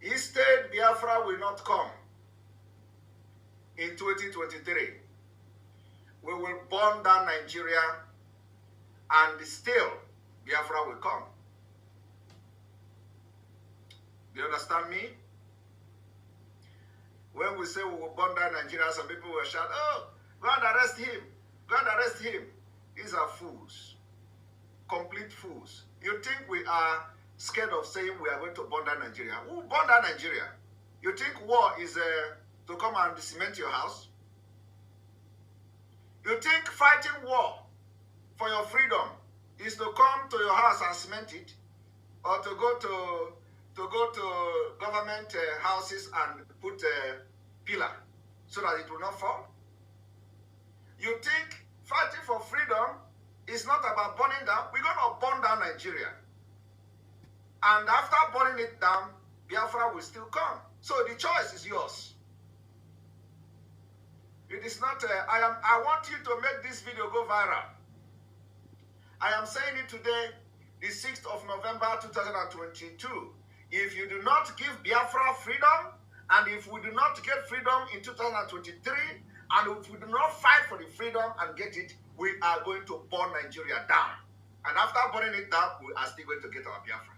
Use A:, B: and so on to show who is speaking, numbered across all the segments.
A: Instead, Biafra will not come in 2023. We will burn down Nigeria, and still Biafra will come. Do you understand me? When we say we will burn down Nigeria, some people will shout, oh, go and arrest him. Go and arrest him. These are fools. Complete fools. You think we are scared of saying we are going to burn down Nigeria? Who will burn down Nigeria? You think war is to come and cement your house? You think fighting war for your freedom is to come to your house and cement it? Or to go to government houses and put a pillar so that it will not fall? You think fighting for freedom is not about burning down? We're going to burn down Nigeria. And after burning it down, Biafra will still come. So the choice is yours. It is not, I want you to make this video go viral. I am saying it today, the 6th of November 2022. If you do not give Biafra freedom, and if we do not get freedom in 2023, and if we do not fight for the freedom and get it, we are going to burn Nigeria down. And after burning it down, we are still going to get our Biafra.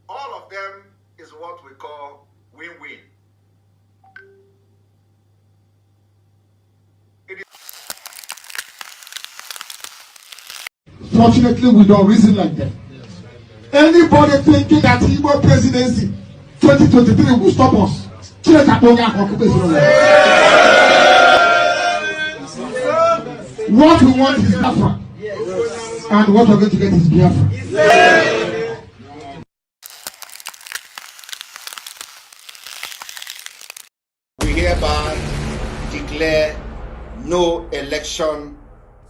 A: All of them is what we call win-win.
B: Fortunately, we don't reason like that. Anybody thinking that Igbo presidency 2023 will stop us? What we want is Biafra, and what we're going to get is Biafra.
A: We hereby declare no election,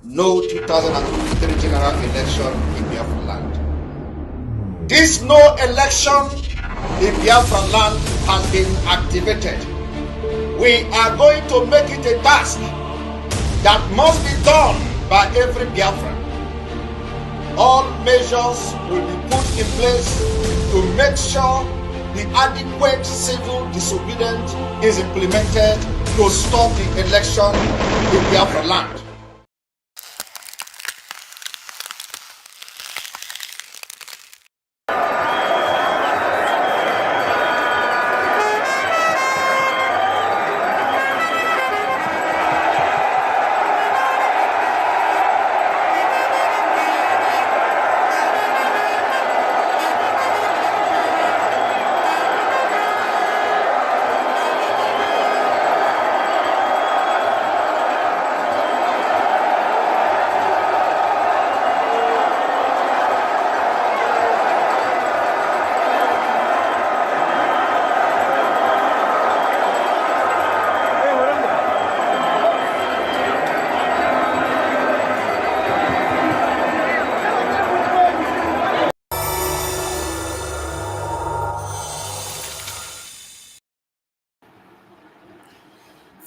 A: no 2023 general election in Biafra land. This no election in Biafra land has been activated. We are going to make it a task that must be done by every Biafran. All measures will be put in place to make sure the adequate civil disobedience is implemented to stop the election in Biafra land.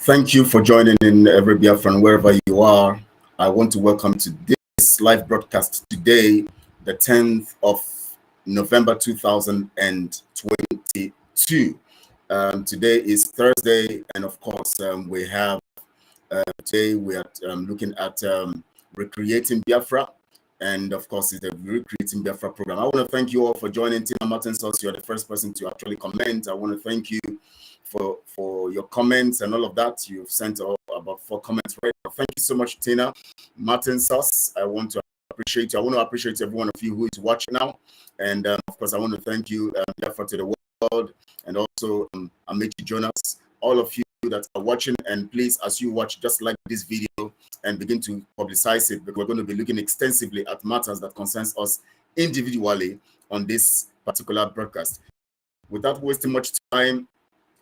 A: Thank you for joining in, every Biafran, wherever you are. I want to welcome to this live broadcast today, the 10th of November 2022. Today is Thursday, and of course, we have today we are looking at recreating Biafra, and of course, it's a recreating Biafra program. I want to thank you all for joining. Tina Martin-Sauce, you're the first person to actually comment. I want to thank you for your comments and all of that. You've sent about 4 comments right now. Thank you so much, Tina Martin-Sauce. I want to appreciate you. I want to appreciate every one of you who is watching now. And of course, I want to thank you, Biafra to the world, and also Amici Jonas, all of you that are watching. And please, as you watch, just like this video and begin to publicize it, because we're going to be looking extensively at matters that concerns us individually on this particular broadcast. Without wasting much time,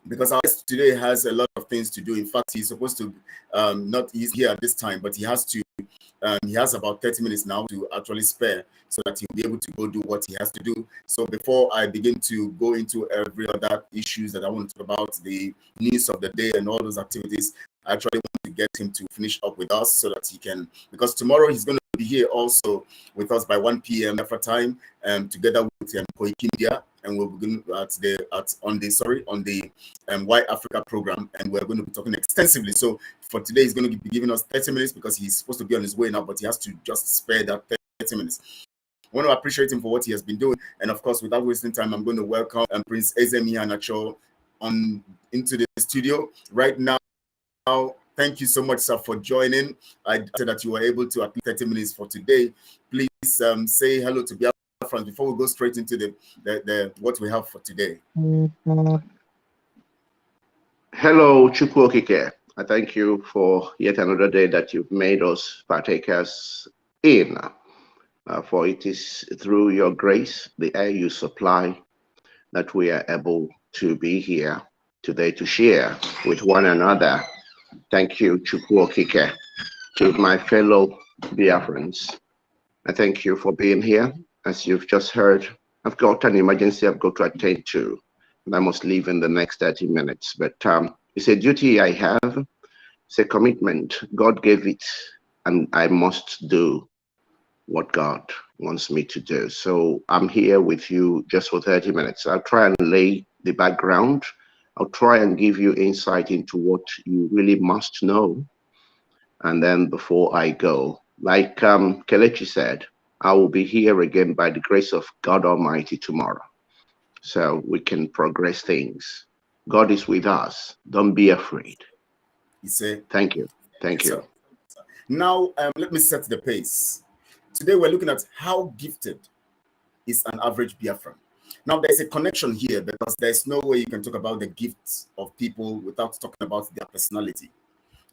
A: because our guest today has a lot of things to do. In fact, he's supposed to he's here at this time, but he has to he has about 30 minutes now to actually spare, so that he'll be able to go do what he has to do. So before I begin to go into every other issues that I want to talk about, the news of the day and all those activities, I actually want to get him to finish up with us so that he can, because tomorrow he's going to be here also with us by 1 p.m. Biafra time, together with Koiki Media, and we'll be going on the Why Africa program, and we're going to be talking extensively. So for today, he's going to be giving us 30 minutes because he's supposed to be on his way now, but he has to just spare that 30 minutes. I want to appreciate him for what he has been doing, and of course, without wasting time, I'm going to welcome Prince Ezem Iheanacho into the studio right now. Thank you so much, sir, for joining. I said that you were able to at least 30 minutes for today. Please say hello to Biafrans before we go straight into the what we have for today.
C: Hello, Chukwokike. I thank you for yet another day that you've made us partakers in. For it is through your grace, the air you supply, that we are able to be here today to share with one another. Thank you, Chukwokike. To my fellow Biafrans, I thank you for being here. As you've just heard, I've got an emergency I've got to attend to, and I must leave in the next 30 minutes. But it's a duty I have. It's a commitment. God gave it, and I must do what God wants me to do. So I'm here with you just for 30 minutes. I'll try and lay the background. I'll try and give you insight into what you really must know. And then before I go, like Kelechi said, I will be here again by the grace of God Almighty tomorrow, so we can progress things. God is with us. Don't be afraid. Thank you. Thank you.
A: Now, let me set the pace. Today, we're looking at how gifted is an average Biafran. Now, there's a connection here because there's no way you can talk about the gifts of people without talking about their personality.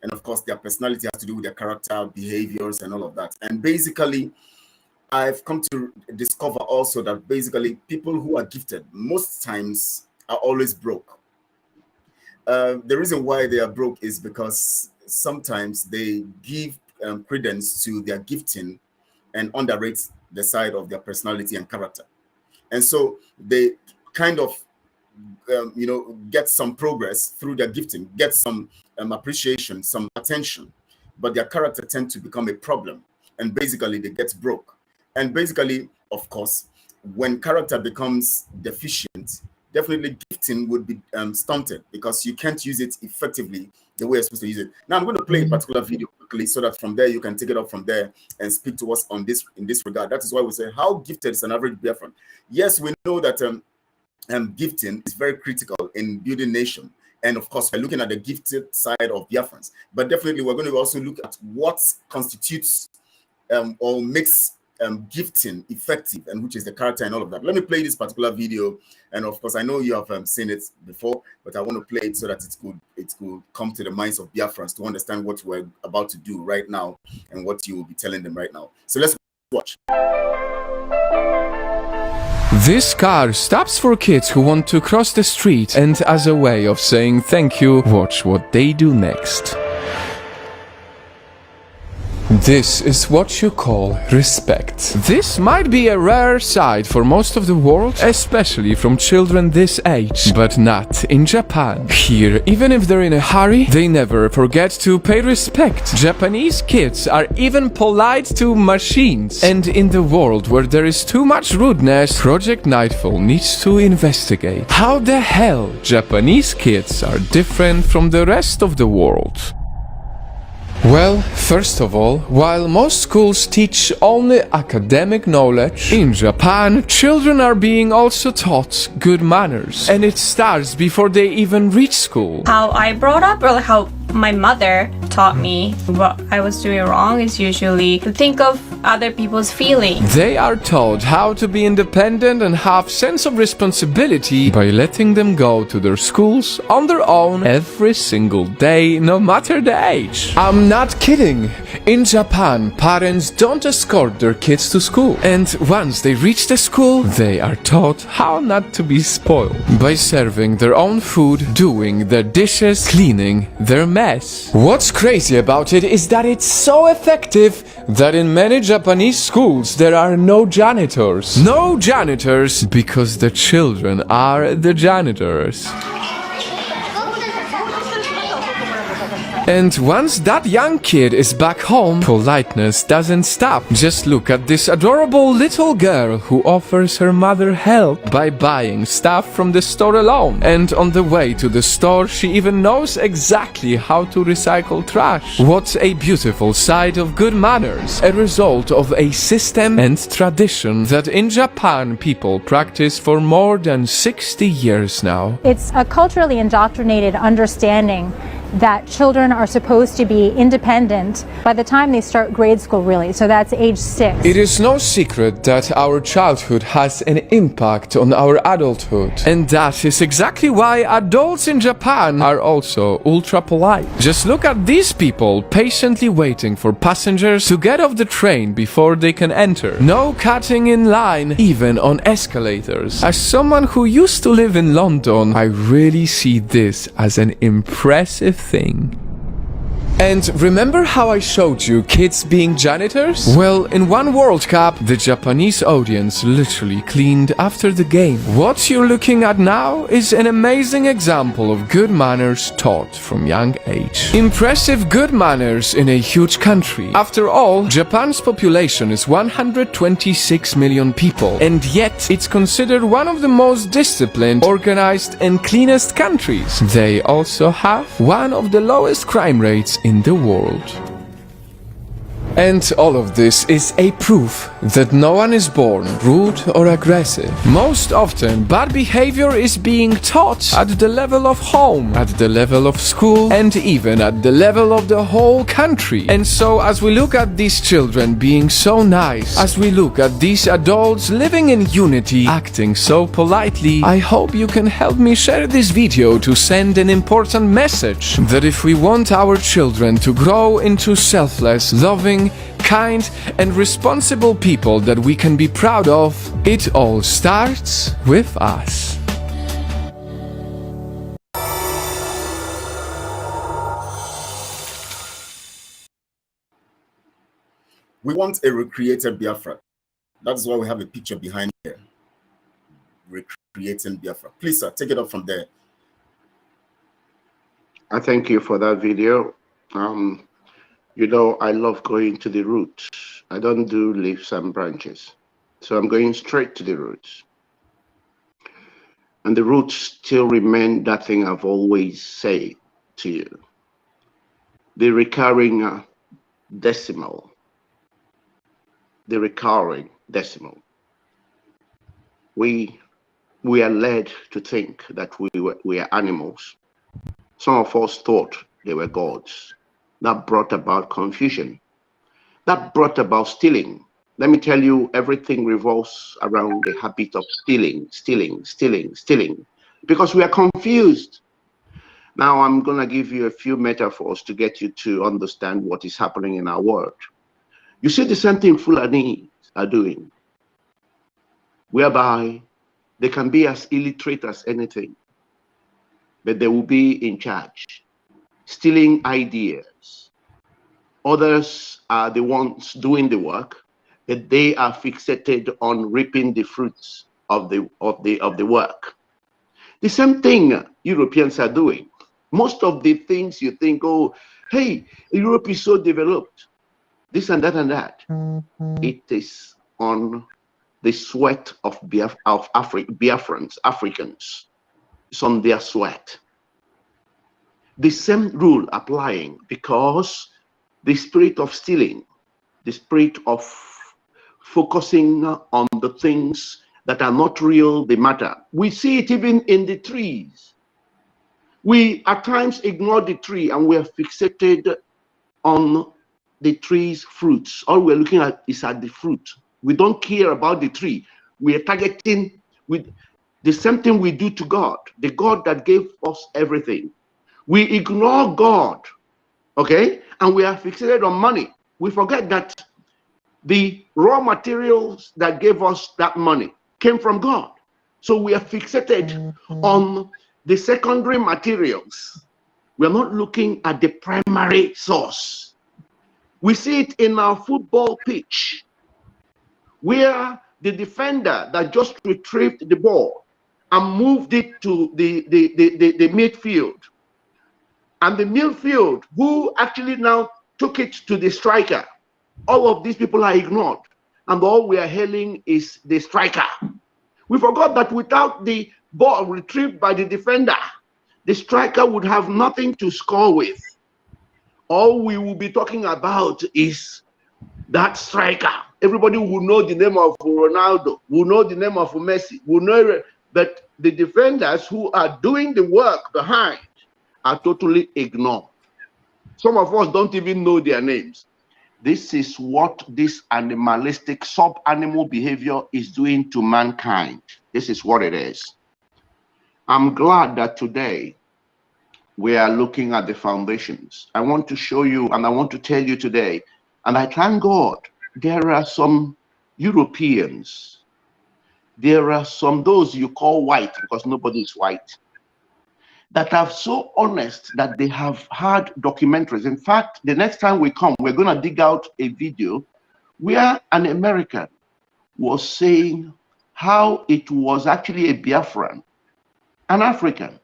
A: And of course, their personality has to do with their character, behaviors, and all of that. And basically, I've come to discover also that basically people who are gifted most times are always broke. The reason why they are broke is because sometimes they give credence to their gifting and underrate the side of their personality and character. And so they kind of, get some progress through their gifting, get some appreciation, some attention, but their character tends to become a problem. And basically they get broke. And basically, of course, when character becomes deficient, definitely gifting would be stunted because you can't use it effectively the way you're supposed to use it. Now, I'm going to play a particular video quickly so that from there you can take it up from there and speak to us on this in this regard. That is why we say, how gifted is an average Biafran? Yes, we know that gifting is very critical in building nation. And of course, we're looking at the gifted side of Biafrans. But definitely, we're going to also look at what constitutes or makes gifting effective, and which is the character and all of that. Let me play this particular video, and of course I know you have seen it before, but I want to play it so that it could come to the minds of Biafrans to understand what we're about to do right now and what you will be telling them right now. So let's watch.
D: This car stops for kids who want to cross the street, and as a way of saying thank you, watch what they do next. This is what you call respect. This might be a rare sight for most of the world, especially from children this age, but not in Japan. Here, even if they're in a hurry, they never forget to pay respect. Japanese kids are even polite to machines. And in the world where there is too much rudeness, Project Nightfall needs to investigate how the hell Japanese kids are different from the rest of the world. Well, first of all, while most schools teach only academic knowledge, in Japan, children are being also taught good manners. And it starts before they even reach school.
E: How I brought up, or how my mother taught me what I was doing wrong, is usually to think of other people's feelings.
D: They are taught how to be independent and have sense of responsibility by letting them go to their schools on their own every single day, no matter the age. I'm not kidding. In Japan, parents don't escort their kids to school. And once they reach the school, they are taught how not to be spoiled by serving their own food, doing their dishes, cleaning their mess. What's crazy about it is that it's so effective that in many Japanese schools there are no janitors. No janitors because the children are the janitors. And once that young kid is back home, politeness doesn't stop. Just look at this adorable little girl who offers her mother help by buying stuff from the store alone. And on the way to the store, she even knows exactly how to recycle trash. What a beautiful side of good manners, a result of a system and tradition that in Japan people practice for more than 60 years now.
F: It's a culturally indoctrinated understanding that children are supposed to be independent by the time they start grade school, really. So that's age 6.
D: It is no secret that our childhood has an impact on our adulthood. And that is exactly why adults in Japan are also ultra polite. Just look at these people patiently waiting for passengers to get off the train before they can enter. No cutting in line, even on escalators. As someone who used to live in London, I really see this as an impressive thing. And remember how I showed you kids being janitors? Well, in one World Cup, the Japanese audience literally cleaned after the game. What you're looking at now is an amazing example of good manners taught from young age. Impressive good manners in a huge country. After all, Japan's population is 126 million people, and yet it's considered one of the most disciplined, organized, and cleanest countries. They also have one of the lowest crime rates in the world. And all of this is a proof that no one is born rude or aggressive. Most often, bad behavior is being taught at the level of home, at the level of school, and even at the level of the whole country. And so, as we look at these children being so nice, as we look at these adults living in unity, acting so politely, I hope you can help me share this video to send an important message that if we want our children to grow into selfless, loving, kind, and responsible people that we can be proud of, it all starts with us.
A: We want a recreated Biafra. That's why we have a picture behind here. Recreating Biafra. Please, sir, take it up from there.
C: I thank you for that video. You know, I love going to the roots. I don't do leaves and branches. So I'm going straight to the roots. And the roots still remain that thing I've always said to you. The recurring decimal. The recurring decimal. We are led to think that we are animals. Some of us thought they were gods. That brought about confusion. That brought about stealing. Let me tell you, everything revolves around the habit of stealing, because we are confused. Now, I'm going to give you a few metaphors to get you to understand what is happening in our world. You see the same thing Fulani are doing, whereby they can be as illiterate as anything, but they will be in charge, stealing ideas. Others are the ones doing the work, but they are fixated on reaping the fruits of the work. The same thing Europeans are doing. Most of the things you think, oh, hey, Europe is so developed, this and that and that. It is on the sweat of Biafrans, Africans. It's on their sweat. The same rule applying, because the spirit of stealing, the spirit of focusing on the things that are not real, they matter. We see it even in the trees. We at times ignore the tree and we are fixated on the tree's fruits. All we're looking at is at the fruit. We don't care about the tree. We are targeting with the same thing we do to God, the God that gave us everything. We ignore God, okay? And we are fixated on money. We forget that the raw materials that gave us that money came from God. So we are fixated on the secondary materials. We are not looking at the primary source. We see it in our football pitch, where the defender that just retrieved the ball and moved it to the midfield and the midfield, who actually now took it to the striker. All of these people are ignored, and all we are hailing is the striker. We forgot that without the ball retrieved by the defender, the striker would have nothing to score with. All we will be talking about is that striker. Everybody will know the name of Ronaldo, will know the name of Messi, will know, but the defenders who are doing the work behind are totally ignored. Some of us don't even know their names. This is what this animalistic sub-animal behavior is doing to mankind. This is what it is. I'm glad that today we are looking at the foundations. I want to show you, and I want to tell you today, and I thank God, there are some Europeans, there are some those you call white, because nobody is white, that are so honest that they have had documentaries. In fact, the next time we come, we're going to dig out a video where an American was saying how it was actually a Biafran, an African,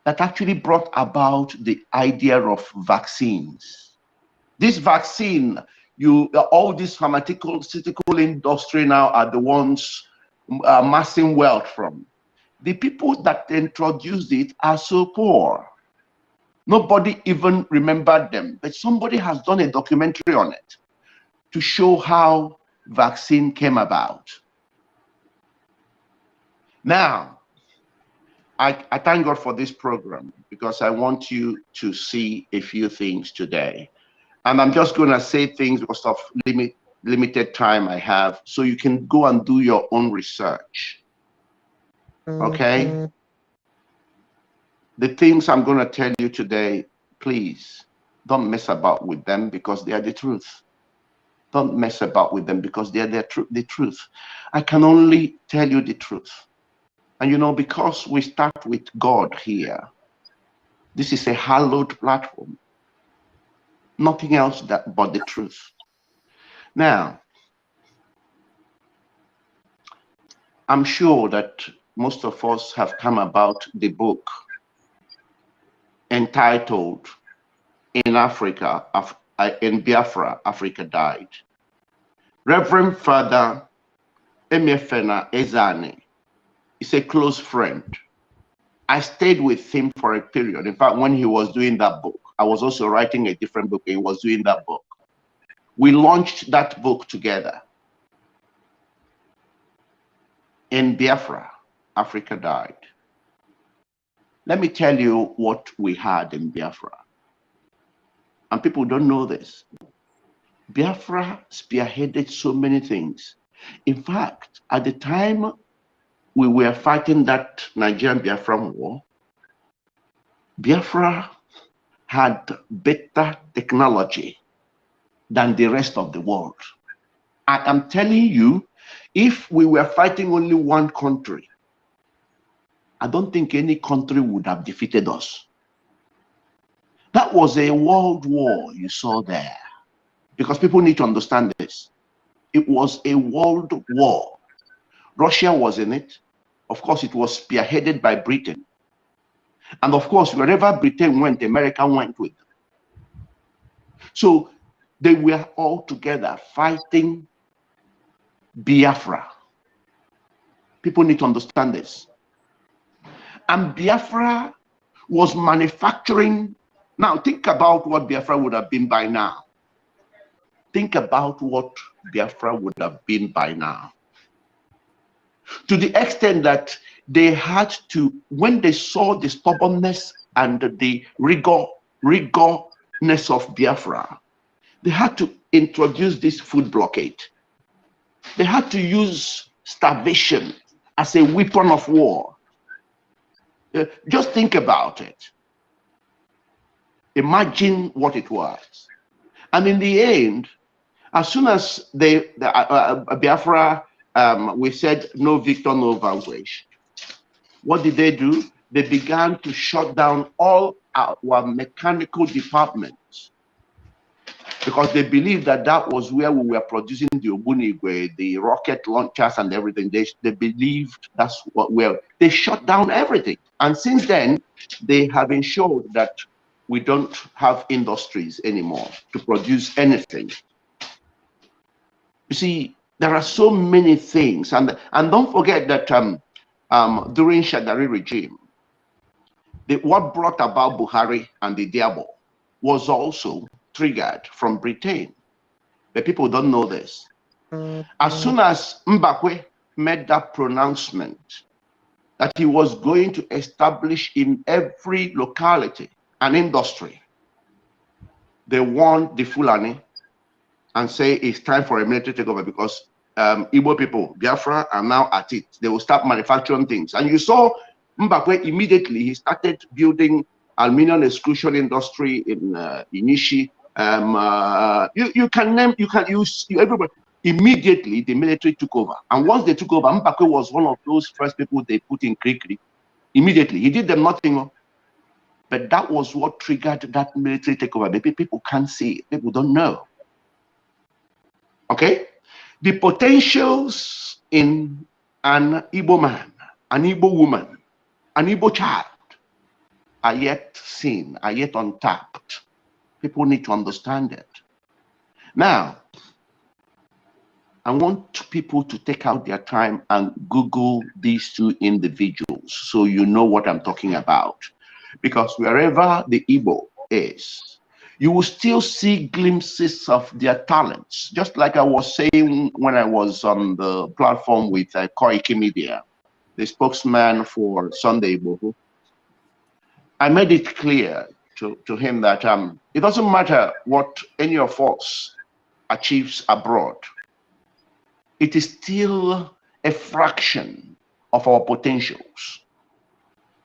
C: that actually brought about the idea of vaccines. This vaccine, all this pharmaceutical industry now are the ones amassing wealth from. The people that introduced it are so poor. Nobody even remembered them, but somebody has done a documentary on it to show how vaccine came about. Now, I thank God for this program, because I want you to see a few things today. And I'm just going to say things because of limited time I have, so you can go and do your own research. Okay? The things I'm going to tell you today, please don't mess about with them, because they are the truth. Don't mess about with them, because they are the truth. I can only tell you the truth. And you know, because we start with God here, this is a hallowed platform. Nothing else but the truth. Now, I'm sure that most of us have come about the book entitled In Africa, in Biafra, Africa Died. Reverend Father Emefiele Ezem is a close friend. I stayed with him for a period. In fact, when he was doing that book, I was also writing a different book. He was doing that book. We launched that book together. In Biafra, Africa Died. Let me tell you what we had in Biafra. And people don't know this. Biafra spearheaded so many things. In fact, at the time we were fighting that Nigerian Biafran war, Biafra had better technology than the rest of the world. I am telling you, if we were fighting only one country, I don't think any country would have defeated us. That was a world war you saw there, because people need to understand this. It was a world war. Russia was in it. Of course, it was spearheaded by Britain. And of course, wherever Britain went, America went with them. So they were all together fighting Biafra. People need to understand this. And Biafra was manufacturing. Now, think about what Biafra would have been by now. Think about what Biafra would have been by now. To the extent that they had to, when they saw the stubbornness and the rigorness of Biafra, they had to introduce this food blockade. They had to use starvation as a weapon of war. Just think about it. Imagine what it was. And in the end, as soon as Biafra, we said no victor, no vanquish. What did they do? They began to shut down all our mechanical departments, because they believed that that was where we were producing the Ogbunigwe, the rocket launchers and everything. They believed that's what they shut down everything. And since then, they have ensured that we don't have industries anymore to produce anything. You see, there are so many things, and don't forget that during Shagari regime, what brought about Buhari and the Diabo was also triggered from Britain. But people don't know this. As soon as Mbakwe made that pronouncement that he was going to establish in every locality an industry, they warned the Fulani and say it's time for a military takeover because Igbo people, Biafra, are now at it. They will start manufacturing things. And you saw Mbakwe immediately, he started building aluminum extrusion industry in Inishi. You can use everybody. Immediately, the military took over. And once they took over, Mbakwe was one of those first people they put in Krikri. Immediately, he did them nothing. But that was what triggered that military takeover. Maybe people can't see it. People don't know. Okay? The potentials in an Igbo man, an Igbo woman, an Igbo child are yet seen, are yet untapped. People need to understand it. Now, I want people to take out their time and Google these two individuals so you know what I'm talking about. Because wherever the Igbo is, you will still see glimpses of their talents. Just like I was saying when I was on the platform with Koiki Media, the spokesman for Sunday Igbo. I made it clear to him that it doesn't matter what any of us achieves abroad. It is still a fraction of our potentials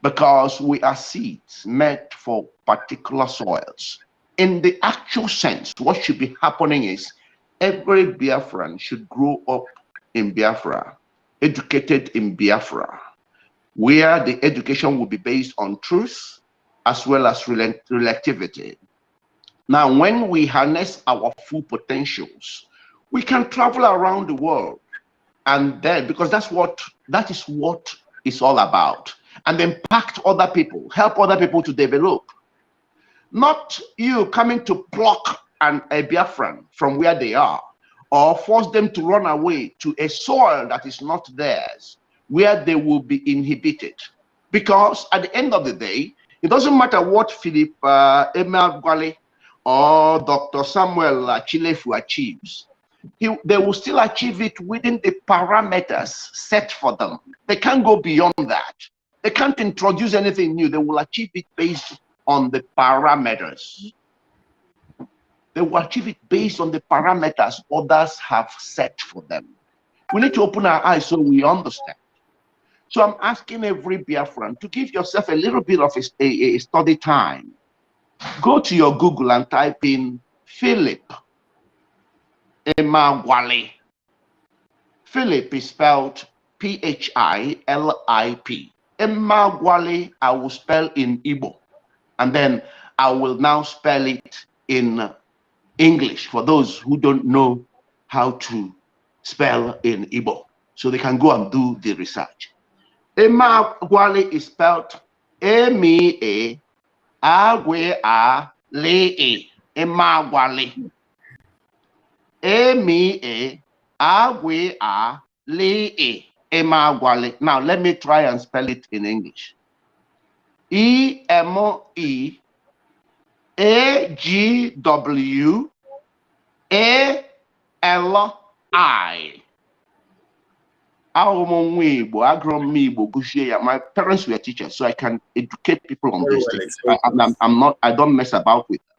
C: because we are seeds meant for particular soils. In the actual sense, what should be happening is every Biafran should grow up in Biafra, educated in Biafra, where the education will be based on truth as well as relativity. Now, when we harness our full potentials, we can travel around the world, and then because that is what it's all about, and impact other people, help other people to develop. Not you coming to pluck a Biafran from where they are, or force them to run away to a soil that is not theirs, where they will be inhibited. Because at the end of the day, it doesn't matter what Philip Emeagwali or Dr. Samuel Chilefu achieves. They will still achieve it within the parameters set for them. They can't go beyond that. They can't introduce anything new. They will achieve it based on the parameters. They will achieve it based on the parameters others have set for them. We need to open our eyes so we understand. So I'm asking every Biafran to give yourself a little bit of a study time. Go to your Google and type in Philip Emeagwali. Philip is spelled P-H-I-L-I-P. Emeagwali, I will spell in Igbo. And then I will now spell it in English for those who don't know how to spell in Igbo. So they can go and do the research. Emeagwali is spelled M-E-A-G-W-A-L-E. Emeagwali. M-E-A-G-W-A-L-E. Emeagwali. Now let me try and spell it in English. E-M-O-E-A-G-W-A-L-I. My parents were teachers, so I can educate people on this thing. I don't mess about with them.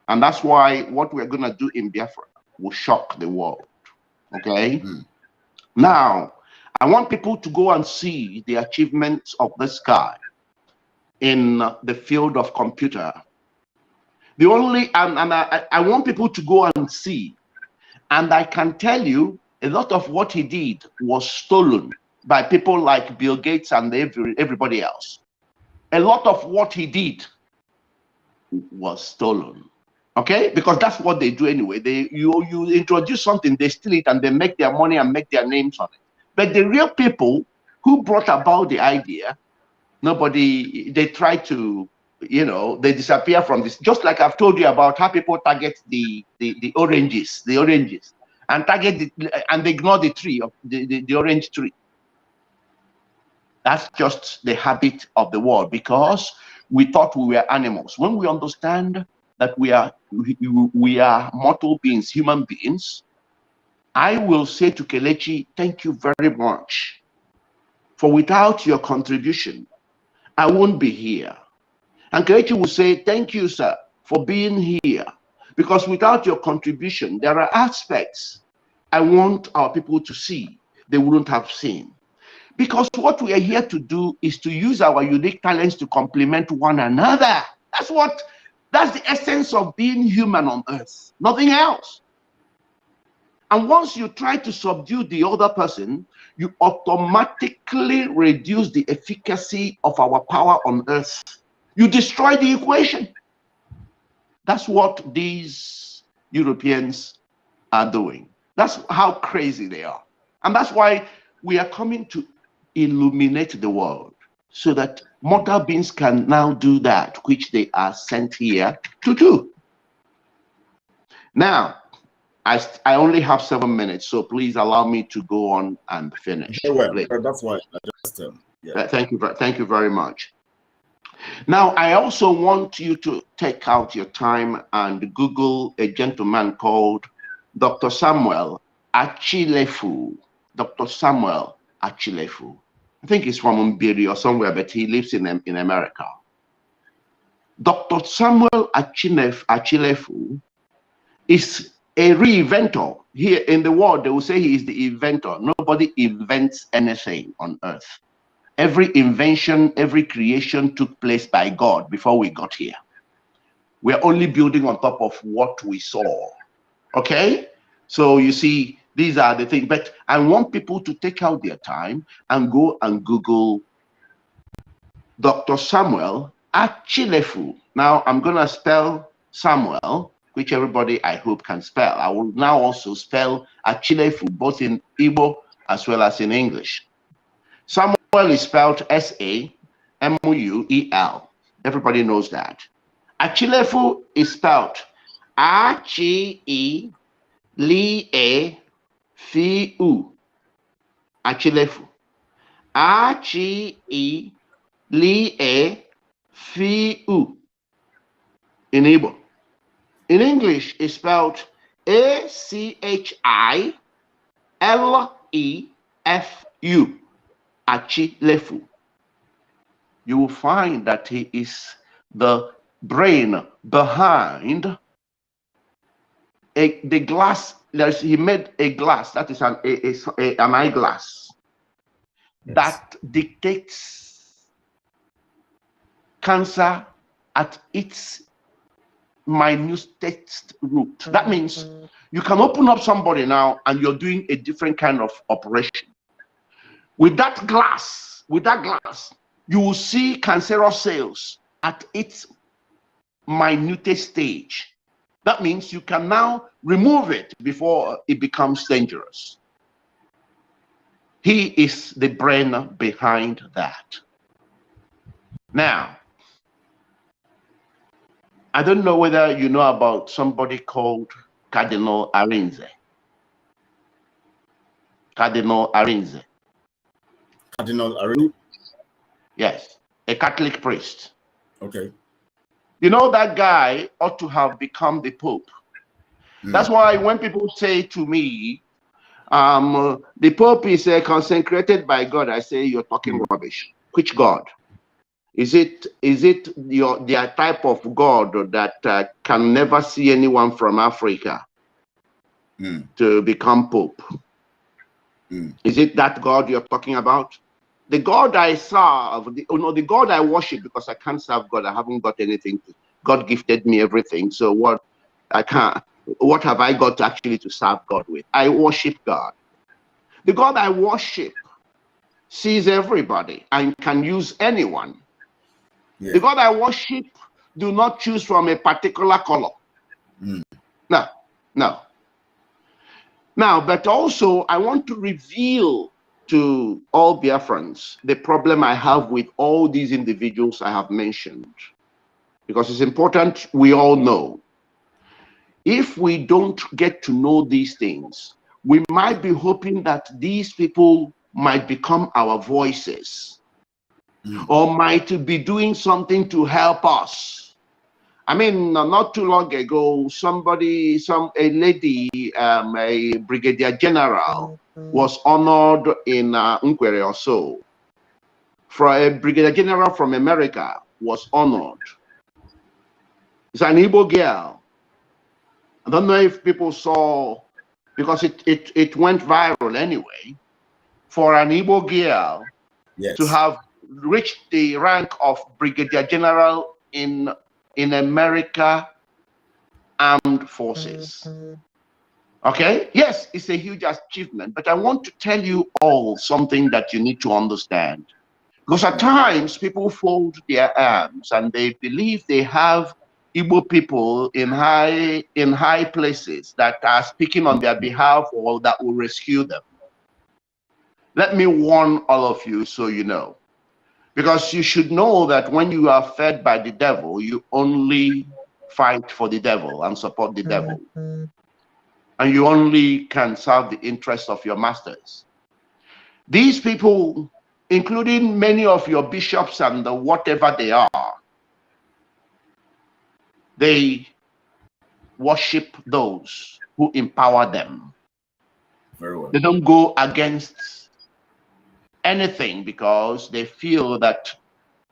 C: And that's why what we're gonna do in Biafra will shock the world. Okay? Now, I want people to go and see the achievements of this guy in the field of computer. I want people to go and see, and I can tell you a lot of what he did was stolen by people like Bill Gates and everybody else. A lot of what he did was stolen. Okay, because that's what they do anyway. You introduce something, they steal it, and they make their money and make their names on it. But the real people who brought about the idea, they try to you know, they disappear from this. Just like I've told you about how people target the oranges, and target and they ignore the tree of the orange tree. That's just the habit of the world, because we thought we were animals. When we understand that we are mortal beings, human beings, I will say to Kelechi, thank you very much. For without your contribution, I won't be here. And Kelechi will say, thank you, sir, for being here. Because without your contribution, there are aspects I want our people to see they wouldn't have seen. Because what we are here to do is to use our unique talents to complement one another. That's the essence of being human on earth, nothing else. And once you try to subdue the other person, you automatically reduce the efficacy of our power on earth. You destroy the equation. That's what these Europeans are doing. That's how crazy they are. And that's why we are coming to illuminate the world, so that mortal beings can now do that which they are sent here to do. Now, I only have 7 minutes, so please allow me to go on and finish.
A: Well, that's why I just yeah.
C: Thank you very much. Now, I also want you to take out your time and Google a gentleman called Dr. Samuel Achilefu. Dr. Samuel Achilefu. I think he's from Mbiri or somewhere, but he lives in America. Dr. Samuel Achilefu is a reinventor. Here in the world, they will say he is the inventor. Nobody invents anything on earth. Every invention, every creation took place by God before we got here. We're only building on top of what we saw. Okay? So you see, these are the things. But I want people to take out their time and go and Google Dr. Samuel Achilefu. Now, I'm going to spell Samuel, which everybody, I hope, can spell. I will now also spell Achilefu, both in Igbo as well as in English. Samuel is spelled S-A-M-U-E-L. Everybody knows that. Achilefu is spelled A-Chi-E-L-E-A-F-U. Achilefu. A-Chi-E-L-E-A-F-U. In Igbo. In English, it's spelled A-C-H-I-L-E-F-U. Achilefu. You will find that he is the brain behind the glass. He made a glass that is an eyeglass, yes, that dictates cancer at its minutest root. That means you can open up somebody now and you're doing a different kind of operation. With that glass, you will see cancerous cells at its minutest stage. That means you can now remove it before it becomes dangerous. He is the brain behind that. Now, I don't know whether you know about somebody called Cardinal Arinze. Cardinal Arinze.
A: Cardinal Arinze?
C: Yes, a Catholic priest.
A: Okay.
C: You know, that guy ought to have become the Pope. That's why when people say to me, the Pope is consecrated by God, I say, you're talking rubbish. Which God? Is it their type of God that can never see anyone from Africa to become Pope? Is it that God you're talking about? The God I serve, the God I worship, because I can't serve God, I haven't got anything. God gifted me everything. So what have I got actually to serve God with? I worship God. The God I worship sees everybody and can use anyone. Yeah. The God I worship do not choose from a particular color. No. Now, but also I want to reveal to all Biafrans the problem I have with all these individuals I have mentioned. because it's important we all know. If we don't get to know these things, we might be hoping that these people might become our voices or might be doing something to help us. I mean, not too long ago, a lady, a brigadier general was honored in Nkwere or so. For a brigadier general from America was honored. It's an Igbo girl. I don't know if people saw, because it went viral anyway, for an Igbo girl to have reached the rank of brigadier general in America Armed Forces. Okay, yes, it's a huge achievement, but I want to tell you all something that you need to understand. Because at times people fold their arms and they believe they have Igbo people in high places that are speaking on their behalf or that will rescue them. Let me warn all of you so you know. Because you should know that when you are fed by the devil, you only fight for the devil and support the devil. And you only can serve the interests of your masters. These people, including many of your bishops and whatever they are, they worship those who empower them.
A: Very well.
C: They don't go against anything because they feel that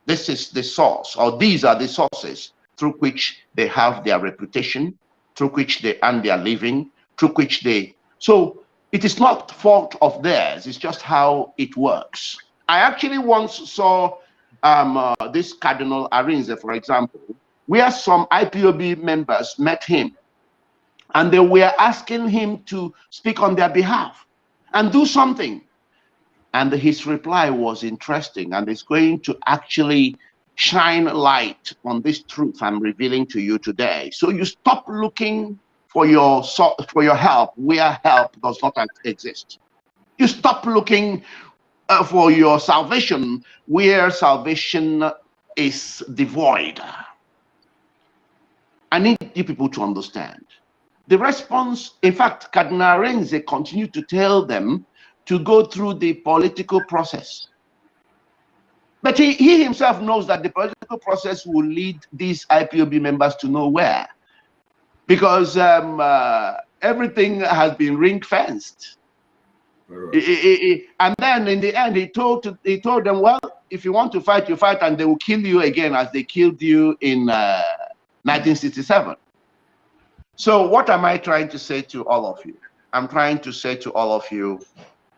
C: this is the source, or these are the sources through which they have their reputation, through which they earn their living, through which they... So it is not fault of theirs, it's just how it works. I actually once saw this Cardinal Arinze, for example, where some IPOB members met him and they were asking him to speak on their behalf and do something. And his reply was interesting, and it's going to actually shine light on this truth I'm revealing to you today. So you stop looking for your help where help does not exist. You stop looking for your salvation where salvation is devoid. I need you people to understand. The response, in fact, Cardinal Arinze continued to tell them to go through the political process. But he himself knows that the political process will lead these IPOB members to nowhere, because everything has been ring-fenced. And then in the end, he told them, well, if you want to fight, you fight, and they will kill you again as they killed you in 1967. So what am I trying to say to all of you? I'm trying to say to all of you,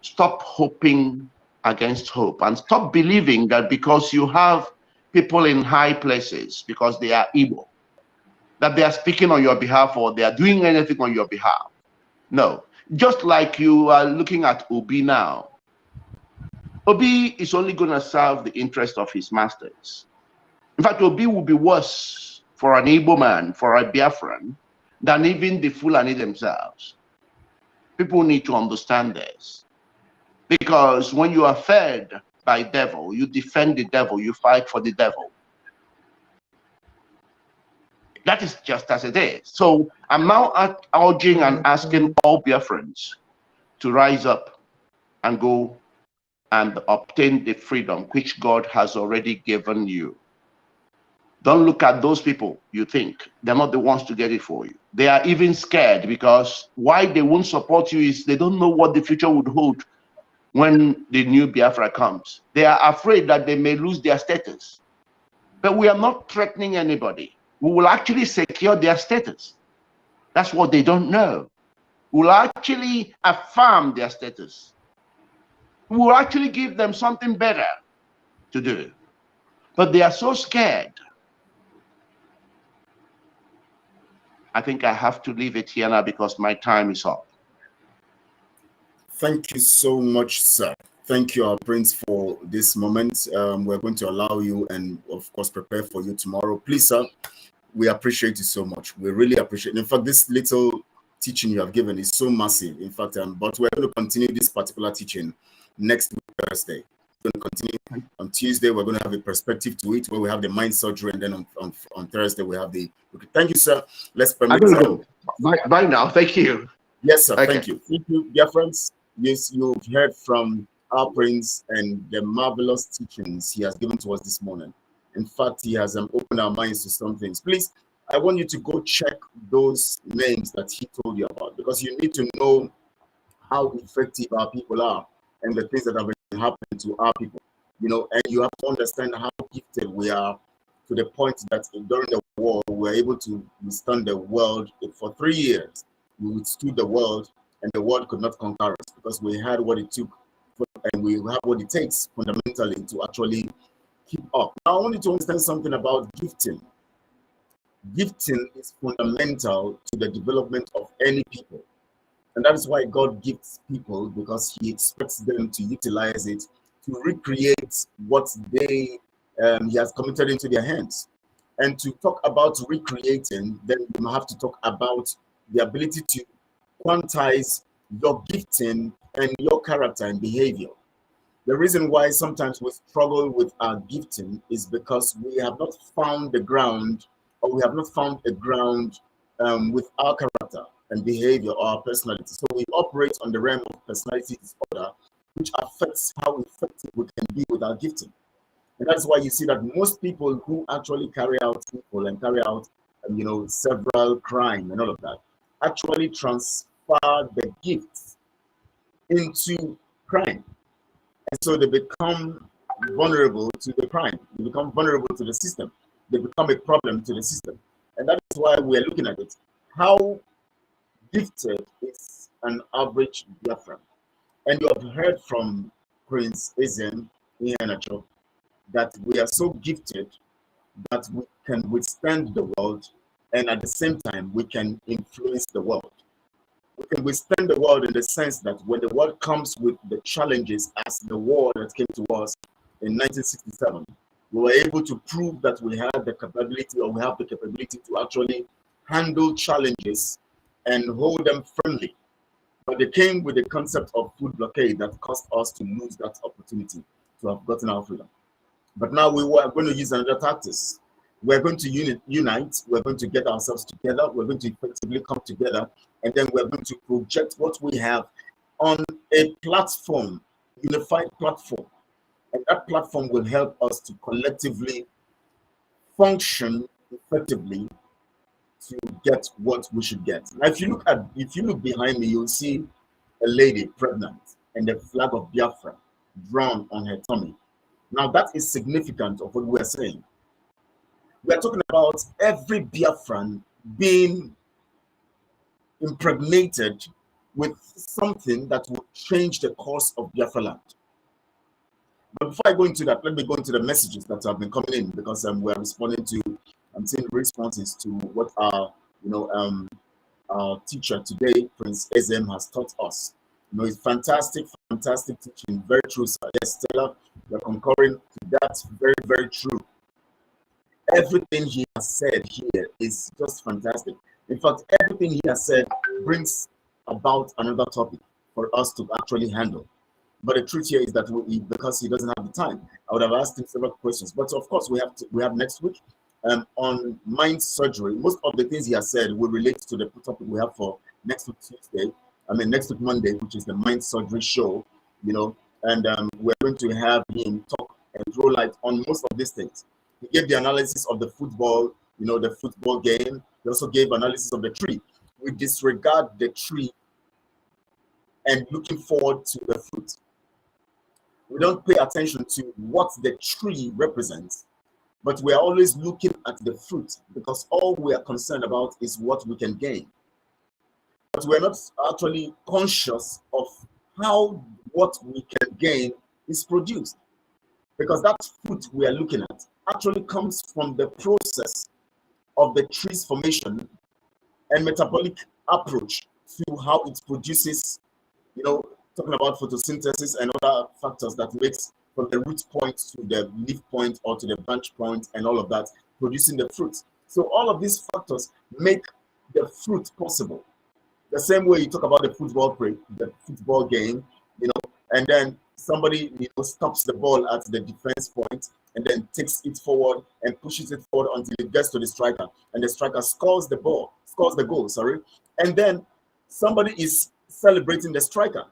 C: stop hoping against hope and stop believing that because you have people in high places, because they are Igbo, that they are speaking on your behalf or they are doing anything on your behalf. No, just like you are looking at Obi now. Obi is only going to serve the interest of his masters. In fact, Obi will be worse for an Igbo man, for a Biafran, than even the Fulani themselves. People need to understand this. Because when you are fed by devil, you defend the devil, you fight for the devil. That is just as it is. So I'm now urging and asking all Biafrans to rise up and go and obtain the freedom which God has already given you. Don't look at those people you think. They're not the ones to get it for you. They are even scared, because why they won't support you is they don't know what the future would hold when the new Biafra comes. They are afraid that they may lose their status. But we are not threatening anybody. We will actually secure their status. That's what they don't know. We will actually affirm their status. We will actually give them something better to do. But they are so scared. I think I have to leave it here now because my time is up.
A: Thank you so much, sir. Thank you, our Prince, for this moment. We're going to allow you and, of course, prepare for you tomorrow. Please, sir, we appreciate you so much. We really appreciate it. In fact, this little teaching you have given is so massive. In fact, but we're going to continue this particular teaching next week, Thursday. going to continue. On Tuesday, we're going to have a perspective to it, where we have the mind surgery, and then on Thursday, we have the... Okay, thank you, sir. Let's permit...
C: I'm going to go. Bye now. Thank you.
A: Yes, sir.
C: Okay.
A: Thank you. Thank you, Biafrans. Yes, you've heard from our prince and the marvelous teachings he has given to us this morning. In fact, he has opened our minds to some things. Please, I want you to go check those names that he told you about, because you need to know how effective our people are and the things that have been happening to our people. You know, and you have to understand how gifted we are, to the point that during the war, we were able to withstand the world for 3 years. We withstood the world, and the world could not conquer us, because we had what it took, and we have what it takes fundamentally to actually keep up. Now, I want you to understand something about gifting. Gifting is fundamental to the development of any people. And that is why God gifts people, because he expects them to utilize it to recreate what he has committed into their hands. And to talk about recreating, then you have to talk about the ability to quantize your gifting and your character and behavior. The reason why sometimes we struggle with our gifting is because we have not found the ground, or we have not found a ground with our character and behavior or our personality. So we operate on the realm of personality disorder, which affects how effective we can be with our gifting. And that's why you see that most people who actually carry out people and carry out, several crime and all of that, actually transfer the gifts into crime. And so they become vulnerable to the crime. They become vulnerable to the system. They become a problem to the system. And that is why we are looking at it. How gifted is an average Biafran? And you have heard from Prince Ezem, Iheanacho, that we are so gifted that we can withstand the world, and at the same time, we can influence the world. We can withstand the world in the sense that when the world comes with the challenges, as the war that came to us in 1967, we were able to prove that we had the capability, or we have the capability to actually handle challenges and hold them firmly. But they came with the concept of food blockade that caused us to lose that opportunity to have gotten our freedom. But now we are going to use another tactics. We're going to unite. We're going to get ourselves together. We're going to effectively come together. And then we're going to project what we have on a platform, unified platform. And that platform will help us to collectively function effectively to get what we should get. Now, if you look behind me, you'll see a lady pregnant and the flag of Biafra drawn on her tummy. Now, that is significant of what we are saying. We are talking about every Biafran being impregnated with something that will change the course of Biafra land. But before I go into that, let me go into the messages that have been coming in, because we are responding to, I'm seeing responses to what our teacher today, Prince Ezem, has taught us. It's fantastic teaching, very true, sir. Yes, Stella, we're concurring to that, very, very true. Everything he has said here is just fantastic. In fact, everything he has said brings about another topic for us to actually handle. But the truth here is that because he doesn't have the time, I would have asked him several questions. But of course, we have next week on mind surgery. Most of the things he has said will relate to the topic we have for next week Tuesday. Next week Monday, which is the mind surgery show. And we're going to have him talk and throw light on most of these things. He gave the analysis of the football, the football game. He also gave analysis of the tree. We disregard the tree and looking forward to the fruit. We don't pay attention to what the tree represents, but we are always looking at the fruit, because all we are concerned about is what we can gain. But we're not actually conscious of how what we can gain is produced, because that fruit we are looking at actually comes from the process of the tree's formation and metabolic approach to how it produces, talking about photosynthesis and other factors that makes from the root point to the leaf point or to the branch point and all of that, producing the fruit. So all of these factors make the fruit possible. The same way you talk about the football game, and then somebody stops the ball at the defense point and then takes it forward and pushes it forward until it gets to the striker, and the striker scores the goal, sorry, and then somebody is celebrating the striker.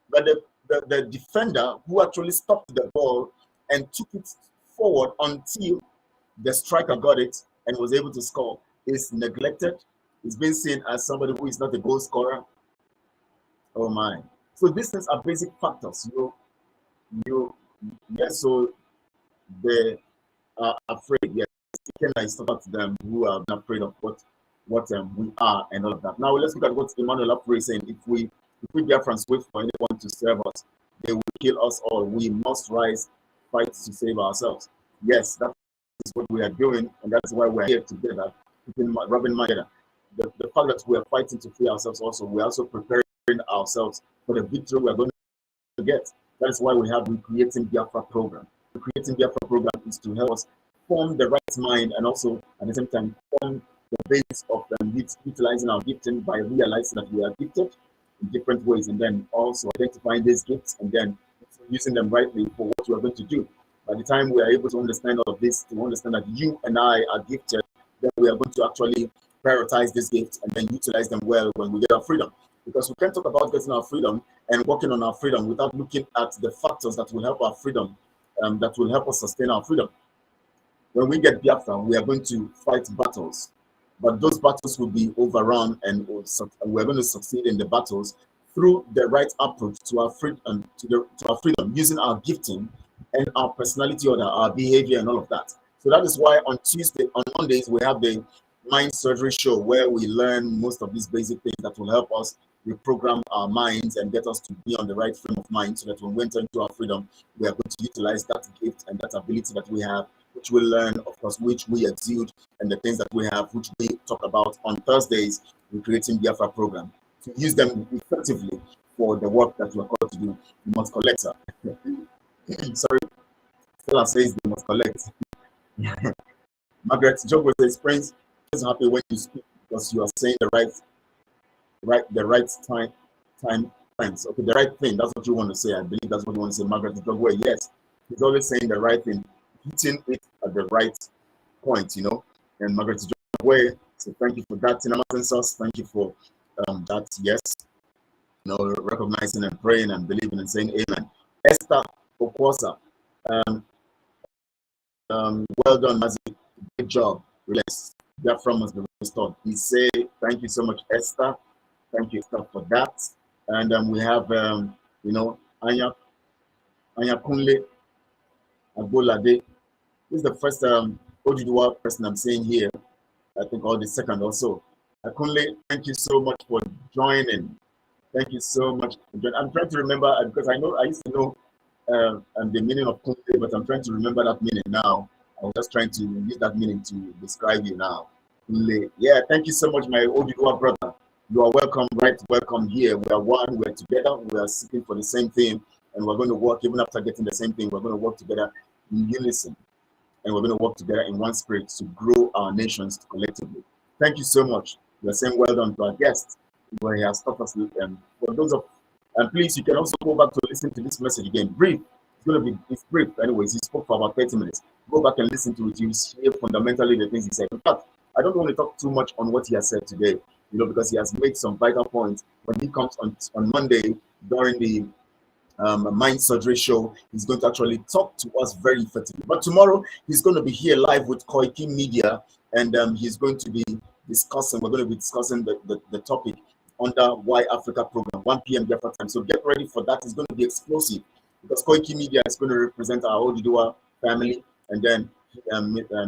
A: But the defender who actually stopped the ball and took it forward until the striker got it and was able to score is neglected. It's being seen as somebody who is not a goal scorer. Oh my. So these things are basic factors. Yes, so they are afraid. Yes, it's about them who are not afraid of what we are and all of that. Now let's look at what Emmanuel Apre is saying. If we Biafrans wait for anyone to serve us, they will kill us all. We must rise, fight to save ourselves. Yes, that is what we are doing, and that's why we're here together, rubbing together. The fact that we are fighting to free ourselves also, we're also preparing ourselves for the victory we're going to get. That is why we have the Creating Biafra program. The Creating Biafra program is to help us form the right mind and also at the same time form the basis of utilizing our gifting by realizing that we are gifted in different ways, and then also identifying these gifts and then using them rightly for what we are going to do. By the time we are able to understand all of this, to understand that you and I are gifted, then we are going to actually prioritize these gifts and then utilize them well when we get our freedom. Because we can't talk about getting our freedom and working on our freedom without looking at the factors that will help our freedom, that will help us sustain our freedom. When we get Biafra, we are going to fight battles, but those battles will be overrun, and we're going to succeed in the battles through the right approach to our freedom, to our freedom, using our gifting and our personality order, our behavior, and all of that. So that is why on Mondays we have the Mind Surgery Show, where we learn most of these basic things that will help us reprogram our minds and get us to be on the right frame of mind, so that when we enter into our freedom, we are going to utilize that gift and that ability that we have, which we learn, of course, which we exude, and the things that we have, which we talk about on Thursdays in Creating Biafra program, to use them effectively for the work that we're called to do. We must collect. Sorry, Stella says they must collect. Margaret Jogo says, Prince is happy when you speak because you are saying the right time friends. Okay, the right thing. That's what you want to say. I believe that's what you want to say, Margaret Jogo. Yes, he's always saying the right thing, hitting it at the right point, And Margaret Jogo, so thank you for that. Tinamatin Sauce, thank you for that. Yes, recognizing and praying and believing and saying amen. Esther Okwosa, well done, Mazi. Good job. Relax. Biafra must be restored. We say thank you so much, Esther. Thank you, Esther, for that. And we have, Anya Kunle Agbolade. This is the first Ojibwa person I'm saying here. I think, or the second also. Kunle, thank you so much for joining. Thank you so much. I'm trying to remember, because I used to know the meaning of Kunle, but I'm trying to remember that meaning now. I was just trying to use that meaning to describe you now. Kunle. Yeah, thank you so much, my Ojibwa brother. You are welcome, welcome here. We are one, we're together, we are seeking for the same thing, and we're going to work, even after getting the same thing, we're going to work together in unison, and we're going to work together in one spirit to grow our nations collectively. Thank you so much. We are saying well done to our guest, where he has taught us. For those of, and please, you can also go back to listen to this message again. Brief. It's brief. Anyways, he spoke for about 30 minutes. Go back and listen to it. You hear fundamentally the things he said. In fact, I don't want to talk too much on what he has said today, because he has made some vital points. When he comes on Monday during the Mind Surgery Show, he's going to actually talk to us very effectively. But tomorrow, he's going to be here live with Koiki Media, and he's going to be discussing, we're going to be discussing the topic under Why Africa program, 1 p.m. Biafra time. So get ready for that. It's going to be explosive, because Koiki Media is going to represent our Oduduwa family, and then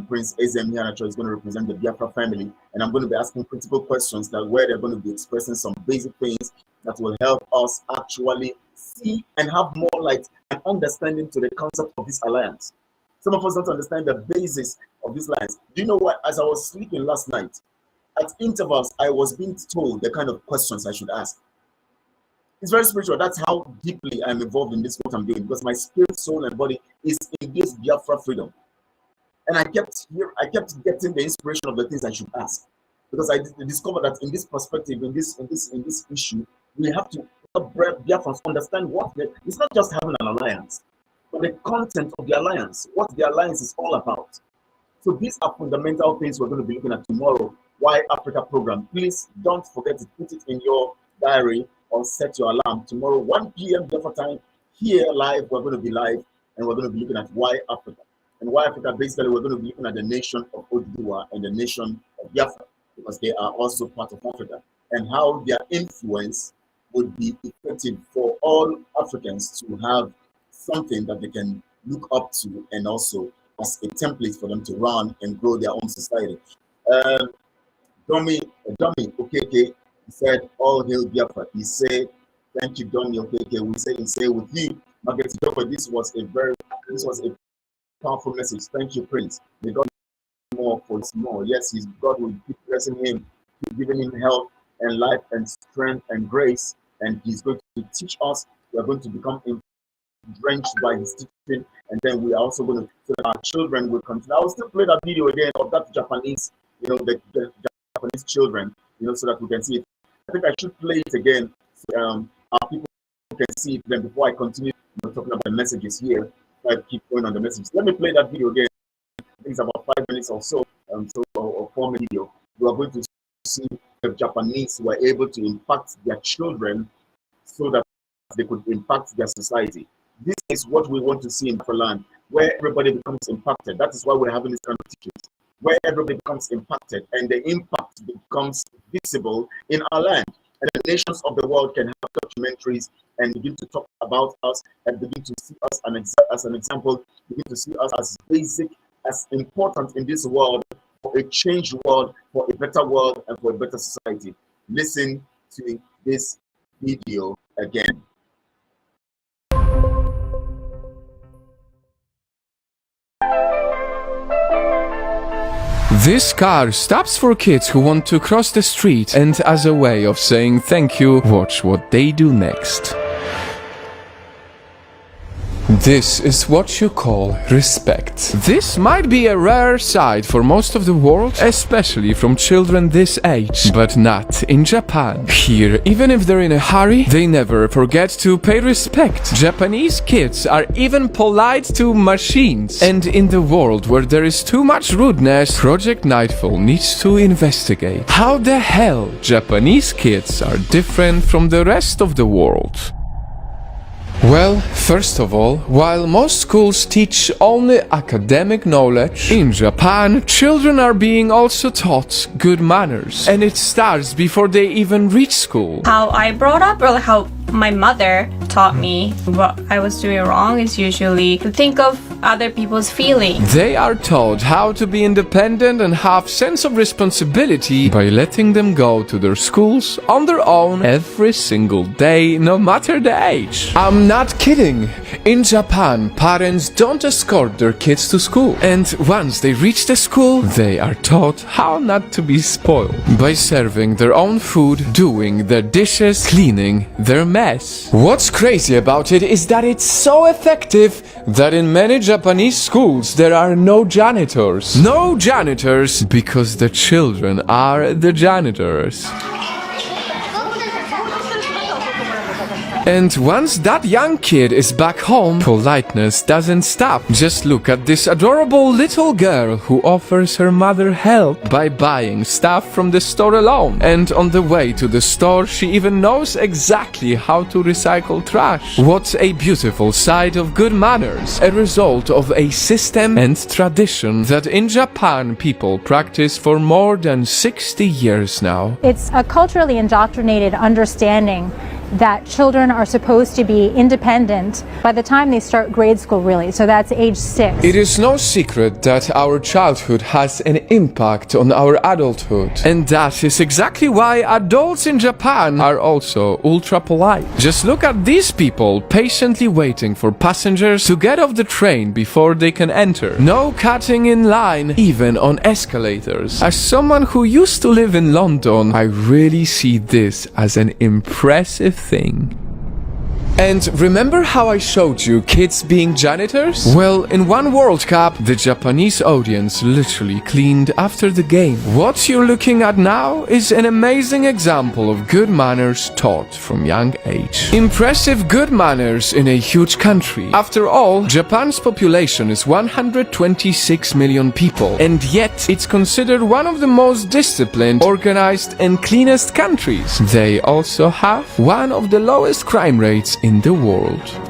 A: Prince Ezem Iheanacho is going to represent the Biafra family, and I'm going to be asking critical questions where they're going to be expressing some basic things that will help us actually see and have more light and understanding to the concept of this alliance. Some of us don't understand the basis of this alliance. Do you know what? As I was sleeping last night, at intervals, I was being told the kind of questions I should ask. It's very spiritual. That's how deeply I'm involved in this, what I'm doing, because my spirit, soul, and body is in this Biafra freedom. And I kept getting the inspiration of the things I should ask, because I discovered that in this perspective, in this issue, we have to
G: Biafrans understand it's not just having an alliance, but the content of the alliance, what the alliance is all about. So these are fundamental things we're going to be looking at tomorrow. Why Africa program. Please don't forget to put it in your diary or set your alarm. Tomorrow, 1 p.m. Biafra time, here live, we're going to be live, and we're going to be looking at Why Africa. And Why Africa, basically, we're going to be looking at the nation of Oduduwa and the nation of Biafra, because they are also part of Africa, and how their influence would be effective for all Africans to have something that they can look up to, and also as a template for them to run and grow their own society. Dummy, okay, he said, all hail Biafra. He said, thank you, Dummy, okay, we say with you, Margaret Joffa, this was a powerful message. Thank you, Prince. May God more for his more. Yes, God will keep blessing him, keep giving him health and life and strength and grace, and he's going to teach us. We are going to become drenched by his teaching, and then we are also going to, so that our children will continue. I will still play that video again of that Japanese, the Japanese children, so that we can see it. I think I should play it again, so our people can see it then before I continue talking about the messages here. I keep going on the messages. Let me play that video again. I think it's about 5 minutes or so, or 4 minute video. We are going to see the Japanese were able to impact their children so that they could impact their society. This is what we want to see in Biafran, where everybody becomes impacted. That is why we're having this kind of teachings, where everybody becomes impacted and the impact becomes visible in our land. And the nations of the world can have documentaries and begin to talk about us and begin to see us as an example, begin to see us as basic, as important in this world, for a changed world, for a better world, and for a better society. Listen to this video again.
D: This car stops for kids who want to cross the street, and as a way of saying thank you, watch what they do next. This is what you call respect. This might be a rare sight for most of the world, especially from children this age, but not in Japan. Here, even if they're in a hurry, they never forget to pay respect. Japanese kids are even polite to machines. And in the world where there is too much rudeness, Project Nightfall needs to investigate how the hell Japanese kids are different from the rest of the world. Well, first of all, while most schools teach only academic knowledge, in Japan, children are being also taught good manners. And it starts before they even reach school.
E: How I brought up, or how my mother taught me what I was doing wrong, is usually to think of other people's feelings.
D: They are taught how to be independent and have sense of responsibility by letting them go to their schools on their own every single day, no matter the age. I'm not kidding. In Japan, parents don't escort their kids to school. And once they reach the school, they are taught how not to be spoiled by serving their own food, doing their dishes, cleaning their mess. What's crazy about it is that it's so effective that in many Japanese schools there are no janitors. No janitors because the children are the janitors. And once that young kid is back home, politeness doesn't stop. Just look at this adorable little girl who offers her mother help by buying stuff from the store alone. And on the way to the store, she even knows exactly how to recycle trash. What a beautiful side of good manners, a result of a system and tradition that in Japan people practice for more than 60 years now.
F: It's a culturally indoctrinated understanding that children are supposed to be independent by the time they start grade school, really. So that's age 6.
D: It is no secret that our childhood has an impact on our adulthood. And that is exactly why adults in Japan are also ultra polite. Just look at these people patiently waiting for passengers to get off the train before they can enter. No cutting in line, even on escalators. As someone who used to live in London, I really see this as an impressive thing. And remember how I showed you kids being janitors? Well, in one World Cup, the Japanese audience literally cleaned after the game. What you're looking at now is an amazing example of good manners taught from young age. Impressive good manners in a huge country. After all, Japan's population is 126 million people, and yet it's considered one of the most disciplined, organized, and cleanest countries. They also have one of the lowest crime rates in the world.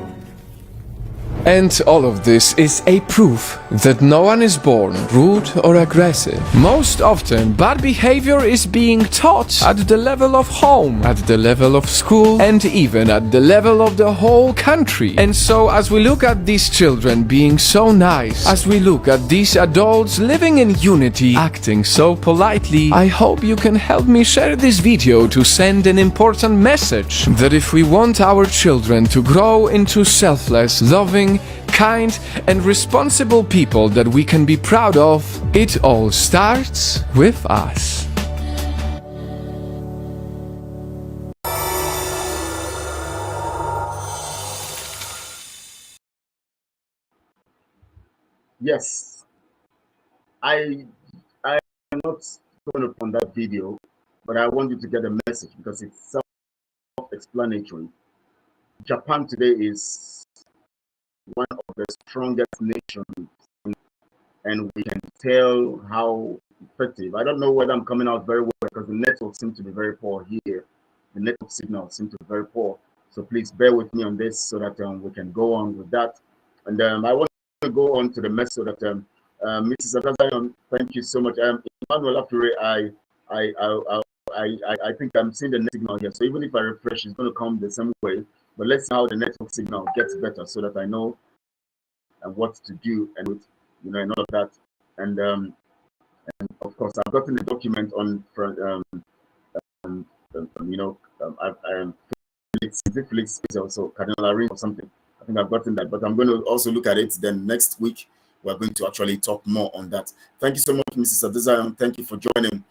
D: And all of this is a proof that no one is born rude or aggressive. Most often, bad behavior is being taught at the level of home, at the level of school, and even at the level of the whole country. And so, as we look at these children being so nice, as we look at these adults living in unity, acting so politely, I hope you can help me share this video to send an important message that if we want our children to grow into selfless, loving, kind, and responsible people that we can be proud of, it all starts with us.
G: Yes, I am not going upon that video, but I want you to get a message because it's self-explanatory. Japan today is one of the strongest nations, and we can tell how effective. I don't know whether I'm coming out very well because the network seems to be very poor here. The network signal seems to be very poor. So please bear with me on this so that we can go on with that. And I want to go on to the message so that Mrs. Adazion, thank you so much. Emmanuel Afure, I think I'm seeing the net signal here. So even if I refresh, it's going to come the same way. But let's see how the network signal gets better so that I know what to do and and all of that. And of course, I've gotten the document on Felix is also Cardinal Arena or something. I think I've gotten that, but I'm going to also look at it. Then next week we're going to actually talk more on that. Thank you so much, Mrs. Adezayan. Thank you for joining.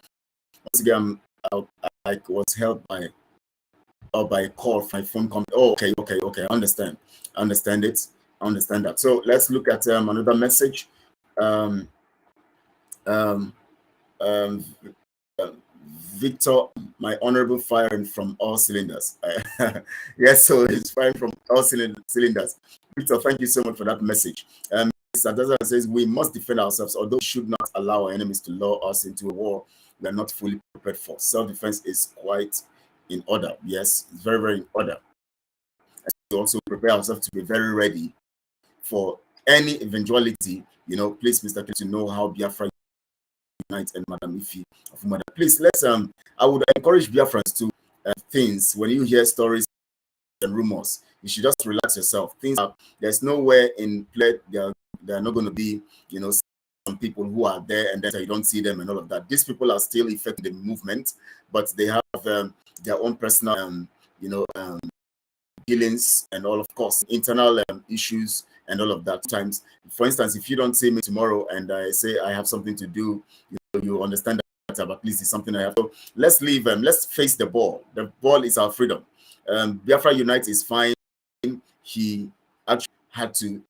G: Once again, I was helped by a call from my phone company. Oh, okay. I understand it. I understand that. So let's look at another message. Victor, my honorable, firing from all cylinders. Yes, so he's firing from all cylinders. Victor, thank you so much for that message. Sadaza says we must defend ourselves, although we should not allow our enemies to lure us into a war we are not fully prepared for. Self-defense is quite in order. Yes, it's very, very in order. And to also prepare ourselves to be very ready for any eventuality. Please, Mr. Kelechi, to know how Biafra Unite and Madam Ifi of Mother. Please, I would encourage Biafrans to things when you hear stories and rumors, you should just relax yourself. There's nowhere in play there are not going to be, some people who are there and then you don't see them and all of that. These people are still affecting the movement, but they have their own personal, dealings and all, of course, internal issues and all of that. Times, for instance, if you don't see me tomorrow and I say I have something to do, you understand that, but at least it's something I have. So let's leave. Let's face the ball. The ball is our freedom. Biafra Unite is fine. He actually had to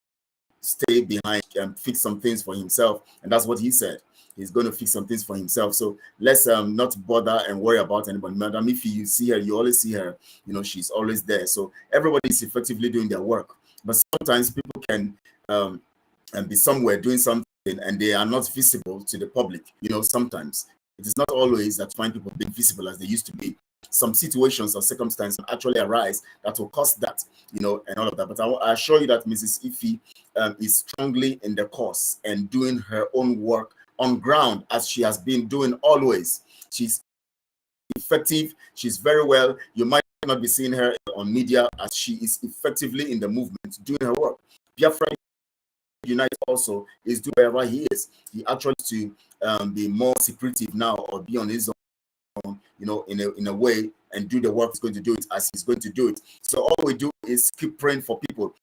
G: stay behind and fix some things for himself, and that's what he said. He's going to fix some things for himself. So let's not bother and worry about anybody. Madam Ifi, you see her, you always see her. She's always there. So everybody is effectively doing their work. But sometimes people can be somewhere doing something and they are not visible to the public. Sometimes it is not always that find people being visible as they used to be. Some situations or circumstances actually arise that will cause that, and all of that. But I assure you that Mrs. Ifi is strongly in the cause and doing her own work on ground as she has been doing always. She's effective. She's very well. You might not be seeing her on media as she is effectively in the movement doing her work. Biafra Unite also is doing wherever he is. He actually to be more secretive now or be on his own, in a way and do the work he's going to do it as he's going to do it. So all we do is keep praying for people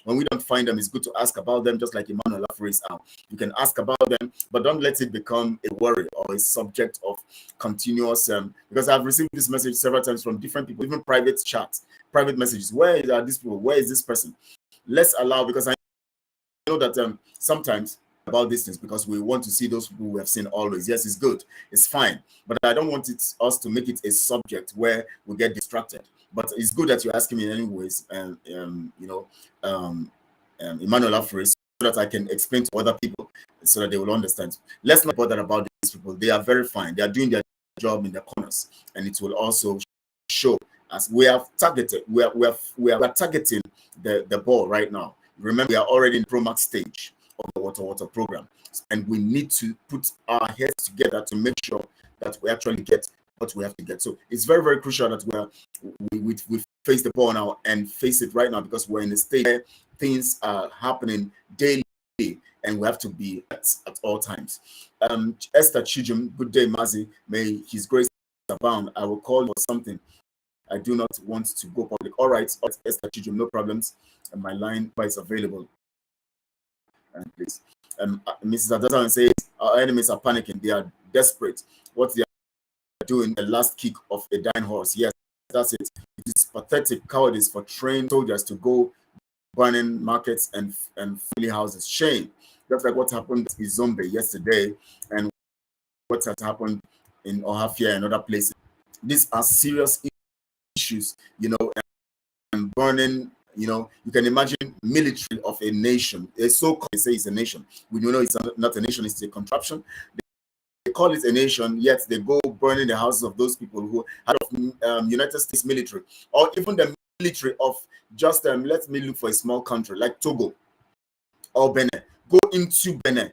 A: When we don't find them, it's good to ask about them, just like Emmanuel phrase out. You can ask about them, but don't let it become a worry or a subject of continuous. Because I've received this message several times from different people, even private chats, private messages. Where are these people? Where is this person? Let's allow, because I know that sometimes about these things, because we want to see those people we have seen always. Yes, it's good, it's fine, but I don't want us to make it a subject where we get distracted. But it's good that you're asking me anyways, and Emmanuel phrase, so that I can explain to other people so that they will understand. Let's not bother about these people. They are very fine. They are doing their job in the corners, and it will also show as we have targeted. We are targeting the ball right now. Remember, we are already in the Pro-Max stage of the water program, and we need to put our heads together to make sure that we actually get what we have to get. So it's very, very crucial that we face the ball now and face it right now, because we're in a state where things are happening daily, and we have to be at all times. Esther Chijum, good day, Mazi. May His grace abound. I will call you for something. I do not want to go public. All right, Esther Chijum, no problems. And my line is available. And please, Mrs. Adazan says our enemies are panicking. They are desperate. What they are doing, the last kick of a dying horse. Yes, that's it. It is pathetic cowardice for trained soldiers to go burning markets and filling houses. Shame. Just like what happened in Zombe yesterday, and what has happened in Ohafia and other places. These are serious issues, and burning. You can imagine military of a nation. It's so-called, they say it's a nation. We know it's not a nation, it's a contraption. They call it a nation, yet they go burning the houses of those people who had United States military, or even the military of just, let me look for a small country like Togo or Benin. Go into Benin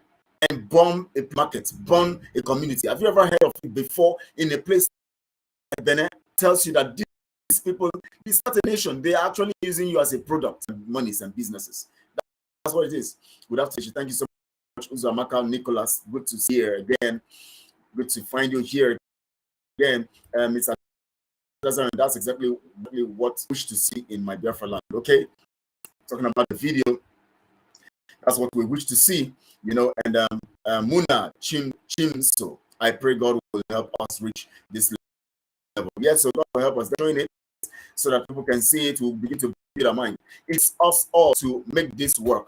A: and bomb a market, bomb a community. Have you ever heard of it before in a place like Benin? Tells you that these people, it's not a nation. They are actually using you as a product, monies and businesses. That's what it is. Good afternoon. Thank you so much, Uzamaka Nicholas. Good to see you again. Good to find you here again. That's exactly what I wish to see in my Biafra land. Okay, talking about the video. That's what we wish to see, And Muna Chimso, I pray God will help us reach this level. Yes, so God will help us doing it, so that people can see it, will begin to build our mind. It's us all to make this work.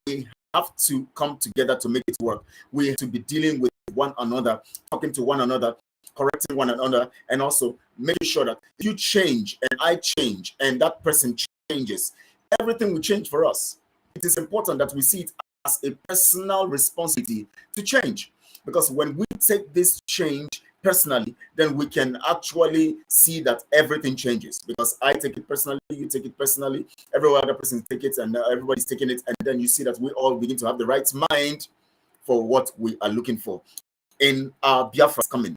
A: We have to come together to make it work. We have to be dealing with one another, talking to one another, correcting one another, and also making sure that you change and I change and that person changes. Everything will change for us. It is important that we see it as a personal responsibility to change, because when we take this change personally, then we can actually see that everything changes. Because I take it personally, you take it personally, every other person take it, and everybody's taking it, and then you see that we all begin to have the right mind for what we are looking for. In our Biafra coming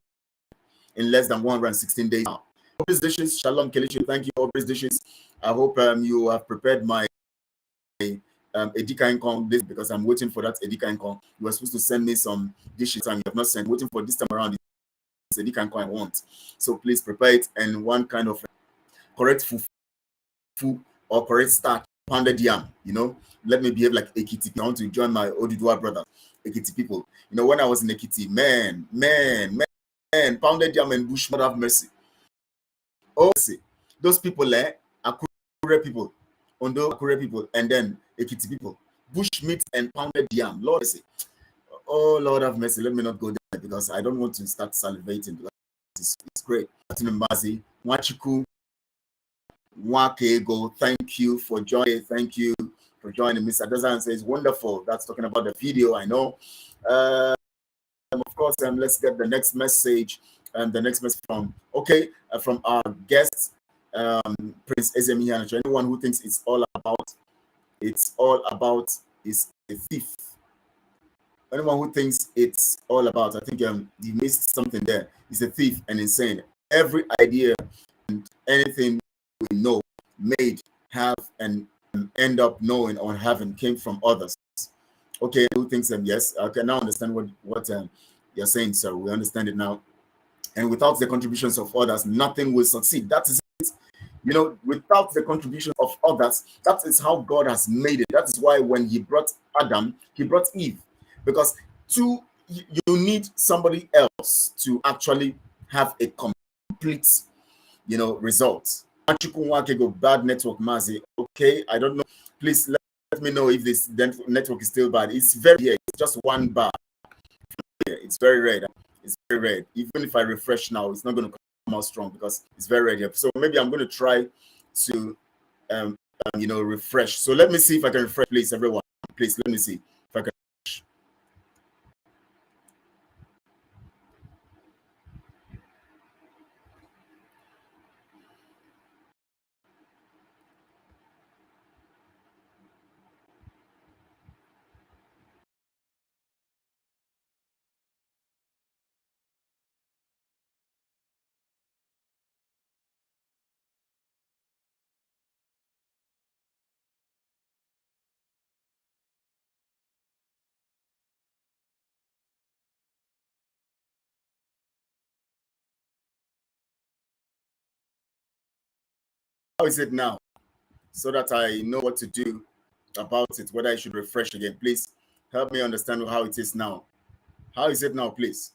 A: in less than 116 days now. Obvious dishes, Shalom Kelechi, thank you. Obvious dishes. I hope you have prepared my Edika Income this, because I'm waiting for that Edika Income. You were supposed to send me some dishes and you have not sent. Waiting for this time around. Edika Income I want. So please prepare it, and one kind of correct fufu or correct starch, pounded yam. Let me behave like Ekiti. I want to join my Odudua brothers, Ekiti people. When I was in Ekiti, man, pounded yam and bush, mother have mercy. Oh, see, those people there, Akure people, Ondo Akure people, and then Ekiti people, bush meat and pounded yam. Lord, say, oh Lord have mercy. Let me not go there, because I don't want to start salivating. It's great. Mazi, Wachiku, Wakego, thank you for joining. Thank you for joining. Mr. Dazan says wonderful. That's talking about the video. I know. Of course, let's get the next message. The next message from our guest, Prince Ezem Iheanacho. Anyone who thinks it's all about is a thief. Anyone who thinks it's all about, I think he missed something there. He's a thief and insane. Every idea and anything we know, made, have, and end up knowing or having came from others. Okay, who thinks yes? I can now understand what you're saying, sir. We understand it now. And without the contributions of others, nothing will succeed. That is it. You know, without the contribution of others, that is how God has made it. That is why when he brought Adam, he brought Eve. Because you need somebody else to actually have a complete, you know, result. Bad network, Mazi. Okay, I don't know. Please let me know if this network is still bad. It's very here. It's just one bar. It's very red. It's very red. Even if I refresh now, it's not going to come out strong because it's very red here. So maybe I'm going to try to, you know, refresh. So let me see if I can refresh, please, everyone. Please let me see if I can. How is it now? So that I know what to do about it, whether I should refresh again. Please help me understand how it is now. How is it now, please?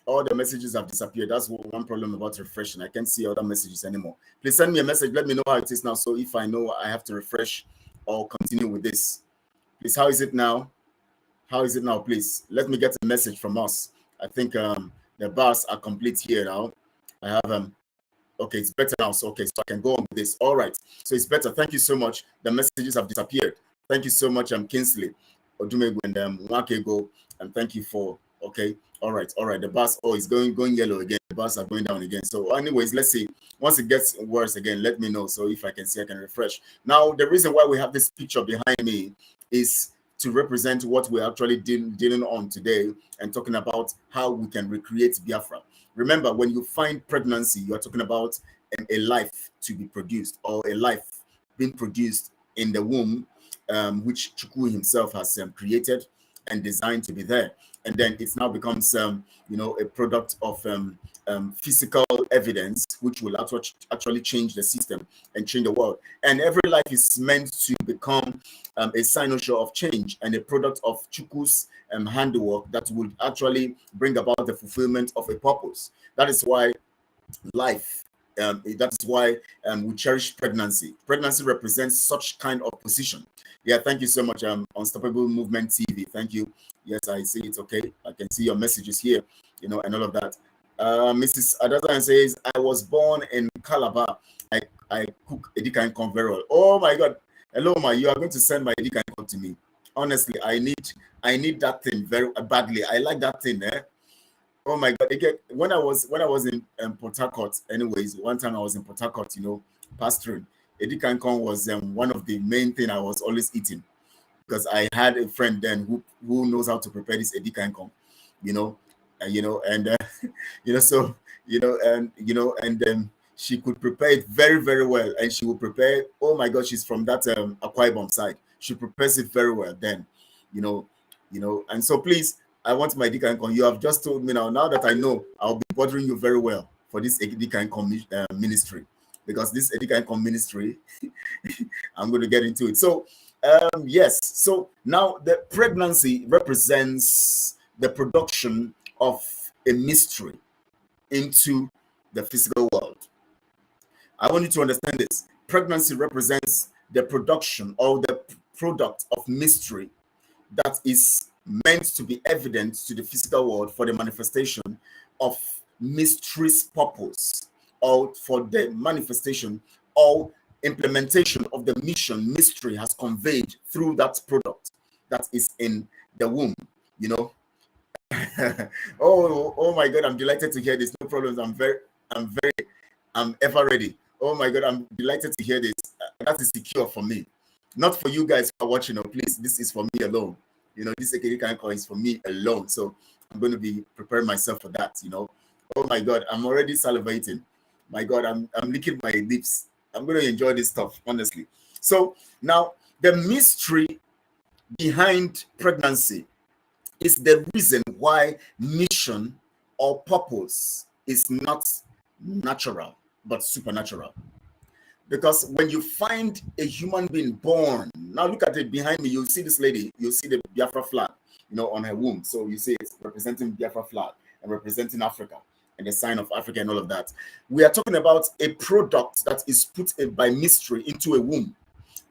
A: All the messages have disappeared. That's one problem about refreshing. I can't see other messages anymore. Please send me a message. Let me know how it is now. So if I know I have to refresh or continue with this. Please, how is it now? How is it now, please? Let me get a message from us. I think the bars are complete here now. I have okay, it's better now. So okay, so I can go on with this. All right. So it's better. Thank you so much. The messages have disappeared. Thank you so much, Kinsley Odumegu and Wakego, and thank you for okay. All right, all right. The bus is going yellow again. The bus are going down again. So, anyways, let's see. Once it gets worse again, let me know. So if I can see, I can refresh. Now, the reason why we have this picture behind me is to represent what we're actually dealing on today and talking about how we can recreate Biafra. Remember, when you find pregnancy, you are talking about a life to be produced or a life being produced in the womb, which Chukwu himself has created and designed to be there. And then it now becomes, you know, a product of physical evidence, which will actually change the system and change the world. And every life is meant to become a cynosure of change and a product of Chukwu's handiwork that would actually bring about the fulfillment of a purpose. That is why life, that is why we cherish pregnancy. Pregnancy represents such kind of position. Yeah, thank you so much, Unstoppable Movement TV. Thank you. Yes, I see it. Okay, I can see your messages here, you know, and all of that. Mrs. Adazan says, I was born in Calabar. I cook Edikan Con very well. Oh my God. Hello, Ma. You are going to send my Edikan Con to me. Honestly, I need that thing very badly. I like that thing, eh? Oh my God! Again, when I was in Port Harcourt, anyways, one time I was in Port Harcourt, you know, pastoring. Edikan Con was one of the main thing I was always eating because I had a friend then who knows how to prepare this Edikan Con, you know, and you know, so she could prepare it very, very well, and she would prepare. Oh my God, she's from that Akwa Ibom side. She prepares it very well. Then, you know, and so please. I want my Edikan. You have just told me now that I know, I'll be bothering you very well for this Edikan ministry, because this Edikan ministry, I'm going to get into it. So, yes. So now the pregnancy represents the production of a mystery into the physical world. I want you to understand this. Pregnancy represents the production or the product of mystery that is meant to be evident to the physical world for the manifestation of mystery's purpose, or for the manifestation or implementation of the mission mystery has conveyed through that product that is in the womb, you know. Oh my God, I'm delighted to hear this. No problems. I'm ever ready. Oh my God, I'm delighted to hear this. That is secure for me, not for you guys who are watching. Oh, please, this is for me alone. You know, this Ekerikan coin is for me alone. So I'm going to be preparing myself for that, you know. Oh my God, I'm already salivating. My God, I'm licking my lips. I'm going to enjoy this stuff, honestly. So now the mystery behind pregnancy is the reason why mission or purpose is not natural, but supernatural. Because when you find a human being born, now look at it behind me, you'll see this lady, you'll see the Biafra flag, on her womb. So you see it's representing Biafra flag and representing Africa and the sign of Africa and all of that. We are talking about a product that is put by mystery into a womb,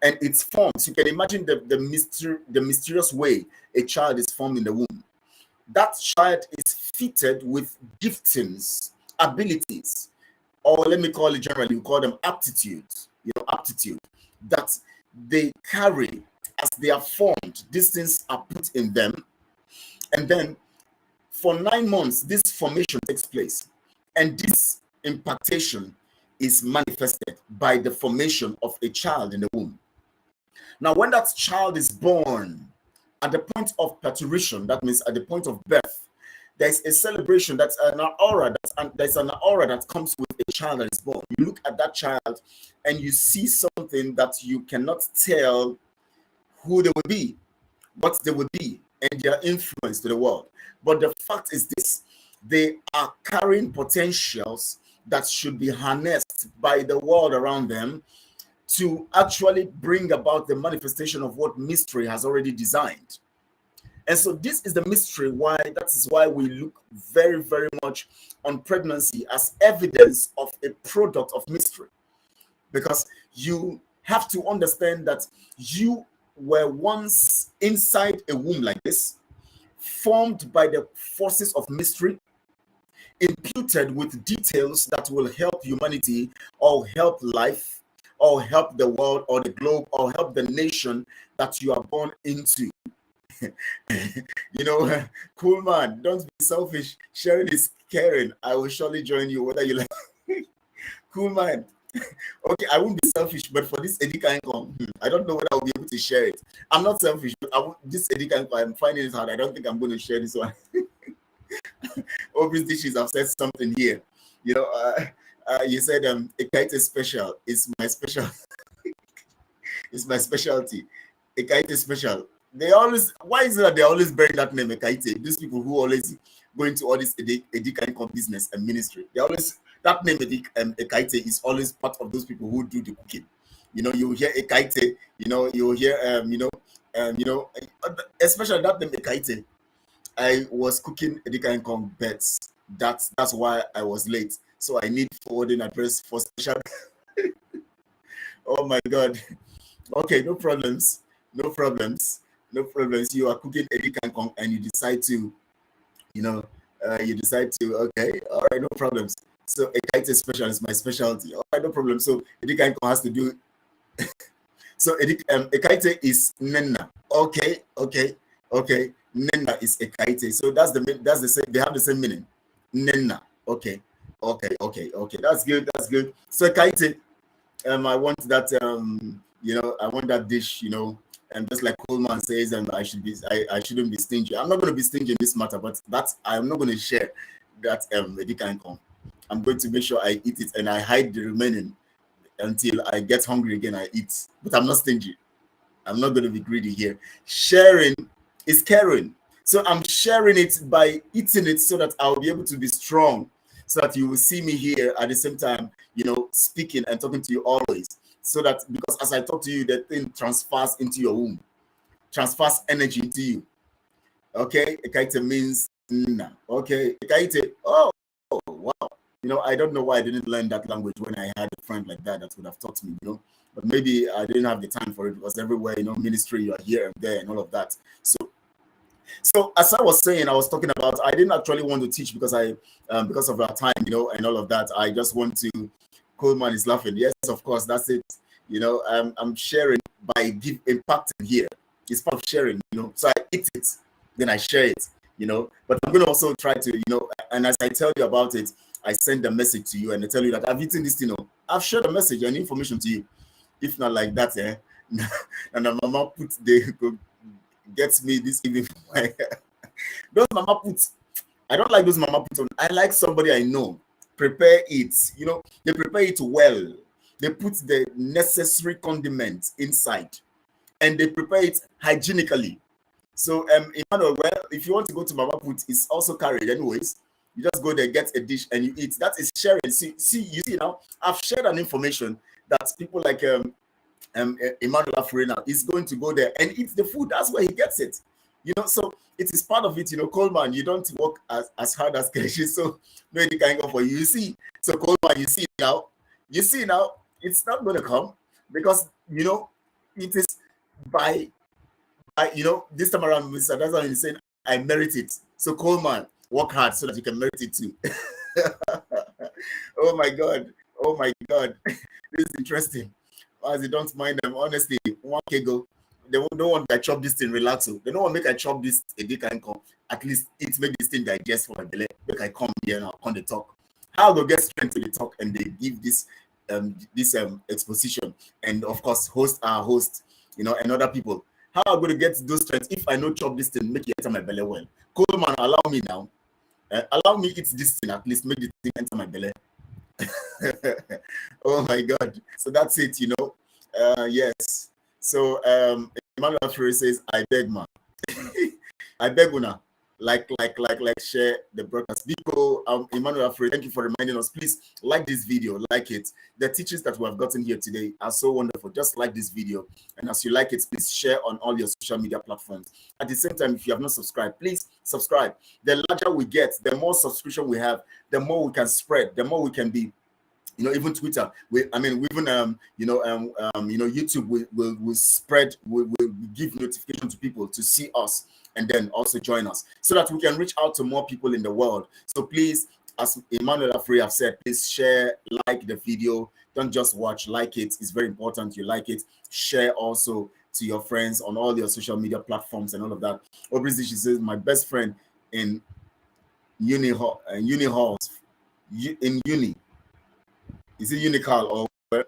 A: and it's formed. So you can imagine the mysterious way a child is formed in the womb. That child is fitted with giftings, abilities, or let me call it generally, we call them aptitudes, aptitude that they carry as they are formed. These things are put in them. And then for 9 months, this formation takes place. And this impartation is manifested by the formation of a child in the womb. Now, when that child is born, at the point of parturition, that means at the point of birth, there's a celebration, there's an aura that comes with a child that is born. You look at that child and you see something that you cannot tell who they will be, what they will be, and their influence to the world. But the fact is this: they are carrying potentials that should be harnessed by the world around them to actually bring about the manifestation of what mystery has already designed. And so this is the mystery that is why we look very, very much on pregnancy as evidence of a product of mystery. Because you have to understand that you were once inside a womb like this, formed by the forces of mystery, imputed with details that will help humanity or help life or help the world or the globe or help the nation that you are born into. Cool man, don't be selfish. Sharing is caring. I will surely join you whether you like. Cool man. Okay, I won't be selfish, but for this Edika income, I don't know whether I'll be able to share it. I'm not selfish, but this Edika income, I'm finding it hard. I don't think I'm going to share this one. Obvious dishes, I've said something here. You said Ekaite special is my special. It's my specialty. Ekaite special. Why is it that they always bearing that name Ekaite? These people who always go into all this Edika income business and ministry, that name Ekaite is always part of those people who do the cooking. You hear Ekaite, you hear especially that name Ekaite. I was cooking Edika income bets. That's why I was late. So I need forwarding address for special. Oh my God. Okay, no problems. You are cooking Edika and you decide to, okay, all right, no problems. So Ekaite special is my specialty. All right, no problem. So Edika has to do. So Ekaite is Nenna. Okay. Nenna is Ekaite. So that's the same. They have the same meaning. Nenna. Okay. That's good. So Ekaite, I want that. I want that dish. And just like Coleman says, I shouldn't be stingy. I'm not going to be stingy in this matter, but I'm not going to share that Edika income. I'm going to make sure I eat it and I hide the remaining until I get hungry again. I eat, but I'm not stingy. I'm not going to be greedy here. Sharing is caring. So I'm sharing it by eating it so that I'll be able to be strong, so that you will see me here at the same time, speaking and talking to you always. So that, because as I talk to you, the thing transfers into your womb, transfers energy into you. Okay, Ekaite means Nna. Okay, Ekaite. Oh, wow. I don't know why I didn't learn that language when I had a friend like that would have taught me. But maybe I didn't have the time for it, because everywhere, ministry, you are here and there and all of that. So as I was saying, I was talking about, I didn't actually want to teach because because of our time, and all of that. I just want to. Coleman is laughing. Yes, of course, that's it. I'm sharing by impacting here. It's part of sharing, So I eat it, then I share it, But I'm going to also try to, and as I tell you about it, I send a message to you and I tell you that I've eaten this, I've shared a message and information to you. If not like that, and the mama gets me this evening. Those mama puts, I don't like those mama puts. I like somebody I know. Prepare it, they prepare it well. They put the necessary condiments inside and they prepare it hygienically. So, Emmanuel, well, if you want to go to Mama Put, it's also carried anyways. You just go there, get a dish, and you eat. That is sharing. See, you see now, I've shared an information that people like Emmanuel Afrina is going to go there and eat the food. That's where he gets it. You know, so it is part of it. You know, Coleman, you don't work as hard as Kelechi, so maybe can go for you. You see, so Coleman, you see now, it's not going to come because you know it is by you know, this time around, Mr. Dazan is saying I merit it. So Coleman, work hard so that you can merit it too. Oh my God. Oh my God. This is interesting. As you don't mind them, honestly, 1K go. They don't want to chop this thing relaxo. They don't want to make I chop this a day can come. At least it make this thing digest for my belly. Make I come here now on the talk. How go get strength to the talk and they give this exposition and of course host, you know, and other people. How am I going to get those strengths if I know chop this thing, make it enter my belly well? Coleman, allow me now. Allow me eat this thing, at least make the thing enter my belly. Oh my God. So that's it, you know. Yes. So Emmanuel Fury says, I beg man. I beg una. Like, share the broadcast. Biko, Emmanuel Fury, thank you for reminding us. Please like this video, like it. The teachings that we have gotten here today are so wonderful. Just like this video. And as you like it, please share on all your social media platforms. At the same time, if you have not subscribed, please subscribe. The larger we get, the more subscription we have, the more we can spread, the more we can be. You know, even Twitter, YouTube will spread, will give notification to people to see us and then also join us so that we can reach out to more people in the world. So please, as Emmanuel Afri have said, please share, like the video. Don't just watch, like it. It's very important you like it. Share also to your friends on all your social media platforms and all of that. Obviously, she says, my best friend in uni halls, in uni. Is it Unical or where?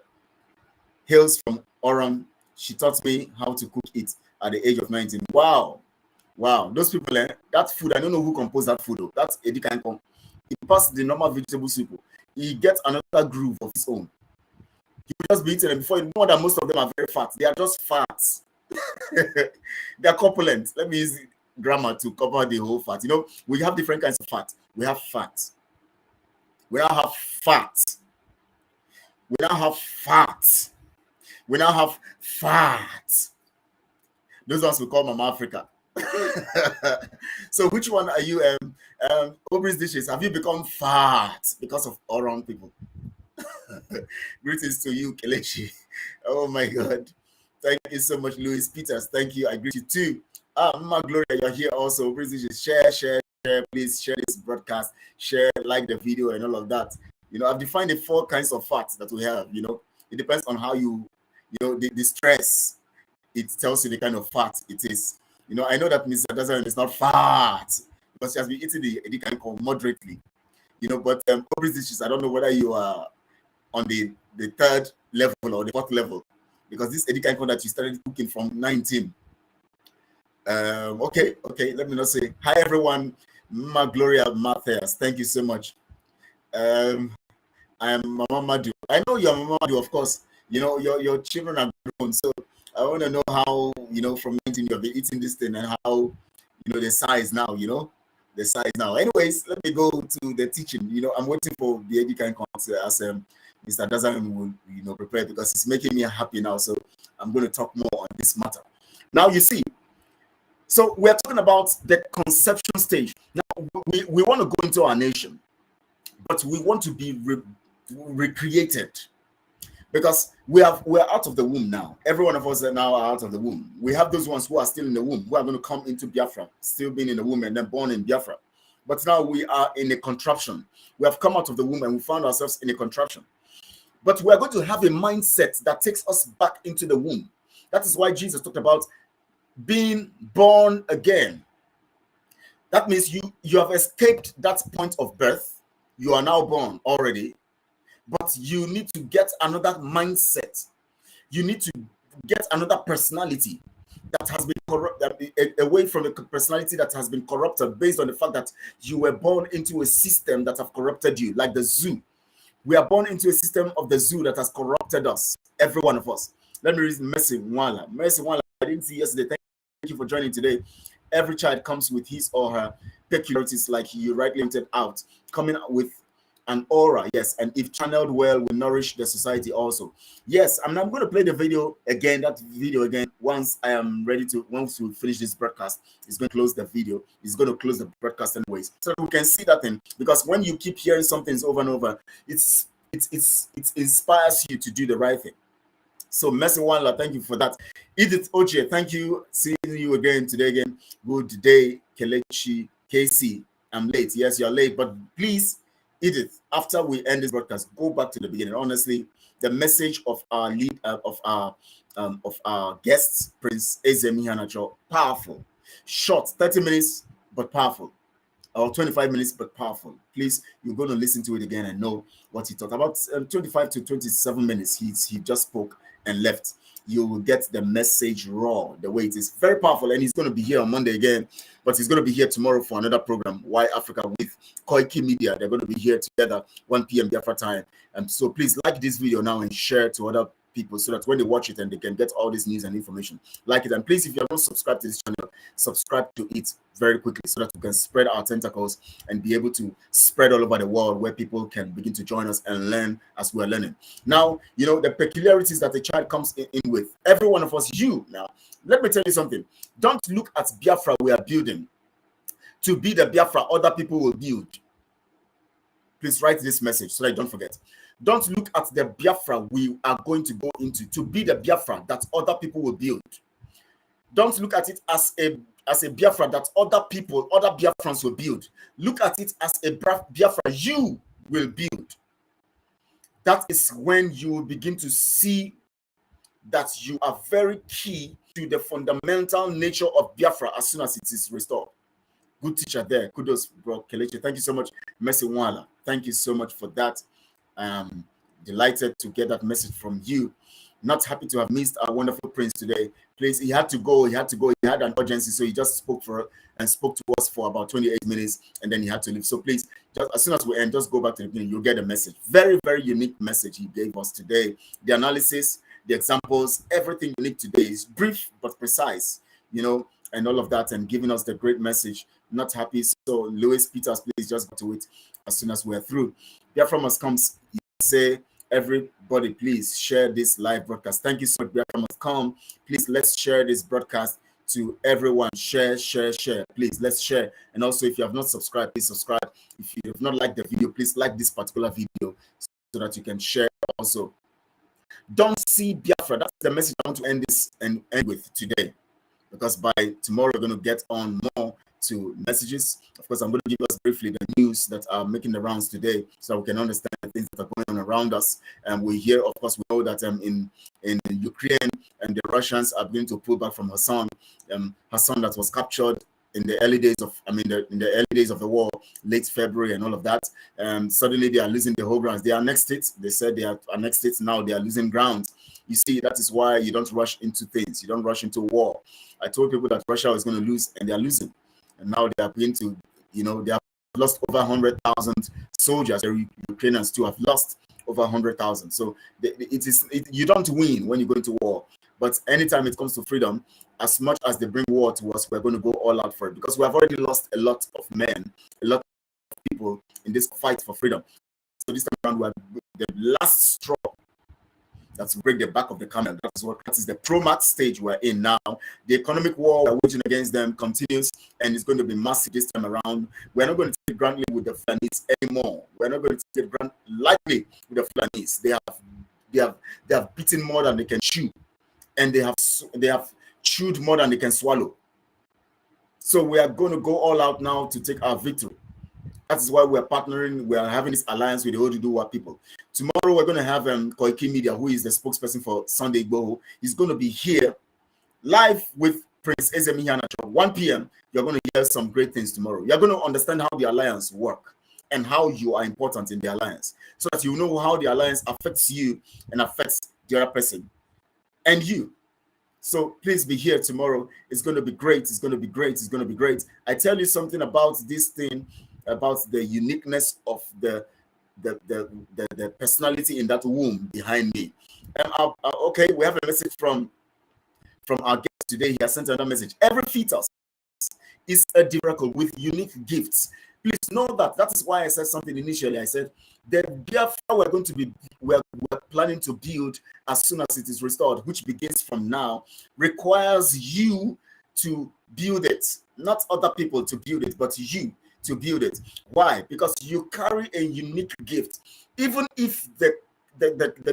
A: Hails from Oram. She taught me how to cook it at the age of 19. Wow. Wow. Those people, that food, I don't know who composed that food. Though. That's Eddie Kankom. He passed the normal vegetable soup. He gets another groove of his own. He will just be eating them before you know that most of them are very fat. They are just fat. They are corpulent. Let me use grammar to cover the whole fat. You know, we have different kinds of fat. We have fat. We now have fat. We now have fat. We now have fat. Those ones we call Mama Africa. So which one are you? Aubrey's dishes, have you become fat because of all wrong people? Greetings to you, Kelechi. Oh my God. Thank you so much, Louis Peters. Thank you. I greet you too. Mama Gloria, you're here also. Aubrey's dishes, share. Please share this broadcast. Share, like the video and all of that. You know, I've defined the 4 kinds of fats that we have. You know, it depends on how you know, the stress. It tells you the kind of fat it is. You know, I know that Mr. Dazan is not fat because she has been eating the kind of moderately. You know, but obviously, dishes, I don't know whether you are on the 3rd level or the 4th level because this Eddie Kanko that you started cooking from 19. Okay, let me not say hi everyone. Mama Gloria Matthias, thank you so much. I'm Mama Madu. I know you're Mama Madu, of course. You know, your children are grown. So I want to know how, you know, from 19 you have been eating this thing and how, you know, the size now, you know, the size now. Anyways, let me go to the teaching. You know, I'm waiting for the Edikan concert as Mr. Dazan will, you know, prepare because it's making me happy now. So I'm going to talk more on this matter. Now, you see, so we're talking about the conception stage. Now, we want to go into our nation, but we want to be recreated because we're out of the womb now. Every one of us are now out of the womb. We have those ones who are still in the womb, who are going to come into Biafra, still being in the womb and then born in Biafra. But now we are in a contraption. We have come out of the womb and we found ourselves in a contraption. But we are going to have a mindset that takes us back into the womb. That is why Jesus talked about being born again. That means you have escaped that point of birth. You are now born already. But you need to get another mindset. You need to get another personality that has been corrupted, away from the personality that has been corrupted based on the fact that you were born into a system that have corrupted you, like the zoo. We are born into a system of the zoo that has corrupted us, every one of us. Let me read Mercy Wala. Mercy Wala, I didn't see yesterday. Thank you for joining today. Every child comes with his or her peculiarities, like you rightly pointed out, coming with an aura, yes, and if channeled well, will nourish the society also. Yes, I'm going to play the video again, that video again, once I am ready to, once we finish this broadcast. It's going to close the video. It's going to close the broadcast anyways, so we can see that thing. Because when you keep hearing some things over and over, it inspires you to do the right thing. So Mercy Wanla, thank you for that. Edith Oche, thank you. Seeing you again today again. Good day, Kelechi KC. I'm late. Yes, you're late, but please, Edith, after we end this broadcast, go back to the beginning. Honestly, the message of our lead of our guests, Prince Ezem Iheanacho, powerful, short, 30 minutes, but powerful. Or 25 minutes, but powerful. Please, you're going to listen to it again and know what he talked about. 25 to 27 minutes, he just spoke and left. You will get the message raw, the way it is. Very powerful, and he's going to be here on Monday again, but he's going to be here tomorrow for another program, Why Africa, with Koiki Media. They're going to be here together, 1 p.m. Biafra time. So please like this video now and share to other people so that when they watch it and they can get all this news and information. Like it, and please, if you have not subscribed to this channel, subscribe to it very quickly so that we can spread our tentacles and be able to spread all over the world where people can begin to join us and learn as we're learning. Now, you know, the peculiarities that a child comes in with, every one of us, you now, let me tell you something. Don't look at Biafra we are building to be the Biafra other people will build. Please write this message so that you don't forget. Don't look at the Biafra we are going to go into to be the Biafra that other people will build. Don't look at it as a Biafra that other people, other Biafrans will build. Look at it as a Biafra you will build. That is when you will begin to see that you are very key to the fundamental nature of Biafra as soon as it is restored. Good teacher there. Kudos, bro. Kelechi. Thank you so much. Mercy Wanla. Thank you so much for that. Delighted to get that message from you. Not happy to have missed our wonderful prince today. Please, he had to go. He had an urgency, so he just spoke to us for about 28 minutes, and then he had to leave. So please, just as soon as we end, just go back to the beginning. You'll get a message. Very, very unique message he gave us today. The analysis, the examples, everything unique today is brief but precise, you know, and all of that, and giving us the great message. Not happy. So Louis Peters, please just go to it as soon as we're through. Biafra must come. Say, everybody, please share this live broadcast. Thank you so much. Biafra must come. Please, let's share this broadcast to everyone. Share. Please, let's share. And also, if you have not subscribed, please subscribe. If you have not liked the video, please like this particular video so that you can share also. Don't see Biafra. That's the message I want to end this and end with today. Because by tomorrow, we're going to get on more to messages. Of course, I'm going to give us briefly the news that are making the rounds today so we can understand the things that are going on around us. And we hear, of course, we know that in Ukraine and the Russians are going to pull back from Hassan that was captured in the early days of, in the early days of the war, late February and all of that. Suddenly they are losing the whole grounds. They annexed it. They said they are annexed it. Now they are losing ground. You see, that is why you don't rush into things. You don't rush into war. I told people that Russia was going to lose, and they are losing. And now they are going to, they have lost over 100,000 soldiers. The Ukrainians too have lost over 100,000. So you don't win when you go into war. But anytime it comes to freedom, as much as they bring war to us, we're going to go all out for it, because we have already lost a lot of men, a lot of people in this fight for freedom. So this time around, we're the last straw. That's break the back of the camel. That is the pro-max stage we're in now. The economic war we're waging against them continues, and it's going to be massive this time around. We're not going to take it grandly with the Fulanis anymore. We're not going to take it lightly with the Fulanis. They have beaten more than they can chew, and they have chewed more than they can swallow. So we are going to go all out now to take our victory. That is why we're partnering. We are having this alliance with the Oduduwa people. Tomorrow, we're going to have Koiki Media, who is the spokesperson for Sunday Igboho. He's going to be here live with Prince Ezem Iheanacho. 1 p.m. You're going to hear some great things tomorrow. You're going to understand how the alliance works and how you are important in the alliance, so that you know how the alliance affects you and affects the other person and you. So please be here tomorrow. It's going to be great. It's going to be great. It's going to be great. I tell you something about this thing, about the uniqueness of the personality in that womb behind me. Okay, we have a message from our guest today. He has sent another message. Every fetus is a miracle with unique gifts. Please know that. That is why I said something initially. I said the Biafra we're planning to build as soon as it is restored, which begins from now, requires you to build it, not other people to build it, but you to build it. Why? Because you carry a unique gift. Even if the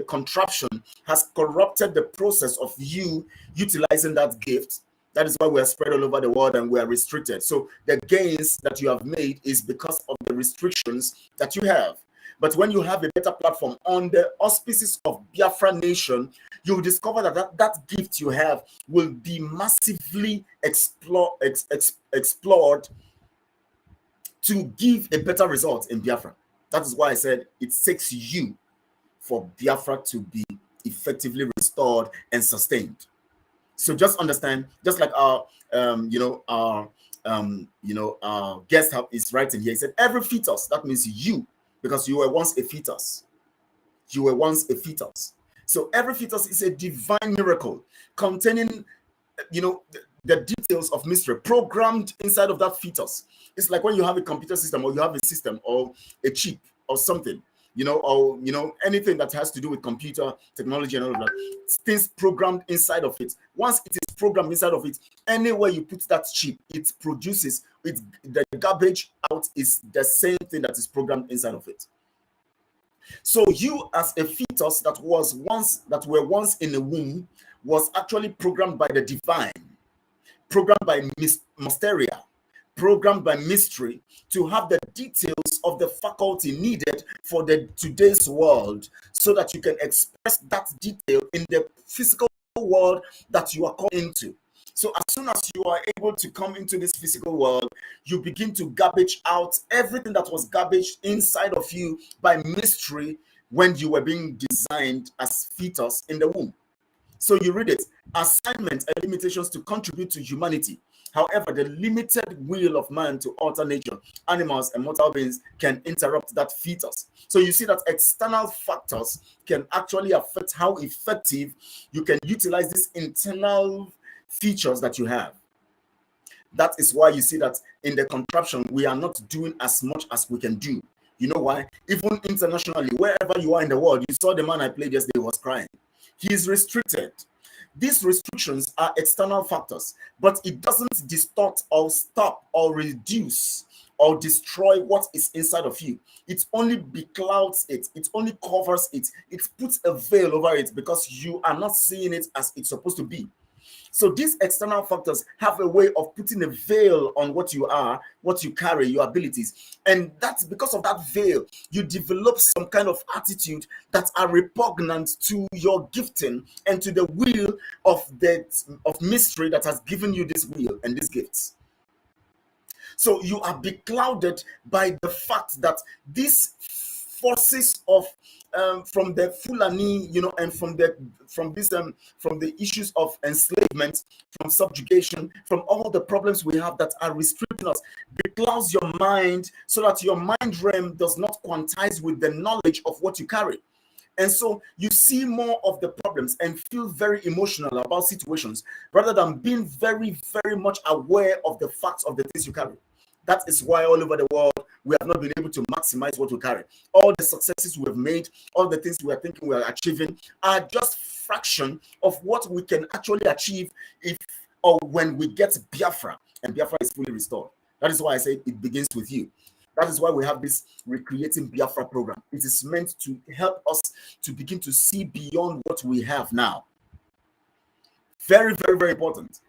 A: contraption has corrupted the process of you utilizing that gift, that is why we are spread all over the world and we are restricted. So the gains that you have made is because of the restrictions that you have. But when you have a better platform on the auspices of Biafra nation, you will discover that gift you have will be massively explored to give a better result in Biafra. That is why I said it takes you for Biafra to be effectively restored and sustained. So just understand, just like our guest is writing here. He said every fetus, that means you, because you were once a fetus. You were once a fetus. So every fetus is a divine miracle containing, the details of mystery programmed inside of that fetus. It's like when you have a computer system, or you have a system, or a chip, or something, or anything that has to do with computer technology and all of that. Things programmed inside of it. Once it is programmed inside of it, anywhere you put that chip, it produces it. The garbage out is the same thing that is programmed inside of it. So you, as a fetus that were once in the womb, was actually programmed by the divine, programmed by mysteria, programmed by mystery, to have the details of the faculty needed for today's world, so that you can express that detail in the physical world that you are called into. So as soon as you are able to come into this physical world, you begin to garbage out everything that was garbage inside of you by mystery when you were being designed as fetus in the womb. So you read it, assignment and limitations to contribute to humanity. However, the limited will of man to alter nature, animals and mortal beings can interrupt that fetus. So you see that external factors can actually affect how effective you can utilize these internal features that you have. That is why you see that in the contraption, we are not doing as much as we can do. You know why? Even internationally, wherever you are in the world, you saw the man I played yesterday was crying. He is restricted. These restrictions are external factors, but it doesn't distort or stop or reduce or destroy what is inside of you. It only beclouds it. It only covers it. It puts a veil over it because you are not seeing it as it's supposed to be. So these external factors have a way of putting a veil on what you are, what you carry, your abilities. And that's because of that veil, you develop some kind of attitude that are repugnant to your gifting and to the will of mystery that has given you this will and these gifts. So you are beclouded by the fact that these forces of from the Fulani, and from the issues of enslavement, from subjugation, from all the problems we have that are restricting us, beclouds your mind so that your mind realm does not quantize with the knowledge of what you carry. And so you see more of the problems and feel very emotional about situations rather than being very, very much aware of the facts of the things you carry. That is why all over the world, we have not been able to maximize what we carry. All the successes we have made, all the things we are thinking we are achieving are just fraction of what we can actually achieve when we get Biafra and Biafra is fully restored. That is why I say it begins with you. That is why we have this Recreating Biafra program. It is meant to help us to begin to see beyond what we have now. Very, very, very important.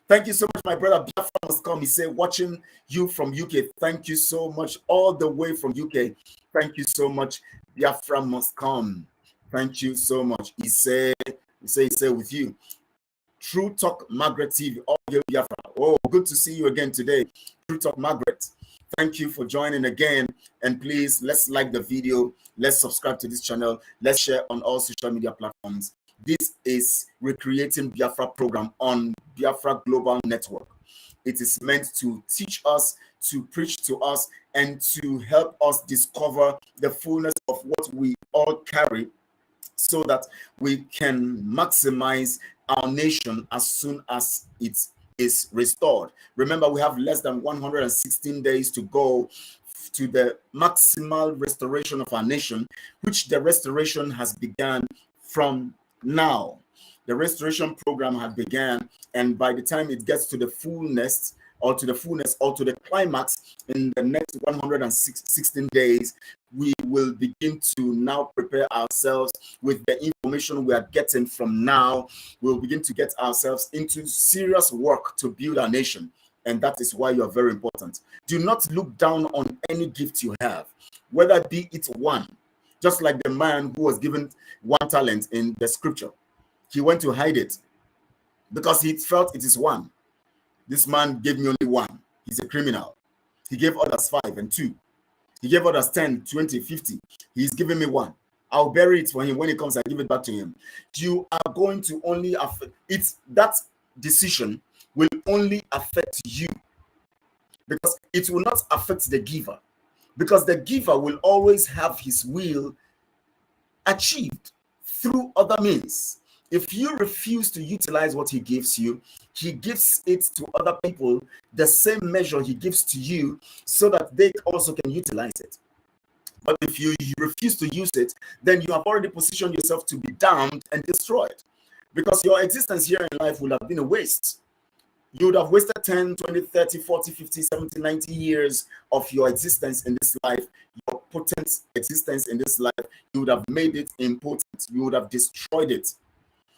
A: Thank you so much, my brother. Biafra must come. He said, watching you from UK. Thank you so much, all the way from UK. Thank you so much. Biafra must come. Thank you so much. He said with you. True Talk Margaret TV. Oh, Biafra. Oh, good to see you again today. True Talk Margaret. Thank you for joining again. And please, let's like the video. Let's subscribe to this channel. Let's share on all social media platforms. This is Recreating Biafra program on Biafra Global Network. It is meant to teach us, to preach to us, and to help us discover the fullness of what we all carry so that we can maximize our nation as soon as it is restored. Remember, we have less than 116 days to go to the maximal restoration of our nation, which the restoration has begun from now. The restoration program has begun, and by the time it gets to the fullness or to the climax in the next 116 days, we will begin to now prepare ourselves with the information we are getting from now. We'll begin to get ourselves into serious work to build our nation. And that is why you are very important. Do not look down on any gift you have, whether be it one, just like the man who was given 1 talent in the scripture. He went to hide it because he felt it is one. This man gave me only 1. He's a criminal. He gave others 5 and 2. He gave others 10, 20, 50. He's giving me 1. I'll bury it for him. When he comes, I give it back to him. You are going to only affect it. That decision will only affect you, because it will not affect the giver, because the giver will always have his will achieved through other means. If you refuse to utilize what he gives you, he gives it to other people the same measure he gives to you, so that they also can utilize it. But if you refuse to use it, then you have already positioned yourself to be damned and destroyed, because your existence here in life will have been a waste. You would have wasted 10, 20, 30, 40, 50, 70, 90 years of your existence in this life, your potent existence in this life. You would have made it impotent. You would have destroyed it.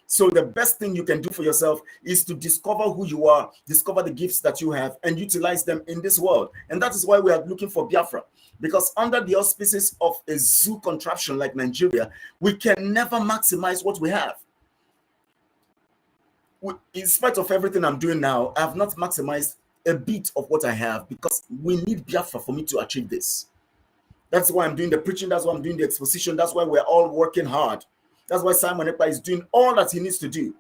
A: So the best thing you can do for yourself is to discover who you are, discover the gifts that you have, and utilize them in this world. And that is why we are looking for Biafra. Because under the auspices of a zoo contraption like Nigeria, we can never maximize what we have. In spite of everything I'm doing now, I have not maximized a bit of what I have, because we need Biafra for me to achieve this. That's why I'm doing the preaching. That's why I'm doing the exposition. That's why we're all working hard. That's why Simon Ekpa is doing all that he needs to do.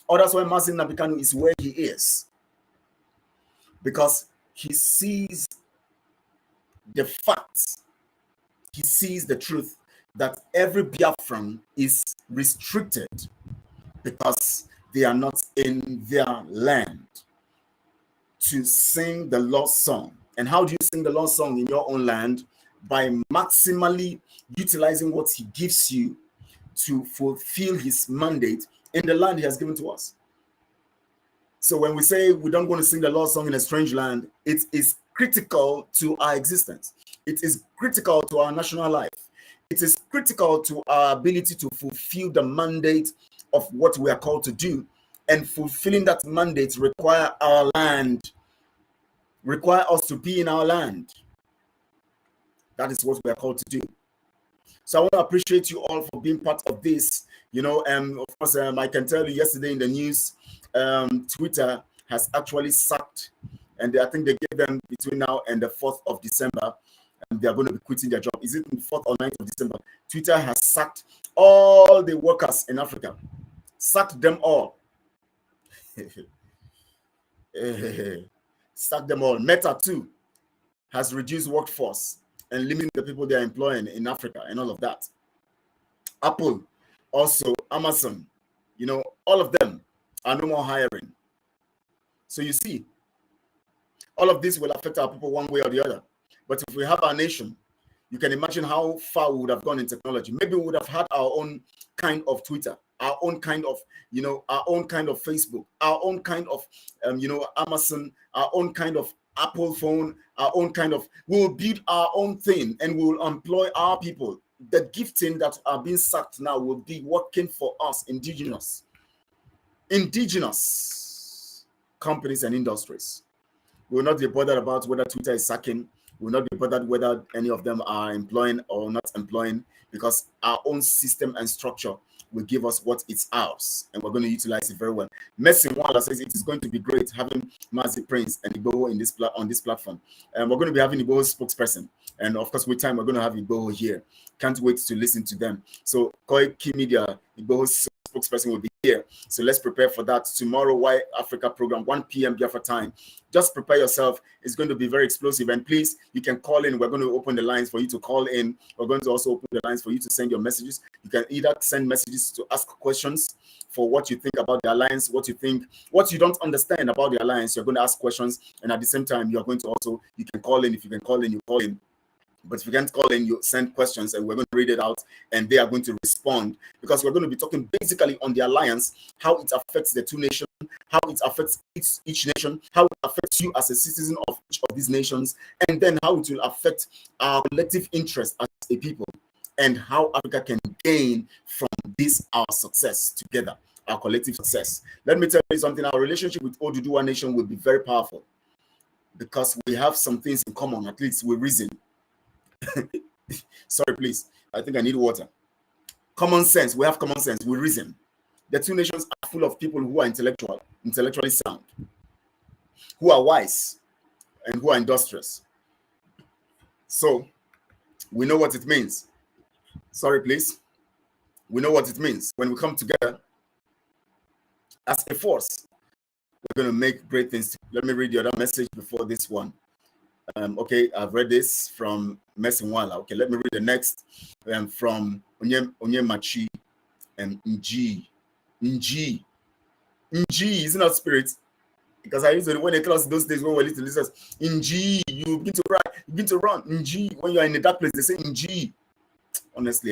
A: Or that's why Mazin Nabikanu is where he is. Because he sees the facts. He sees the truth that every Biafran is restricted because they are not in their land to sing the Lord's song. And how do you sing the Lord's song in your own land? By maximally utilizing what he gives you to fulfill his mandate in the land he has given to us. So when we say we don't want to sing the Lord's song in a strange land, it is critical to our existence. It is critical to our national life. It is critical to our ability to fulfill the mandate of what we are called to do. And fulfilling that mandate require our land, require us to be in our land. That is what we are called to do. So I want to appreciate you all for being part of this. You know, of course, I can tell you yesterday in the news, Twitter has actually sacked, and I think they gave them between now and the 4th of December, and they are going to be quitting their job. Is it the 4th or 9th of December? Twitter has sacked all the workers in Africa. Sacked them all. Sacked them all. Meta too has reduced workforce and limiting the people they are employing in Africa and all of that. Apple, also Amazon, you know, all of them are no more hiring. So you see, all of this will affect our people one way or the other. But if we have our nation, you can imagine how far we would have gone in technology. Maybe we would have had our own kind of Twitter, our own kind of, you know, our own kind of Facebook, our own kind of, you know, Amazon, our own kind of Apple phone, our own kind of, we will build our own thing and we will employ our people. The gifting that are being sacked now will be working for us, indigenous companies and industries. We will not be bothered about whether Twitter is sacking. We will not be bothered whether any of them are employing or not employing, because our own system and structure will give us what is ours, and we're going to utilize it very well. Messi Wala says it is going to be great having Mazi Prince and Igboho in this on this platform. And we're going to be having Igboho's spokesperson, and of course, with time, we're going to have Igboho here. Can't wait to listen to them. So, Koiki Media, Igboho's spokesperson will be here. So let's prepare for that. Tomorrow, Why Africa program, 1 p.m. Biafra time. Just prepare yourself. It's going to be very explosive. And please, you can call in. We're going to open the lines for you to call in. We're going to also open the lines for you to send your messages. You can either send messages to ask questions for what you think about the alliance, what you think, what you don't understand about the alliance. You're going to ask questions. And at the same time, you're going to also, you can call in. If you can call in, you call in. But if you can't call in, you send questions and we're going to read it out and they are going to respond, because we're going to be talking basically on the alliance, how it affects the two nations, how it affects each nation, how it affects you as a citizen of each of these nations, and then how it will affect our collective interest as a people, and how Africa can gain from this, our success together, our collective success. Let me tell you something, our relationship with Oduduwa Nation will be very powerful because we have some things in common, at least with reason. Sorry, please. I think I need water. Common sense. We have common sense. We reason. The two nations are full of people who are intellectually sound, who are wise, and who are industrious. So we know what it means. Sorry, please. We know what it means. When we come together as a force, we're going to make great things. Let me read the other message before this one. Okay, I've read this from Messinwala. Okay, let me read the next from Onyemachi and Nji. Nji is not spirit, because I usually, when they tell us those days when we're little, it says Nji, you begin to cry, you begin to run. Nji, when you're in a dark place, they say Nji. Honestly,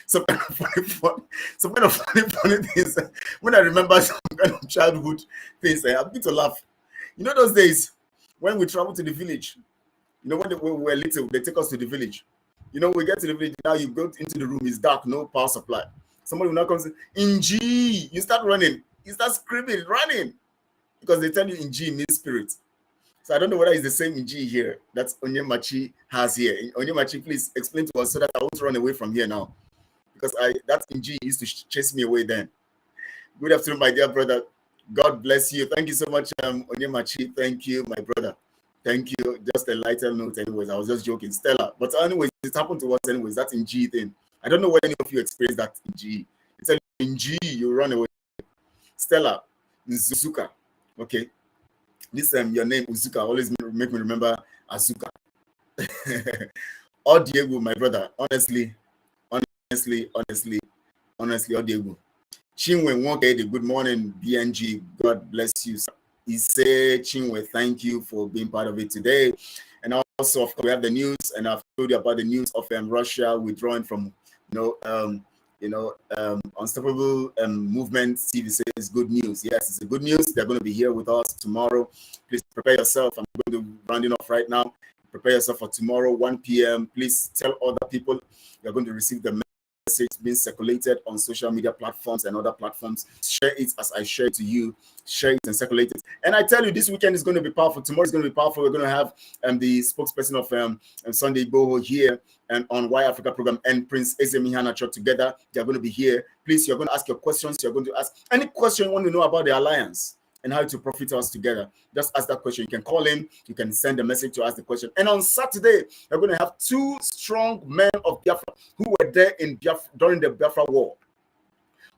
A: some kind of funny things. When I remember some kind of childhood things, I begin to laugh. You know those days when we travel to the village, you know, when we were little, they take us to the village. You know, we get to the village, now you go into the room, it's dark, no power supply. Somebody will now come and say, Inji, you start running, you start screaming, running, because they tell you Inji means spirit. So I don't know whether it's the same Inji here that Onyemachi has here. Onyemachi, please explain to us so that I won't run away from here now, because that Inji used to chase me away then. Good afternoon, my dear brother. God bless you. Thank you so much, Onyemachi. Thank you, my brother. Thank you. Just a lighter note, anyways. I was just joking. Stella. But anyways, it happened to us anyways. That in G thing. I don't know whether any of you experienced that in G. It's in G, you run away. Stella, Zuzuka. Okay. This your name, Uzuka, always make me remember Azuka. Diego, my brother. Honestly, Diego. Chinwe Nwokede, good morning, BNG. God bless you. He said, Chinwe, thank you for being part of it today. And also, of course, we have the news, and I've told you about the news of Russia withdrawing from, unstoppable movement. TV says good news. Yes, it's a good news. They're going to be here with us tomorrow. Please prepare yourself. I'm going to round it off right now. Prepare yourself for tomorrow, 1 p.m. Please tell other people you're going to receive the message being circulated on social media platforms and other platforms. Share it as I share it to you. Share it and circulate it. And I tell you, this weekend is going to be powerful. Tomorrow is going to be powerful. We're going to have the spokesperson of Sunday Boho here and on Why Africa program and Prince Ezem Iheanacho together. They're going to be here. Please, you're going to ask your questions. You're going to ask any question you want to know about the alliance and how to profit us together. Just ask that question. You can call in. You can send a message to ask the question. And on Saturday, we're going to have two strong men of Biafra who were there in Biafra during the Biafra War,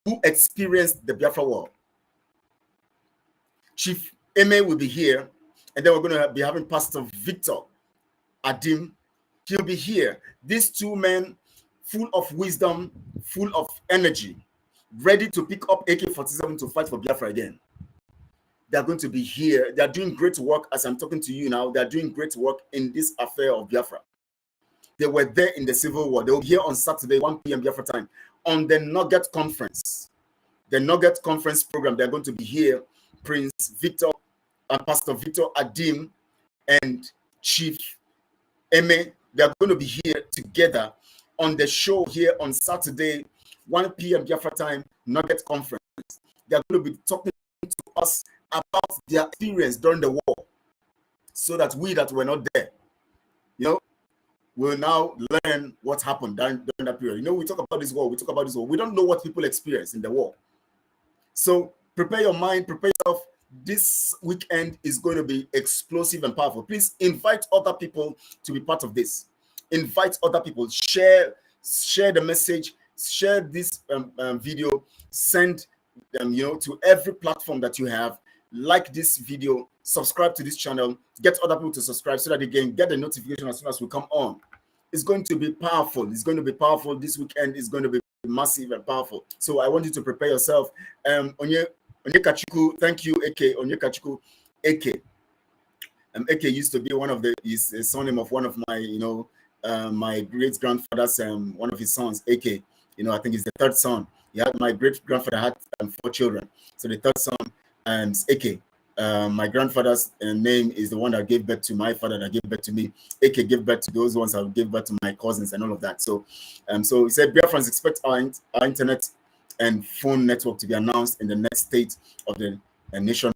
A: who experienced the Biafra War. Chief Eme will be here, and then we're going to be having Pastor Victor Adim. He'll be here. These two men, full of wisdom, full of energy, ready to pick up AK-47 to fight for Biafra again. They're going to be here. They're doing great work as I'm talking to you now. They're doing great work in this affair of Biafra. They were there in the Civil War. They will be here on Saturday, 1 p.m. Biafra time, on the Nugget Conference. The Nugget Conference program, they're going to be here. Prince Victor and Pastor Victor Adim and Chief Eme, they're going to be here together on the show here on Saturday, 1 p.m. Biafra time, Nugget Conference. They're going to be talking to us about their experience during the war, so that we that were not there, will now learn what happened during that period. We talk about this war, we don't know what people experience in the war. So prepare your mind, prepare yourself. This weekend is going to be explosive and powerful. Please invite other people to be part of this. Invite other people. Share the message. share this video, send them, to every platform that you have. Like this video, subscribe to this channel, get other people to subscribe so that they can get the notification as soon as we come on. It's going to be powerful. It's going to be powerful. This weekend is going to be massive and powerful. So I want you to prepare yourself. Onyekachuku, thank you, AK. Onyekachuku, AK. AK used to be one of the surname of one of my, my great grandfather's one of his sons, AK. I think he's the third son. My great grandfather had 4 children. So the third son is AK. My grandfather's name is the one that gave birth to my father, that gave birth to me. AK gave birth to those ones that gave birth to my cousins and all of that. So, so he said, Biafrans expect our internet and phone network to be announced in the next state of the nation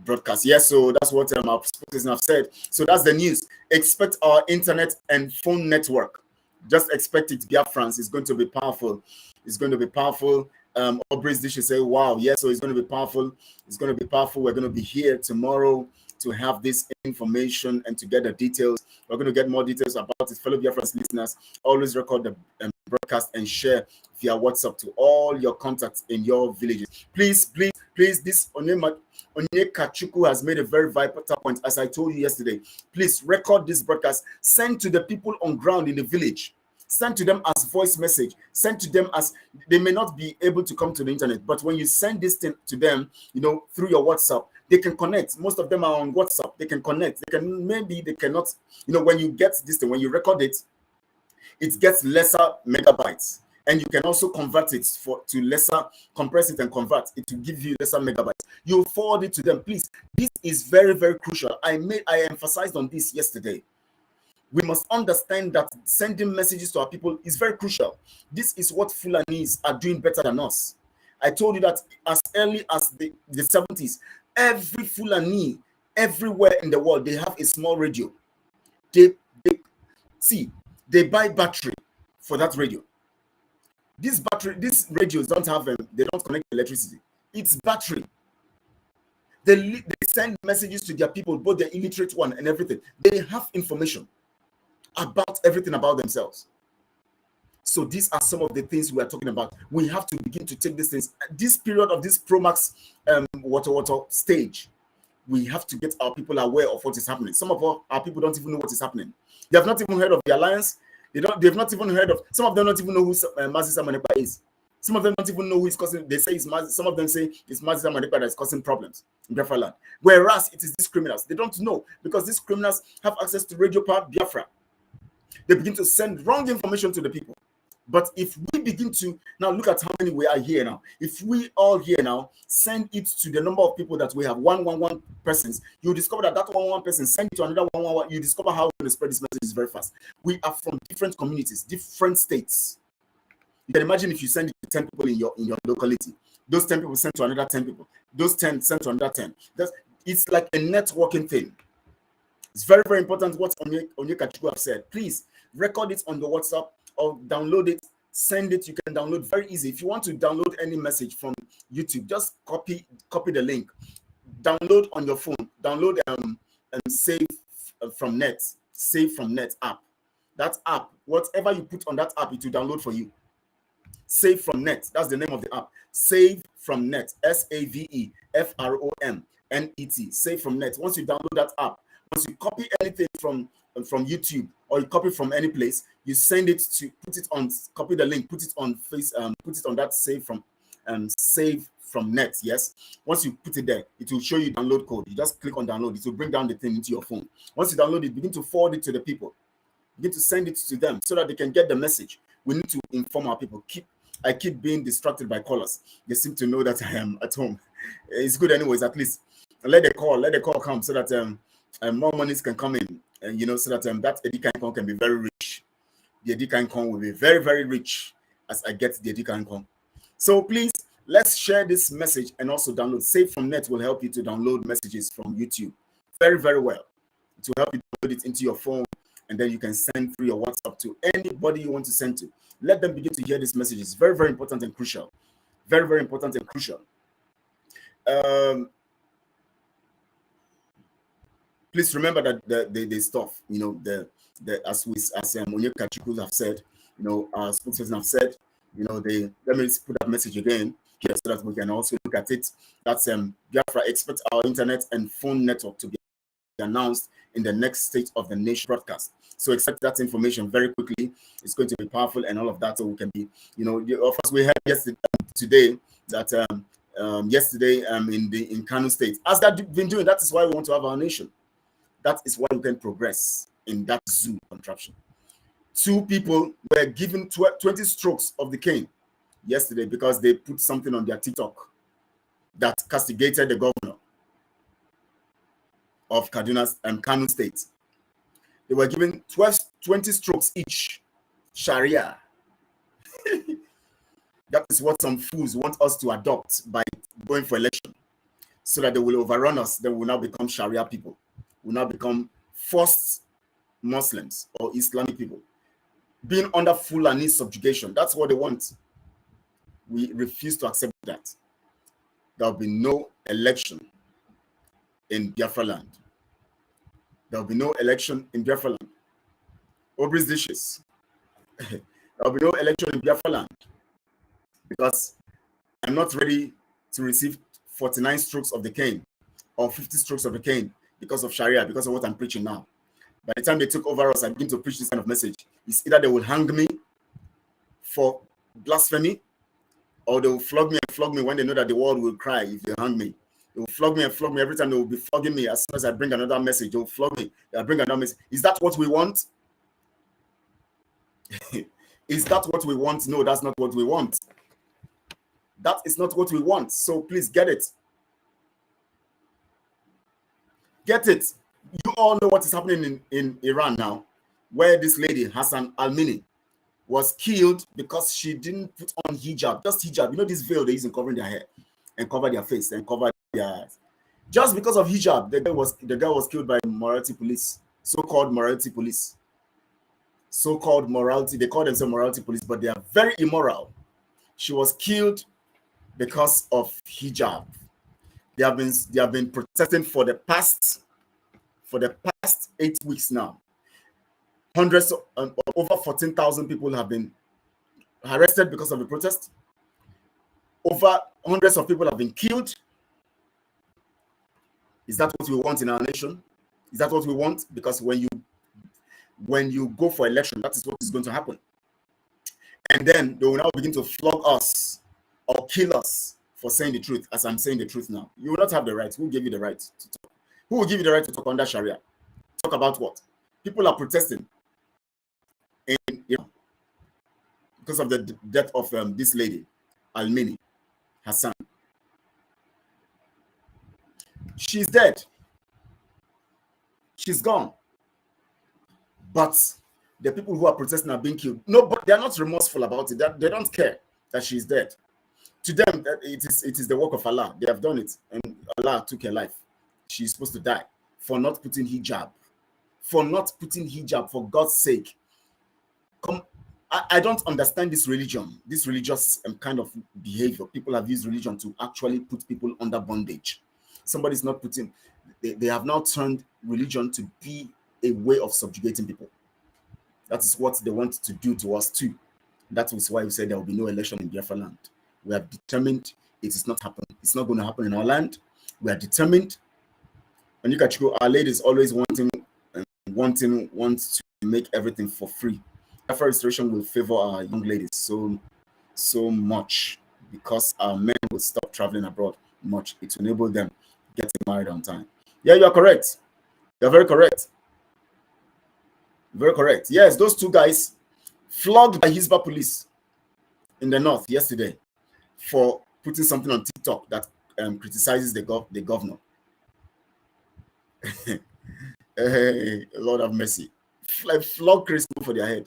A: broadcast. Yes, so that's what our spokesperson have said. So that's the news. Expect our internet and phone network. Just expect it. Biafrans is going to be powerful. It's going to be powerful. Aubrey's dish say, wow, yes, so it's going to be powerful. It's going to be powerful. We're going to be here tomorrow to have this information and to get the details. We're going to get more details about it. Fellow Biafrans listeners, always record the broadcast and share via WhatsApp to all your contacts in your villages. Please, this Onyekachuku has made a very vital point, as I told you yesterday. Please record this broadcast. Send to the people on ground in the village. Send to them as voice message. Send to them as they may not be able to come to the internet, but when you send this thing to them, through your WhatsApp, they can connect. Most of them are on WhatsApp. They can connect. They cannot. When you get this thing, when you record it, it gets lesser megabytes, and you can also convert it to lesser, compress it and convert it to give you lesser megabytes. You forward it to them, please. This is very, very crucial. I emphasized on this yesterday. We must understand that sending messages to our people is very crucial. This is what Fulanis are doing better than us. I told you that as early as the 70s, every Fulani, everywhere in the world, they have a small radio. They buy battery for that radio. These radios don't have they don't connect electricity. It's battery. They send messages to their people, both the illiterate one and everything. They have information about everything about themselves. So these are some of the things we are talking about. We have to begin to take these things. This period of this Promax water stage, we have to get our people aware of what is happening. Some of our people don't even know what is happening. They have not even heard of the alliance. They've not even heard of. Some of them don't even know who Mazisa Manepa is. Some of them don't even know who is causing. They say some of them say it's Mazisa Manepa that is causing problems in Biafra land. Whereas it is these criminals. They don't know because these criminals have access to Radio Power Biafra. They begin to send wrong information to the people. But if we begin to now look at how many we are here now, if we all here now send it to the number of people that we have, 111 persons, you discover that 111 person send it to another 111. You discover how we're going to spread this message very fast. We are from different communities, different states. You can imagine if you send it to 10 people in your locality, those 10 people send to another 10 people, those 10 send to another 10. It's like a networking thing. It's very, very important what Onyekachuku have said. Please record it on the WhatsApp or download it, send it. You can download very easy. If you want to download any message from YouTube, just copy the link, download on your phone, download and save from net app. That app, whatever you put on that app, it will download for you. Save from net, that's the name of the app. Save from net, SAVEFROMNET. Save from net. Once you download that app, once you copy anything from YouTube or you copy from any place, you send it to copy the link, put it on that save from net. Yes. Once you put it there, it will show you download code. You just click on download. It will bring down the thing into your phone. Once you download it, begin to forward it to the people. Begin to send it to them so that they can get the message. We need to inform our people. I keep being distracted by callers. They seem to know that I am at home. It's good anyways. At least let the call come so that more monies can come in, and so that that Edikankon can be very rich. The Edikankon will be very, very rich as I get the Edikankon. So please, let's share this message and also download. Save from net will help you to download messages from YouTube very, very well. It will help you download it into your phone, and then you can send through your WhatsApp to anybody you want to send to. Let them begin to hear this message. It's very, very important and crucial. Very, very important and crucial. Please remember that the stuff, as Onyekachuku have said, our spokesperson have said. Let me put that message again here so that we can also look at it. That's Biafra expect our internet and phone network to be announced in the next State of the Nation broadcast. So expect that information very quickly. It's going to be powerful and all of that, so we can be, of course, we heard today that yesterday in Kano State, as they've been doing, that is why we want to have our nation. That is why we can progress in that zoo contraption. 2 people were given 20 strokes of the cane yesterday because they put something on their TikTok that castigated the governor of Kaduna and Kano State. They were given 20 strokes each. Sharia. That is what some fools want us to adopt by going for election, so that they will overrun us. They will now become Sharia people, will now become forced Muslims or Islamic people, being under Fulani subjugation. That's what they want. We refuse to accept that. There will be no election in Biafra land. There will be no election in Biafra land. Aubrey's dishes. There will be no election in Biafra land because I'm not ready to receive 49 strokes of the cane or 50 strokes of the cane because of Sharia, because of what I'm preaching now. By the time they took over us, I begin to preach this kind of message. It's either they will hang me for blasphemy, or they will flog me when they know that the world will cry if they hang me. They will flog me and flog me every time. They will be flogging me. As soon as I bring another message, they will flog me. They'll bring another message. Is that what we want? Is that what we want? No, that's not what we want. That is not what we want. So please get it. Get it. You all know what is happening in Iran now, where this lady, Hassan Al-Mini, was killed because she didn't put on hijab. Just hijab. This veil they use in covering their hair and cover their face and cover their eyes. Just because of hijab, the girl was killed by morality police, so-called morality police. So-called morality, they call themselves morality police, but they are very immoral. She was killed because of hijab. They have been protesting for the past 8 weeks now. Hundreds of over 14,000 people have been arrested because of the protest. Over hundreds of people have been killed. Is that what we want in our nation? Is that what we want? Because when you go for election, that is what is going to happen. And then they will now begin to flog us or kill us for saying the truth, as I'm saying the truth now. You will not have the right. Who gave you the right to talk? Who will give you the right to talk under Sharia? Talk about what? People are protesting because of the death of this lady, Al-Mini Hassan. She's dead. She's gone. But the people who are protesting are being killed. No, but they're not remorseful about it. They don't care that she's dead. To them, it is the work of Allah. They have done it, and Allah took her life. She's supposed to die for not putting hijab. For not putting hijab, for God's sake. I don't understand this religion, this religious kind of behavior. People have used religion to actually put people under bondage. Somebody's not putting, they have now turned religion to be a way of subjugating people. That is what they want to do to us too. That is why we said there will be no election in Biafra land. We have determined it is not happening. It's not going to happen in our land. We are determined. And you can go, our ladies always wants to make everything for free. Biafra restoration will favor our young ladies so much, because our men will stop traveling abroad much. It will enable them getting married on time. Yeah, you are correct. You are very correct. Very correct. Yes, those 2 guys flogged by Hizbah police in the north yesterday for putting something on TikTok that criticizes the governor. Hey, Lord have mercy. Flog Christmas for their head.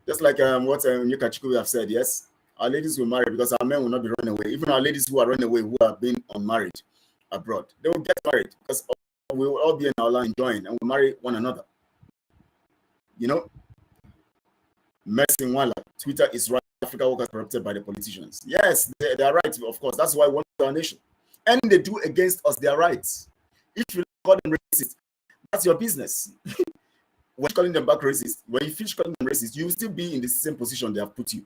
A: Just like what Nyekachiku have said, yes, our ladies will marry because our men will not be running away. Even our ladies who are running away, who have been unmarried abroad, they will get married because we will all be in our land enjoying and we'll marry one another. Mercy Wala, Twitter is right. Africa workers corrupted by the politicians. Yes, they are right, of course. That's why we want our nation. And they do against us, they are right. If you call them racist, that's your business. when calling them back racist, when you finish calling them racist, you will still be in the same position they have put you.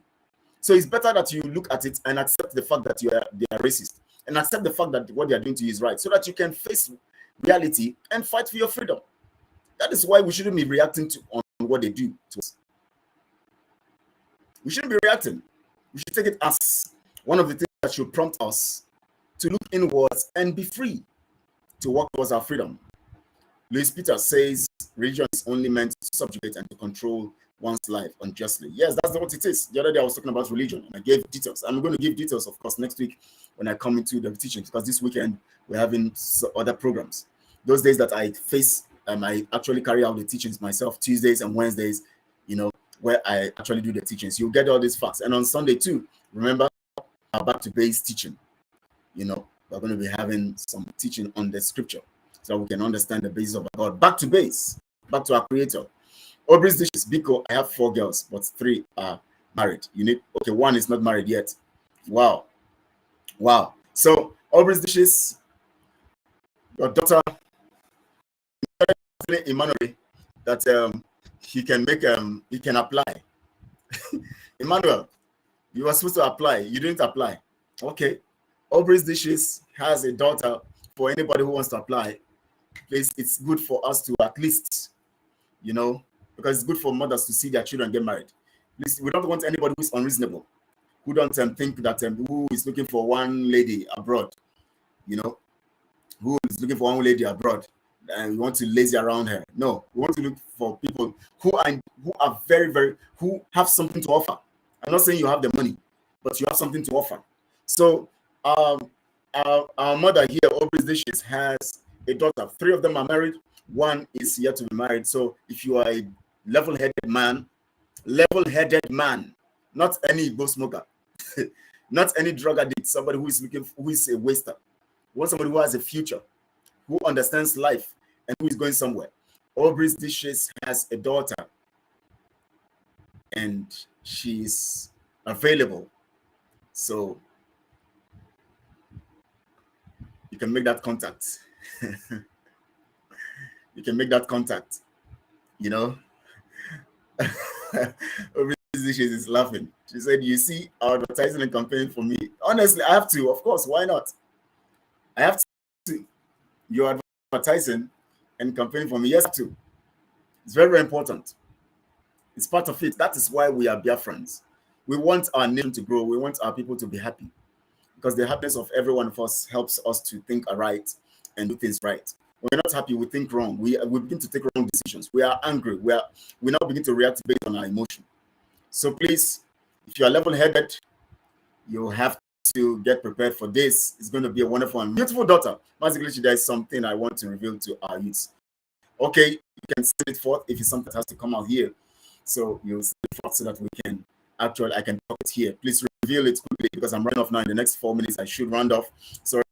A: So it's better that you look at it and accept the fact that they are racist, and accept the fact that what they are doing to you is right, so that you can face reality and fight for your freedom. That is why we shouldn't be reacting on what they do to us. We shouldn't be reacting. We should take it as one of the things that should prompt us to look inwards and be free to work towards our freedom. Louis Peter says religion is only meant to subjugate and to control one's life unjustly. Yes, that's what it is. The other day I was talking about religion and I gave details. I'm going to give details, of course, next week when I come into the teaching, because this weekend we're having other programs. Those days that I face, I actually carry out the teachings myself, Tuesdays and Wednesdays, where I actually do the teachings. You'll get all these facts. And on Sunday too, remember our back to base teaching. We're going to be having some teaching on the scripture, so we can understand the basis of God. Back to base, back to our creator. Aubrey's dishes, Biko, I have 4 girls, but 3 are married. Okay, 1 is not married yet. Wow. So Aubrey's dishes, your daughter, Emmanuel, that he can apply. Emmanuel, you were supposed to apply. You didn't apply. Okay. Aubrey's Dishes has a daughter. For anybody who wants to apply, please, it's good for us to at least, because it's good for mothers to see their children get married. Please, we don't want anybody who's unreasonable, who don't think that who is looking for one lady abroad, who is looking for one lady abroad, and we want to lazy around her. No, we want to look for people who are very, very, who have something to offer. I'm not saying you have the money, but you have something to offer. So our mother here, Aubrey's Dishes, has a daughter. 3 of them are married. 1 is yet to be married. So if you are a level-headed man, not any Igbo smoker, not any drug addict, somebody who is a waster. You want somebody who has a future, who understands life, and who is going somewhere. Aubrey's Dishes has a daughter, and she's available. So you can make that contact. You can make that contact. Aubrey's Dishes is laughing. She said, "You see, our advertising and campaign for me. Honestly, I have to. Of course, why not? I have to. You're advertising and campaigning for me. Yes, too. It's very, very important. It's part of it. That is why we are Biafrans. We want our nation to grow. We want our people to be happy, because the happiness of every one of us helps us to think right and do things right. When we're not happy, we think wrong. We begin to take wrong decisions. We are angry. We now begin to react based on our emotion. So please, if you are level-headed, you have to get prepared for this. It's going to be a wonderful and beautiful daughter. Basically, there is something I want to reveal to our youths. Okay, you can send it forth if it's something that has to come out here. So you'll send it forth so that we can I can talk it here. Please reveal it quickly, because I'm running off now. In the next 4 minutes, I should round off. Sorry,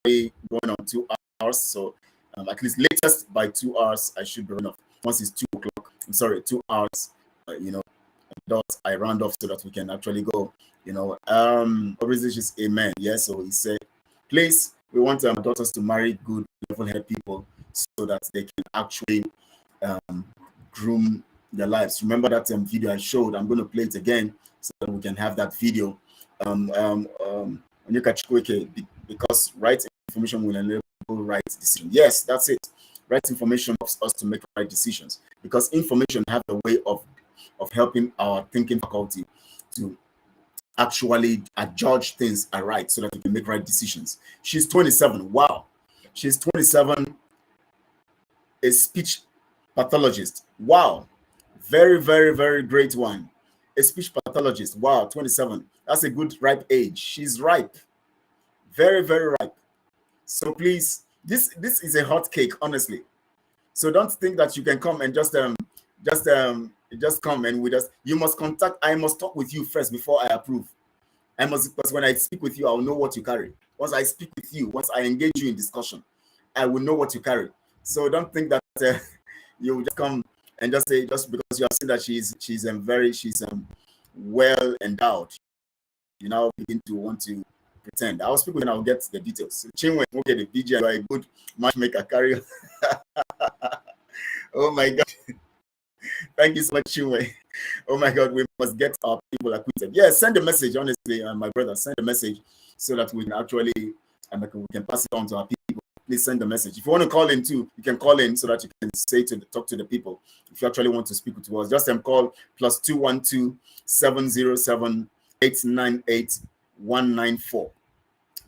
A: going on 2 hours. So at least latest by 2 hours, I should be running off. Once it's 2 o'clock, I'm sorry, 2 hours, I round off so that we can actually go. Obviously, just amen. Yes, so he said, please, we want our daughters to marry good, level-headed people so that they can actually groom their lives. Remember that video I showed? I'm going to play it again so that we can have that video. Because right information will enable right decision. Yes, that's it. Right information helps us to make right decisions, because information have the way of helping our thinking faculty to actually judge things right so that we can make right decisions. She's 27. Wow. She's 27, a speech pathologist. Wow. Very, very, very great one. A speech pathologist. Wow, 27. That's a good ripe age. She's ripe. Very, very ripe. So please, this is a hot cake, honestly. So don't think that you can come and just come and with us. You must contact. I must talk with you first before I approve. Because when I speak with you, I'll know what you carry. Once I speak with you, once I engage you in discussion, I will know what you carry. So don't think that you just come and just say, just because you are saying that she's well endowed, you now begin to want to pretend. I'll speak with you and I'll get the details. So Chinwe, okay, the DJ, you are a good matchmaker, carry. Oh my God. Thank you so much, Chinwe. Oh my God, we must get our people acquitted. Yeah, send a message, honestly, my brother, send a message so that we can actually we can pass it on to our people. Please send a message. If you want to call in too, you can call in so that you can talk to the people. If you actually want to speak to us, just call +212 707 898 194.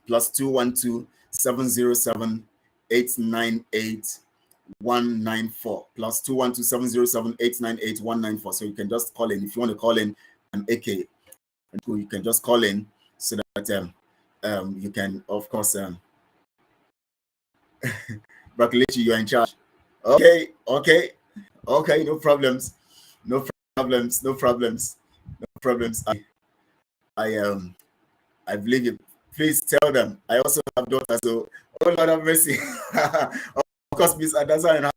A: +212 707 898 194. +212 707 898 194. So you can just call in if you want to call in AK, and you can just call in so that you can, of course, Kelechi, you're in charge. Okay, no problems. I believe you. Please tell them. I also have daughters, so oh Lord have mercy. Of course, Miss Adaza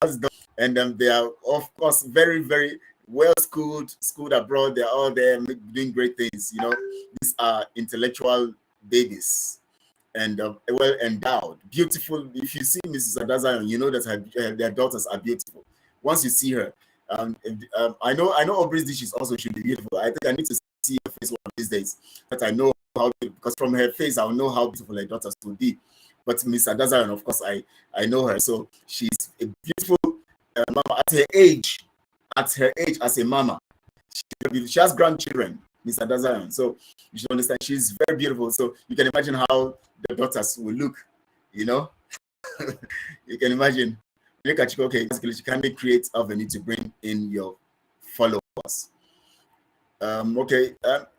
A: has done, and they are, of course, very, very well schooled abroad. They're all there doing great things. You know, these are intellectual babies and well endowed, beautiful. If you see Mrs. Adaza, you know that their daughters are beautiful. Once you see her, I know Aubrey's dishes also should be beautiful. I think I need to see her face one of these days, but I know how, because from her face I'll know how beautiful her daughters will be. But Miss Adaza, of course, I know her, so she's a beautiful mama at her age as a mama. She has grandchildren, Miss Adaza, so you should understand she's very beautiful. So you can imagine how the daughters will look, you know. You can imagine. Look at you, okay, you can create avenue to bring in your followers. Okay,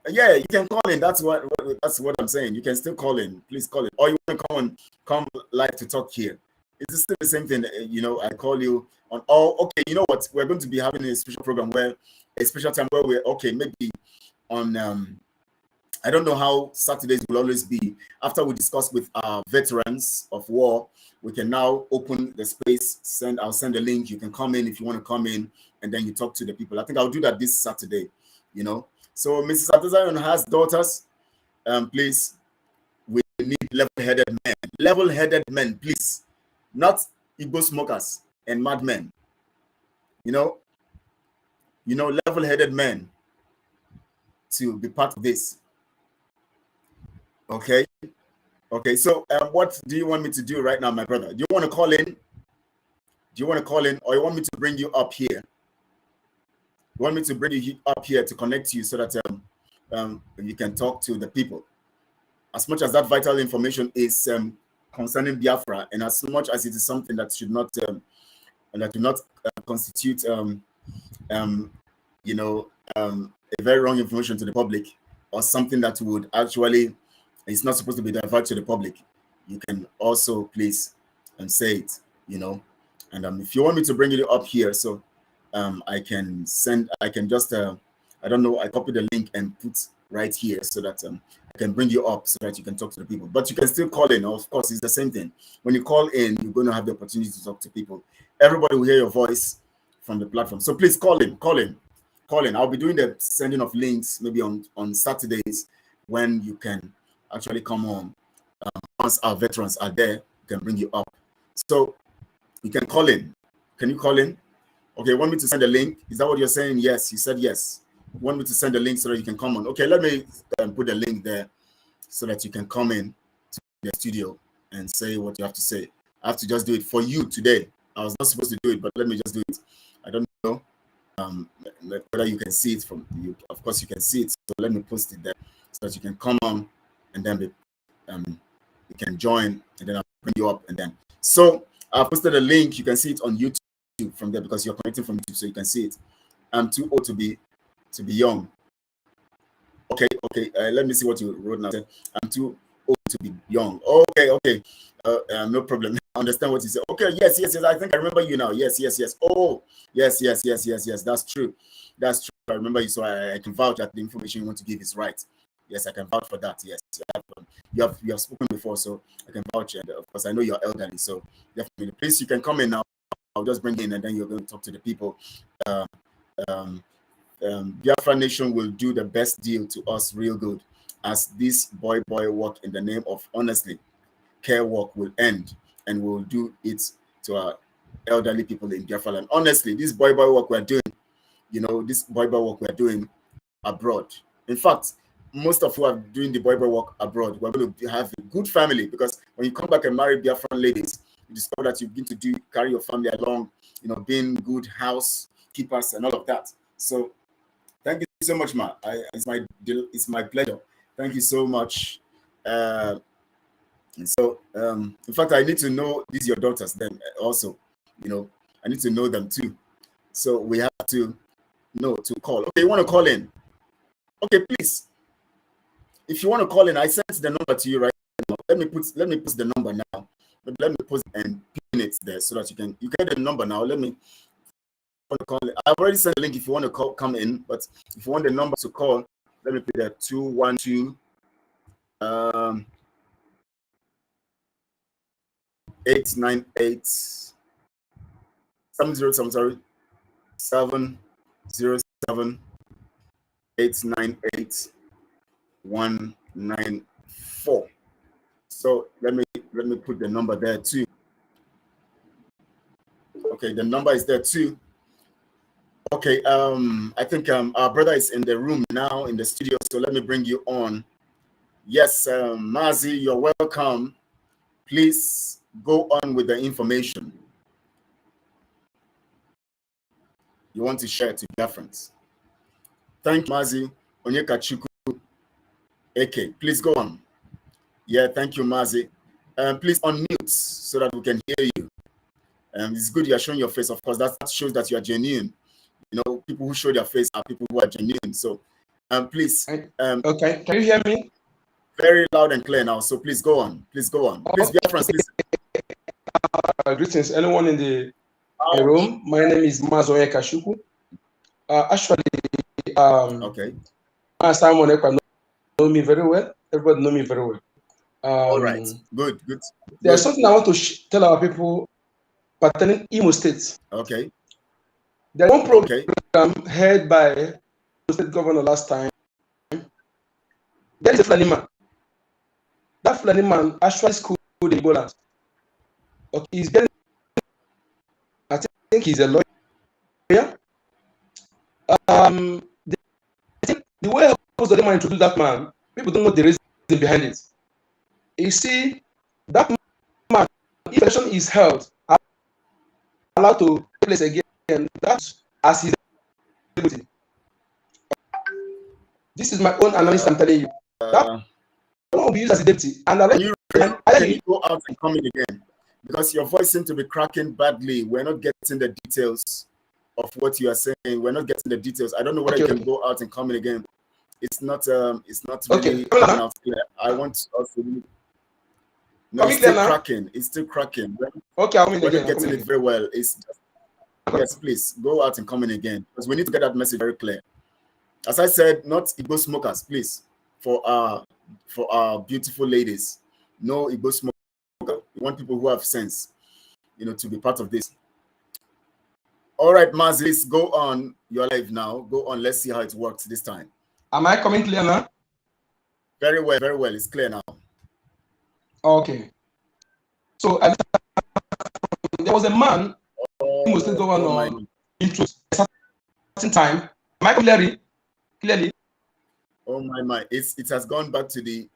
A: yeah, you can call in. That's what I'm saying. You can still call in. Please call in, or you want to come live to talk here. It's still the same thing. You know, I call you on. Oh, okay. You know what? We're going to be having a special program a special time where we're okay. Maybe on I don't know how Saturdays will always be. After we discuss with our veterans of war, we can now open the space. I'll send a link. You can come in if you want to come in, and then you talk to the people. I think I'll do that this Saturday. You know, so Mrs. Adazayon has daughters. Please, we need level-headed men, please, not Igbo smokers and madmen. You know, level-headed men to be part of this. Okay. So, what do you want me to do right now, my brother? Do you want to call in? Or you want me to bring you up here? You want me to bring you up here to connect you so that you can talk to the people? As much as that vital information is concerning Biafra, and as much as it is something that should not constitute a very wrong information to the public, or something that would actually, it's not supposed to be diverted to the public, you can also please say it, you know. And if you want me to bring it up here, so I can just I don't know, I copy the link and put right here so that I can bring you up so that you can talk to the people. But you can still call in. Of course, it's the same thing. When you call in, you're going to have the opportunity to talk to people. Everybody will hear your voice from the platform. So please call in. I'll be doing the sending of links maybe on Saturdays when you can actually come on. Once our veterans are there, we can bring you up. So you can call in. Can you call in? Okay, want me to send a link? Is that what you're saying? Yes, you said yes. You want me to send a link so that you can come on? Okay, let me put a link there so that you can come in to the studio and say what you have to say. I have to just do it for you today. I was not supposed to do it, but let me just do it. I don't know whether you can see it from you. Of course, you can see it. So let me post it there so that you can come on and then you can join, and then I'll bring you up. And then so I posted a link. You can see it on YouTube from there because you're connecting from YouTube, so you can see it. I'm too old to be young. Okay. Let me see what you wrote now. I'm too old to be young. Okay. No problem. I understand what you said. Okay, yes. I think I remember you now. Yes. Oh, yes. That's true. I remember you, so I can vouch that the information you want to give is right. Yes, I can vouch for that. Yes, you have spoken before, so I can vouch. And of course, I know you're elderly, so definitely. Please, you can come in now. I'll just bring in, and then you're going to talk to the people. Biafra Nation will do the best deal to us real good, as this boy work in the name of honestly care work will end, and we'll do it to our elderly people in Biafra land. Honestly, this boy work we're doing, this Bible work we're doing abroad. In fact, most of who are doing the Bible work abroad, we're going to have a good family, because when you come back and marry Biafran ladies, you discover that you begin to carry your family along, being good housekeepers and all of that. So thank you so much, Ma. It's my pleasure. Thank you so much. In fact, I need to know these your daughters then also. I need to know them too. So we have to know to call. Okay, you want to call in? Okay, please. If you want to call in, I sent the number to you right now. Let me put the number now. Let me put and pin it there so that you get the number now. Let me call it. I've already sent the link if you want to come in, but if you want the number to call, let me put that 212 898 707 898 194. So let me put the number there too. Okay, the number is there too. Okay, I think our brother is in the room now in the studio, so let me bring you on. Yes, Mazi, you're welcome. Please go on with the information you want to share to Biafrans. Thank you, Mazi Onyekachuku. Okay, please go on. Yeah, thank you, Mazi. Please unmute so that we can hear you. It's good you are showing your face. Of course, that shows that you are genuine. People who show their face are people who are genuine. So, please.
H: Okay, can you hear me?
A: Very loud and clear now. So please go on. Please go on. Please, Biafrans, please.
H: Greetings, anyone in the room. My name is Mazi Onyekachuku. Actually,
A: okay.
H: Simon Ekpa know me very well. Everybody know me very well.
A: All right. Good.
H: There's something I want to tell our people pertaining Imo State.
A: Okay.
H: There's one program heard by the state governor last time. There is a Fulani man. That Fulani man actually schooled the Igbo land. Okay, he's getting, I think he's a lawyer. The way I was the man to do that man, people don't know the reason behind it. You see, that man, if election is held, allowed to place again, that's as his deputy. This is my own analysis. I'm telling you. That one will be used as a deputy. And
A: can you go out and come in again? Because your voice seems to be cracking badly. We're not getting the details of what you are saying. We're not getting the details. I don't know whether you can go out and come in again. It's not really coming out clear. I want us to. No, it's still cracking. It's still cracking.
H: Okay, I'm in
A: again.
H: We're
A: getting it very well. It's just, yes, please go out and come in again, because we need to get that message very clear. As I said, not Igbo smokers, please. For our beautiful ladies, no Igbo smoker. We want people who have sense, to be part of this. All right, Mazi, go on. You're live now. Go on. Let's see how it works this time.
H: Am I coming clear now?
A: Very well. Very well. It's clear now.
H: Okay. So there was a man who was the governor introduced at a certain time. Am I clearly?
A: Oh my! It has gone back to the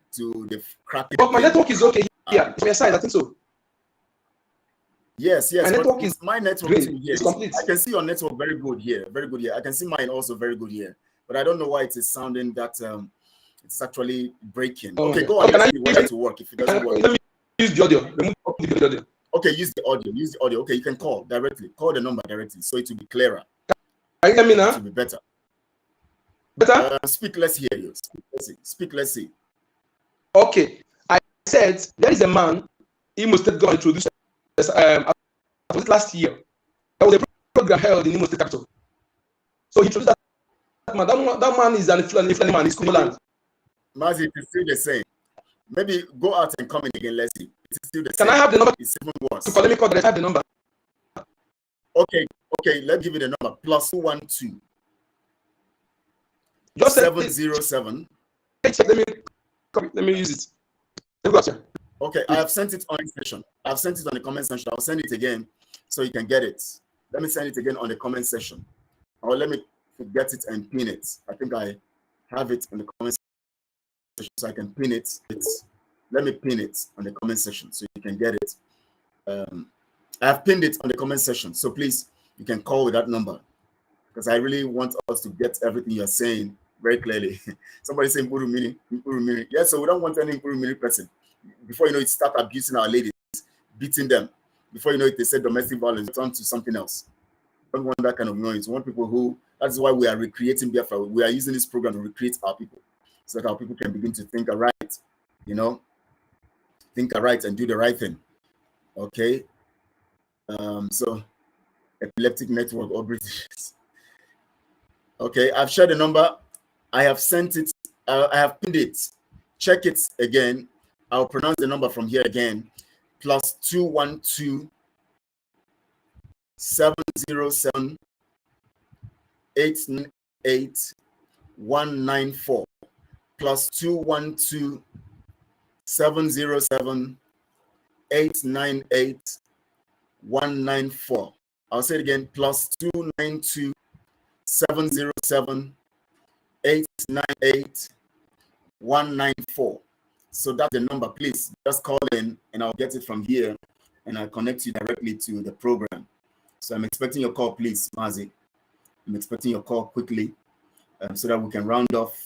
A: cracking.
H: But my network is okay here. It's my side, I think so.
A: Yes.
H: My network is
A: here.
H: It's complete.
A: I can see your network very good here. Very good here. I can see mine also very good here. But I don't know why it is sounding that it's actually breaking. Okay, go on. Let's see whether it will work. If it doesn't work,
H: let me use the audio. Remove the audio.
A: Okay, use the audio. Okay, you can call directly. Call the number directly, so it will be clearer.
H: Can you hear me now?
A: It will be better.
H: Better?
A: Speak. Let's hear you. Speak. Let's see.
H: Okay, I said there is a man Imo State government introduced last year. There was a program held in Imo State capital. So he introduced that man. That man is an Fulani man. He's Kumoland.
A: Mazi, it's still the same. Maybe go out and come in again. Let's see. It's still the same.
H: Can I have the number?
A: It's even worse.
H: Let me call. I have the number.
A: Okay. Let's give you the number. +212.
H: Just
A: 707.
H: Let me use it.
A: Okay, I have sent it on the session. I've sent it on the comment section. I'll send it again so you can get it. Let me send it again on the comment section. Or let me get it and pin it. I think I have it in the comment section, so I can pin it. Let me pin it on the comment section so you can get it. I have pinned it on the comment section, so please, you can call with that number, because I really want us to get everything you're saying very clearly. Somebody saying Mini. Yes, so we don't want any Mini person. Before you know it, start abusing our ladies, beating them. Before you know it, they say domestic violence, turn to something else. We don't want that kind of noise. We want people who, that's why we are recreating Biafra. We are using this program to recreate our people, so that our people can begin to think aright, think aright and do the right thing. Okay. So epileptic network or British. Okay, I've shared the number. I have sent it. I have pinned it. Check it again. I'll pronounce the number from here again. +212 707 898 194. +212 707 898 194. I'll say it again. +292 707 898 194. So that's the number. Please just call in and I'll get it from here and I'll connect you directly to the program. So I'm expecting your call, please, Mazi. I'm expecting your call quickly so that we can round off.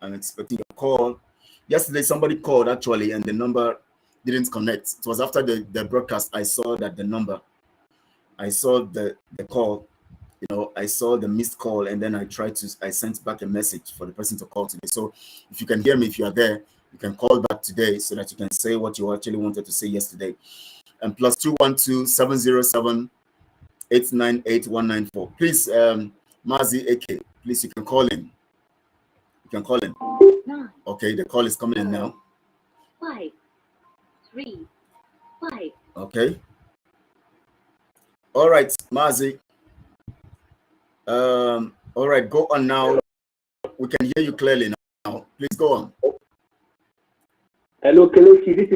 A: I'm expecting your call. Yesterday, somebody called actually and the number didn't connect. It was after the broadcast I saw that the number, I saw the call. I saw the missed call and then I sent back a message for the person to call today. So if you can hear me, if you are there, you can call back today so that you can say what you actually wanted to say yesterday. And +212 707 898 194. Please, Mazi AK, please, you can call in. You can call in. Okay, the call is coming in now.
I: 5 3 5.
A: Okay. All right, Mazi. All right, go on now. We can hear you clearly now. Please go on.
J: Hello, Kelechi. This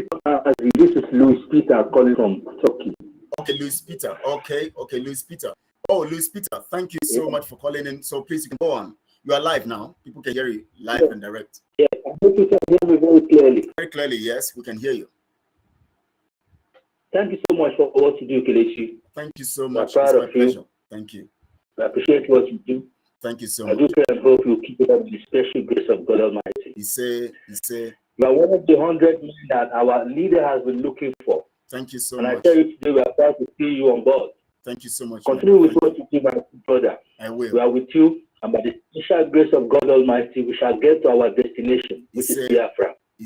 J: is Louis Peter calling from Turkey.
A: Okay, Louis Peter. Okay, Louis Peter. Oh, Louis Peter, thank you so much for calling in. So please, you can go on. You are live now. People can hear you live and direct.
J: Yes, I hope you can hear me very clearly.
A: Very clearly, yes, we can hear you.
J: Thank you so much for what you do, Kelechi.
A: Thank you so much.
J: It's my
A: pleasure. Thank you.
J: I appreciate what you do.
A: Thank you so
J: much. I do pray and hope you keep it up with the special grace of God Almighty.
A: He say.
J: You are one of the 100 men that our leader has been looking for.
A: Thank you so
J: much.
A: And
J: I tell you today, we are proud to see you on board.
A: Thank you so much.
J: Continue with what you do, my brother.
A: I will.
J: We are with you, and by the special grace of God Almighty, we shall get to our destination, which is Biafra. I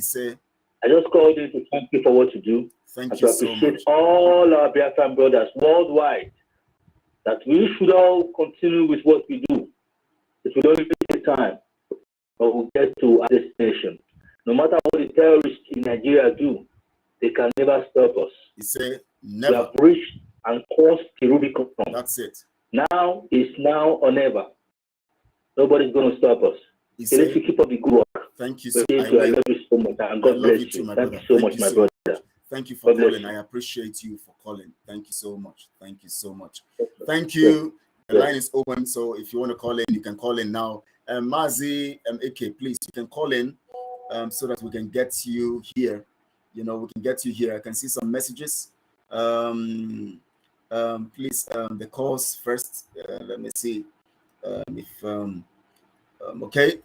J: just called you to thank you for what you do.
A: Thank you so much.
J: To appreciate all our Biafran brothers worldwide, that we should all continue with what we do. It will only take time, but we'll get to our destination. No matter what the terrorists in Nigeria do, they can never stop us.
A: Never.
J: We have reached and crossed the Rubicon.
A: That's it.
J: Now is now or never. Nobody's going to stop us. Let's keep up the good work.
A: Thank you
J: so much. I love you so much, and God bless you. Thank you so much, my brother.
A: Thank you for calling. I appreciate you for calling. Thank you so much. Thank you so much. Thank you. The line is open, so if you want to call in, you can call in now. Mazi AK, please, you can call in so that we can get you here. We can get you here. I can see some messages. Please, the calls first. Let me see okay.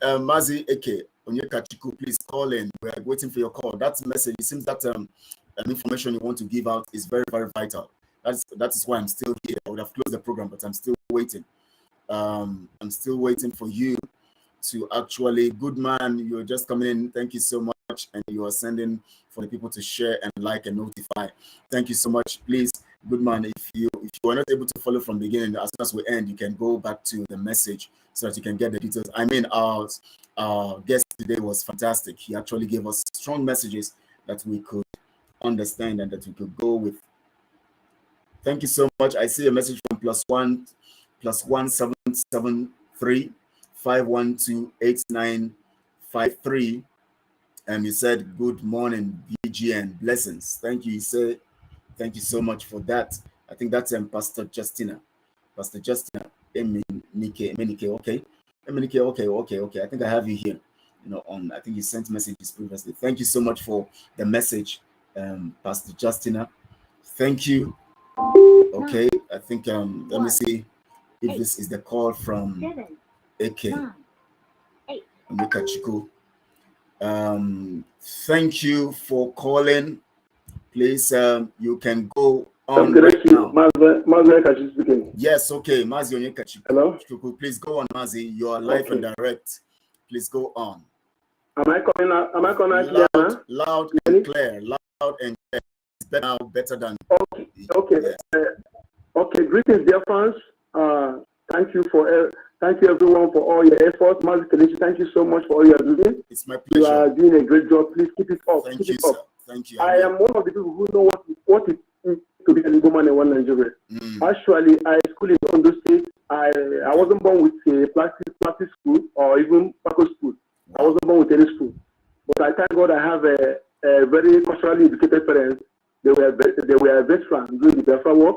A: Mazi AK, Onyekachiku, please call in. We are waiting for your call. That message, it seems that information you want to give out is very, very vital. That is why I'm still here. I would have closed the program, but I'm still waiting. I'm still waiting for you to actually, good man, you're just coming in. Thank you so much. And you are sending for the people to share and like and notify. Thank you so much. Please, good man, if you are not able to follow from the beginning, as soon as we end, you can go back to the message so that you can get the details. I mean, our guest today was fantastic. He actually gave us strong messages that we could understand and that we could go with. Thank you so much. I see a message from +1 +1773 512 8953, and you said good morning, BGN blessings. Thank you. You say thank you so much for that. I think that's Pastor Justina. Emenike, okay. Emenike, okay. I think I have you here. I think you sent messages previously. Thank you so much for the message, Pastor Justina. Thank you. Okay, I think let me see if this is the call from AK. Emeka Chiku. Thank you for calling. Please, you can go on right now. Yes, okay. Mazi Onyeka Chiku.
K: Hello?
A: Chiku, please go on, Mazi. You are live and direct. Please go on.
K: Am I coming out? Am I coming out clear?
A: Loud and clear. Loud and clear. It's better than.
K: Okay. Yes. Okay. Greetings, dear fans. Thank you everyone for all your efforts. Mazi Kelechi, thank you so much for all you are doing.
A: It's my pleasure.
K: You are doing a great job. Please keep it up.
A: Thank you, sir. Thank you.
K: I am one of the people who know what it means to be an Igbo man in one Nigeria. Actually, I school in Ondo State. I wasn't born with a plastic school or even Paco school. I wasn't born with any school. But I thank God I have a very culturally educated parents. They were veterans doing the Biafra work.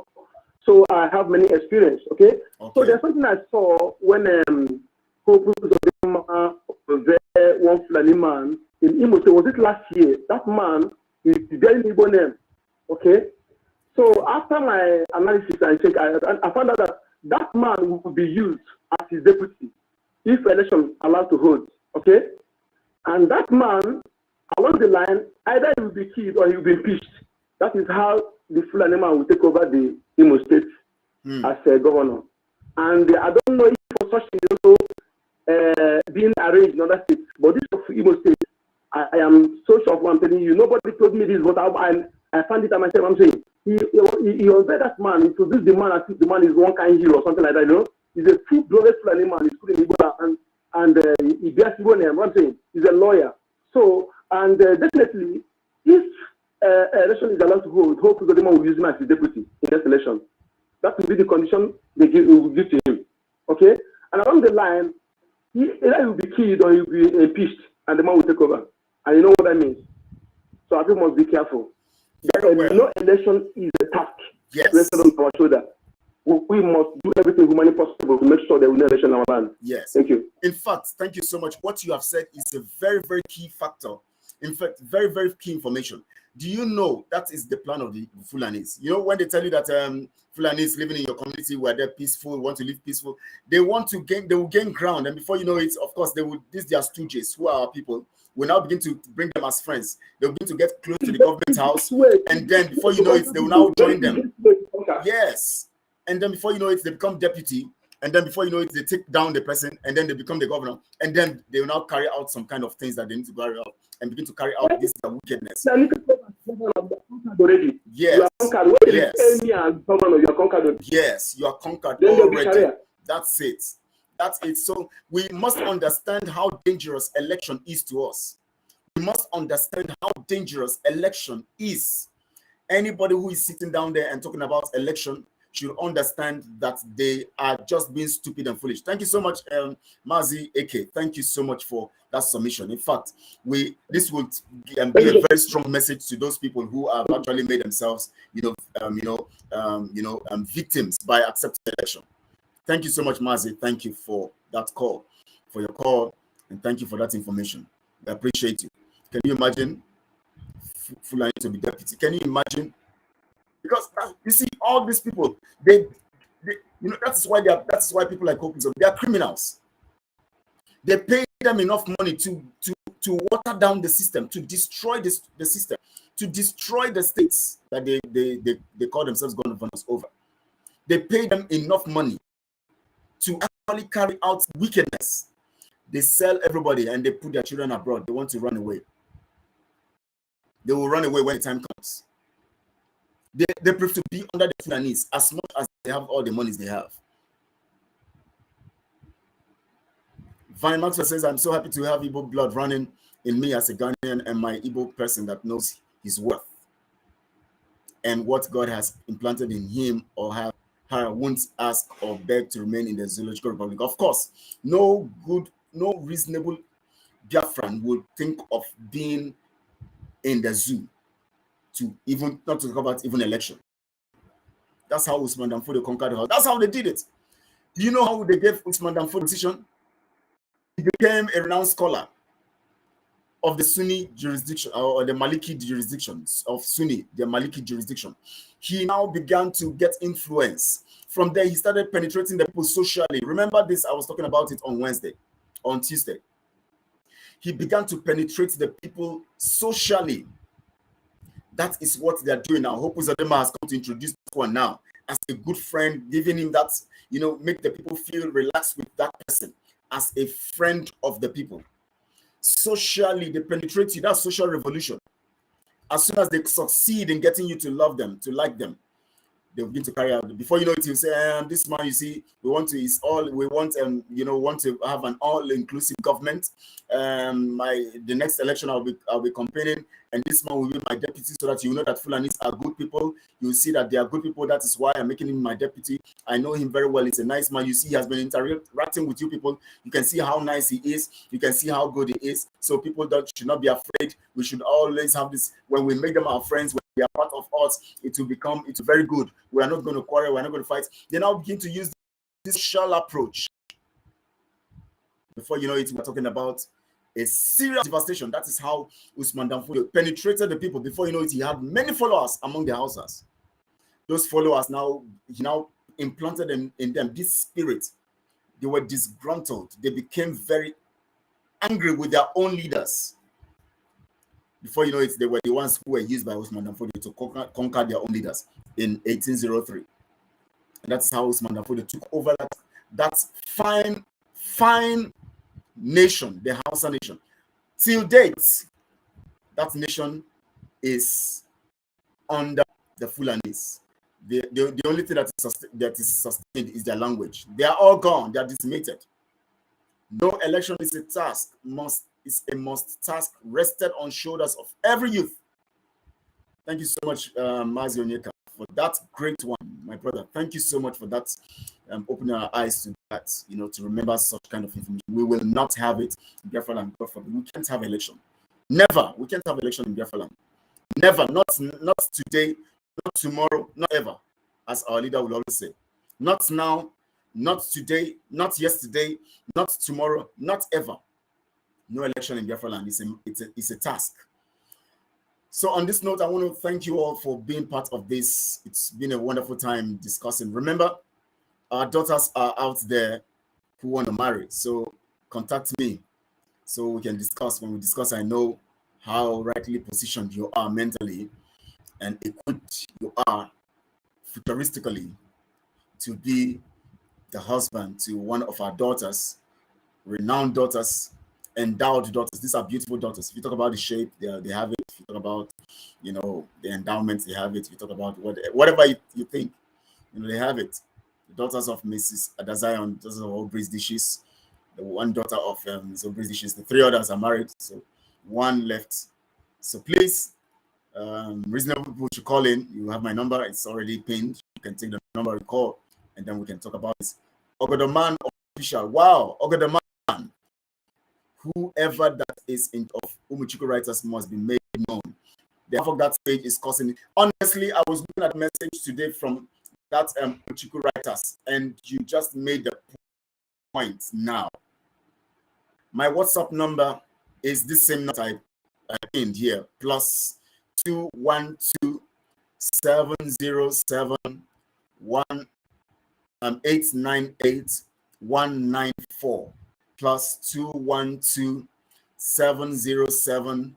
K: So I have many experience, okay? So there's something I saw when one Fulani man in Imo State, was it last year? That man is very Igbo name, okay? So after my analysis and check, I found out that man will be used as his deputy if election allowed to hold, okay? And that man, along the line, either he will be killed or he will be impeached. That is how the Fulani man will take over the Imo State as a governor. And I don't know if for such things also being arranged in other states, but this of Imo State, I am so shocked. I'm telling you, nobody told me this, but I found it at myself. I'm saying he was that man, he introduced the man as if the man is one kind hero or something like that. You know, he's a full-blooded Fulani man. He's put in Igbo and he bears Igbo name. I'm saying he's a lawyer. So and definitely, if election is allowed to hold, hopefully the man will use him as his deputy in this election. That will be the condition they will give to him. Okay? And along the line, either he will be killed or he will be impeached, and the man will take over. And you know what that means. So I think we must be careful. No election is a task.
A: Yes.
K: Rested on our shoulder. We must do everything humanly possible to make sure there will be no election in our land.
A: Yes.
K: Thank you.
A: In fact, thank you so much. What you have said is a very, very key factor. In fact, very, very key information. Do you know that is the plan of the Fulanis? You know, when they tell you that Fulanis living in your community where they're peaceful, want to live peaceful, they will gain ground. And before you know it, of course, these their stooges, who are our people, will now begin to bring them as friends. They'll begin to get close to the government house. And then before you know it, they will now join them. Yes. And then before you know it, they become deputy. And then before you know it, they take down the person, and then they become the governor. And then they will now carry out some kind of things that they need to carry out and begin to carry out this wickedness.
K: Already.
A: Yes.
K: Yes.
A: Yes, you are conquered already. That's it. That's it. So we must understand how dangerous election is to us. We must understand how dangerous election is. Anybody who is sitting down there and talking about election should understand that they are just being stupid and foolish. Thank you so much, Mazi AK. Thank you so much for that submission. In fact, this will be a very strong message to those people who have actually made themselves, victims by accepting election. Thank you so much, Mazi. Thank you for that call, for your call, and thank you for that information. I appreciate you. Can you imagine Fulani to be deputy? Can you imagine? Because you see, all these people, that's why people like Hope, they are criminals. They pay them enough money to water down the system, to destroy the system, to destroy the states that they call themselves governors over. They pay them enough money to actually carry out wickedness. They sell everybody and they put their children abroad. They want to run away. They will run away when the time comes. They prefer to be under the Fulanis as much as they have all the monies they have. Vine Maxwell says, I'm so happy to have Igbo blood running in me as a Ghanaian and my Igbo person that knows his worth and what God has implanted in him or her won't ask or beg to remain in the Zoological Republic. Of course, no reasonable Biafran would think of being in the zoo not to talk about even election. That's how Usman Danfodio conquered the house. That's how they did it. Do you know how they gave Usman Danfodio position? He became a renowned scholar of the Sunni jurisdiction, or the Maliki jurisdictions of Sunni, the Maliki jurisdiction. He now began to get influence. From there, he started penetrating the people socially. Remember this, I was talking about it on Tuesday. He began to penetrate the people socially. That is what they are doing now. Hope Uzodinma has come to introduce this one now as a good friend, giving him that, make the people feel relaxed with that person as a friend of the people. Socially, they penetrate you. That's social revolution. As soon as they succeed in getting you to love them, to like them, they begin to carry out. Before you know it, you say, "This man, you see, want to have an all-inclusive government. The next election, I'll be campaigning, and this man will be my deputy, so that you know that Fulanis are good people. You will see that they are good people. That is why I'm making him my deputy. I know him very well. It's a nice man. You see, he has been interacting with you people. You can see how nice he is. You can see how good he is. So people should not be afraid. We should always have this. When we make them our friends, when they are part of us, it's very good. We are not going to quarrel. We're not going to fight. They now begin to use this social approach. Before you know it, we're talking about a serious devastation. That is how Usman Danfodio penetrated the people. Before you know it, he had many followers among the houses. Those followers he now implanted in them this spirit. They were disgruntled. They became very angry with their own leaders. Before you know it, they were the ones who were used by Usman Danfodio to conquer their own leaders in 1803. And that's how Usman Danfodio took over that fine nation, the Hausa nation. Till date, that nation is under the Fulanis. The only thing that is sustained is their language. They are all gone. They are decimated. No election is a task. It's a must task rested on shoulders of every youth. Thank you so much, Mazi Onyeka, for that great one, my brother. Thank you so much for that, opening our eyes to that, to remember such kind of information. We will not have it in Biafra land. We can't have election. Never. We can't have election in Biafra land. Never. Not today, not tomorrow, not ever. As our leader will always say. Not now, not today, not yesterday, not tomorrow, not ever. No election in Biafra land. It's a task. So on this note, I want to thank you all for being part of this. It's been a wonderful time discussing. Remember, our daughters are out there who want to marry. So contact me so we can discuss. When we discuss, I know how rightly positioned you are mentally and equipped you are futuristically to be the husband to one of our daughters, renowned daughters, endowed daughters. These are beautiful daughters. If you talk about the shape, they have it. If you talk about, the endowments, they have it. If you talk about whatever you think, they have it. The daughters of Mrs. Adazion, daughters of Obris Dishes, the one daughter of Mrs. Obris Dishes, the three others are married, so one left. So please, reasonable people should call in. You have my number. It's already pinned. You can take the number and call, and then we can talk about this. Ogodoman official. Wow, Ogodoman. Whoever that is of Umuchuku writers must be made known. The half of that page is causing it. Honestly, I was looking at a message today from that Umuchuku writers, and you just made the point now. My WhatsApp number is the same number I pinned here, plus 212 707 898 194. plus 212 707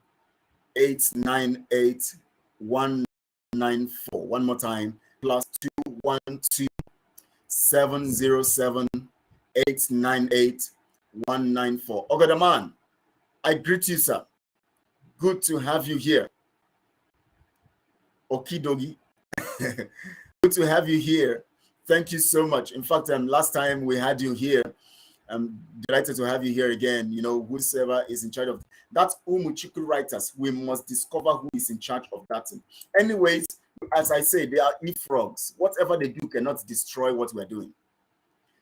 A: 898 194. One more time, plus 212 707 898 194. Ogodaman, I greet you, sir. Good to have you here. Okidogi. Good to have you here. Thank you so much. In fact, last time we had you here, I'm delighted to have you here again. Whoever is in charge of that Umuchuku writers, we must discover who is in charge of that thing. Anyways, as I say, they are frogs. Whatever they do cannot destroy what we're doing.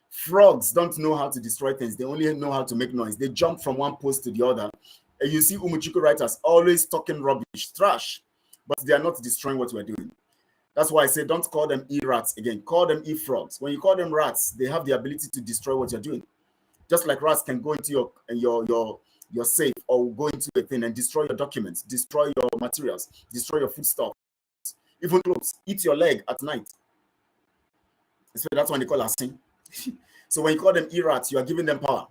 A: Frogs don't know how to destroy things. They only know how to make noise. They jump from one post to the other. And you see Umuchuku writers always talking rubbish, trash, but they are not destroying what we're doing. That's why I say don't call them e-rats again. Call them e-frogs. When you call them rats, they have the ability to destroy what you're doing. Just like rats can go into your safe or go into a thing and destroy your documents, destroy your materials, destroy your foodstuff, even clothes, eat your leg at night. So that's when they call us sin. So when you call them e-rats, you are giving them power.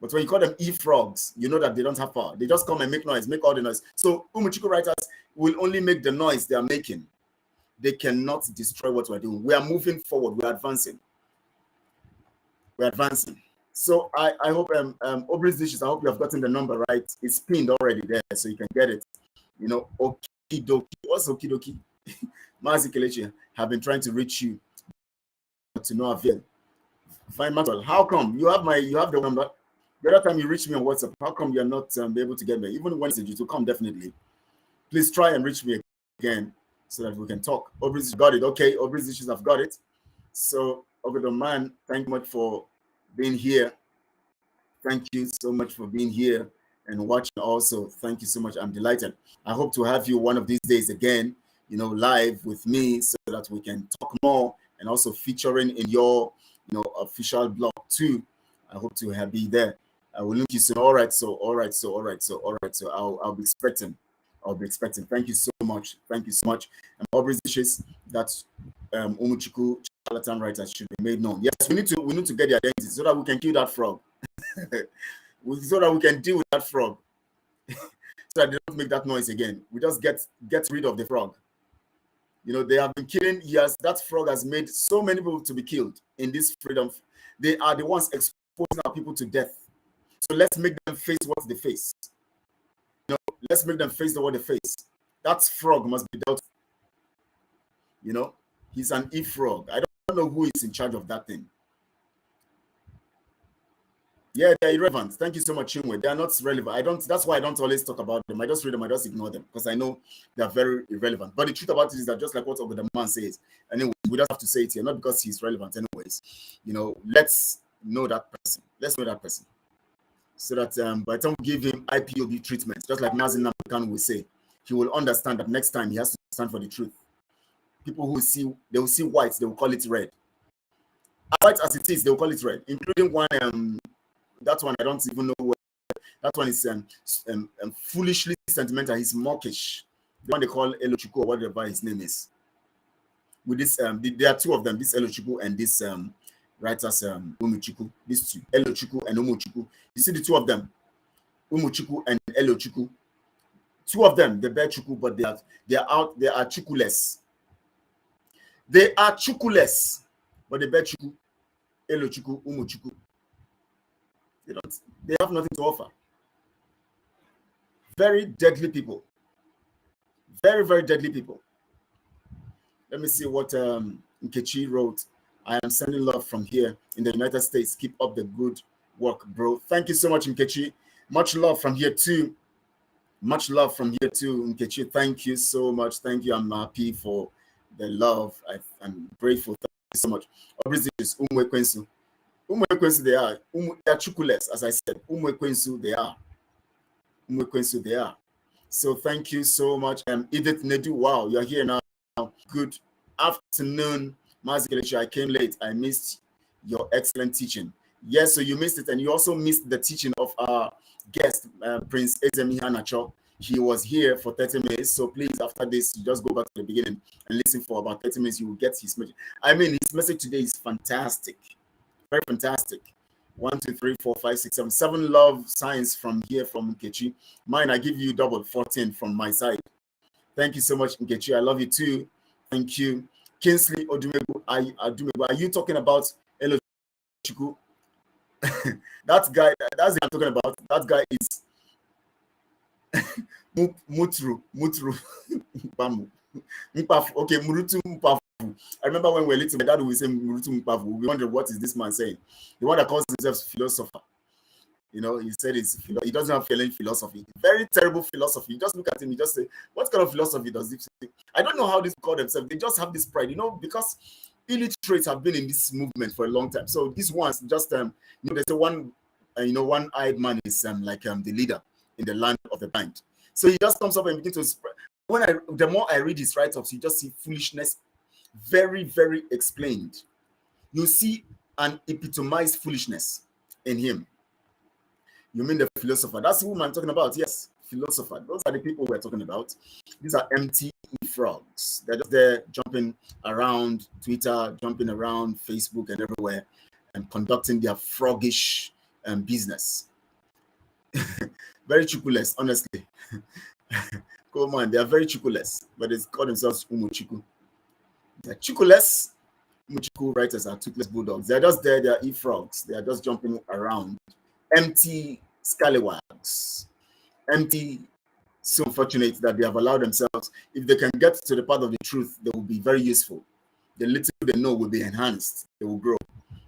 A: But when you call them e-frogs, you know that they don't have power. They just come and make noise, make all the noise. So Umuchiku writers will only make the noise they are making. They cannot destroy what we're doing. We are moving forward. We're advancing. We're advancing. So I hope Aubrey's dishes, I hope you have gotten the number right. It's pinned already there, so you can get it. You know, okidoki. What's okidoki? Mazi Kelechi have been trying to reach you to no avail. Fine, Maxwell. How come you have the number? The other time you reach me on WhatsApp, how come you're not able to get me? Even when you to come, definitely. Please try and reach me again so that we can talk. Aubrey's got it. Okay, Aubrey's dishes have got it. So, man, thank you much for being here. Thank you so much for being here and watching also. Thank you so much. I'm delighted. I hope to have you one of these days again, you know, live with me so that we can talk more and also featuring in your, you know, official blog too. I hope to be there. I will link you soon. All right. So I'll be expecting. Thank you so much. Thank you so much. And Aubrey's dishes that Umuchiku charlatan writers should be made known. Yes, we need to get the identity so that we can kill that frog. So that we can deal with that frog. So that they don't make that noise again. We just get rid of the frog. You know, they have been killing. Yes, that frog has made so many people to be killed in this freedom. They are the ones exposing our people to death. So let's make them face what they face. You know, let's make them face what they face. That frog must be dealt with. You know, he's an e-frog. I don't know who is in charge of that thing. Yeah, they're irrelevant. Thank you so much, Chinwe. They are not relevant. That's why I don't always talk about them. I just read them, I just ignore them because I know they're very irrelevant. But the truth about it is that just like what the man says, anyway, we don't have to say it here, not because he's relevant anyways. You know, let's know that person. Let's know that person. So that by the time we give him IPOB treatment, just like Mazin Namkan will say, he will understand that next time he has to stand for the truth. People who they will see white, they will call it red. White as it is, they will call it red, including one that one I don't even know where. That one is foolishly sentimental. He's mawkish. The one they call Elochuku or whatever his name is. With this, there are two of them. This Elochuku and this writers Umuchuku. These two, Elochuku and Umuchuku. You see the two of them, Umuchuku and Elochuku. Two of them, the bear chuku, but they are chukuless. They are chukuless, but the bear chuku, Elochuku, Umuchuku. They have nothing to offer. Very deadly people. Very, very deadly people. Let me see what Nkechi wrote. I am sending love from here in the United States. Keep up the good work, bro. Thank you so much, Nkechi. Much love from here too. Much love from here too, Nkechi. Thank you so much. Thank you. I'm happy for the love. I'm grateful. Thank you so much. Obviously, it's Umwekwensu. Umwekwensu, they are. They are chukuless, as I said. Umwekwensu, they are. Umwekwensu, they are. So thank you so much. Edith Nedu, wow, you're here now. Good afternoon, Mazi Kelechi. I came late. I missed your excellent teaching. Yes, so you missed it, and you also missed the teaching of our guest, Prince Ezem Iheanacho. He was here for 30 minutes. So please, after this, you just go back to the beginning and listen for about 30 minutes. You will get his message. I mean, his message today is fantastic. Very fantastic. 1, 2, 3, 4, 5, 6, 7. 7 love signs from here from Nkechi. Mine, I give you double 14 from my side. Thank you so much, Nkechi. I love you too. Thank you. Kinsley Odumegu, are you talking about Elo Chuku? That guy, that's what I'm talking about. That guy is Mutru Mpafu. Okay, Murutu Mpafu. I remember when we were little, my dad would say Murutu Mpafu. We wondered what is this man saying. The one that calls himself philosopher. You know, he said he doesn't have feeling philosophy. Very terrible philosophy. You just look at him, you just say, what kind of philosophy does this say? I don't know how this call themselves. They just have this pride, you know, because illiterates have been in this movement for a long time. So these ones just you know, they say one-eyed man is like the leader in the land of the blind. So he just comes up and begins to spread. The more I read his write-ups, you just see foolishness very, very explained. You see an epitomized foolishness in him. You mean the philosopher? That's who I'm talking about. Yes, philosopher. Those are the people we're talking about. These are empty frogs. They're just there jumping around Twitter, jumping around Facebook and everywhere, and conducting their froggish business. Very chukuless, honestly. Come on, they are very chukuless, but they call themselves Umuchiku. They're chukuless. Umuchiku writers are toothless bulldogs. They're just there, they're e-frogs. They are just jumping around. Empty scallywags. Empty, so fortunate that they have allowed themselves. If they can get to the part of the truth, they will be very useful. The little they know will be enhanced. They will grow.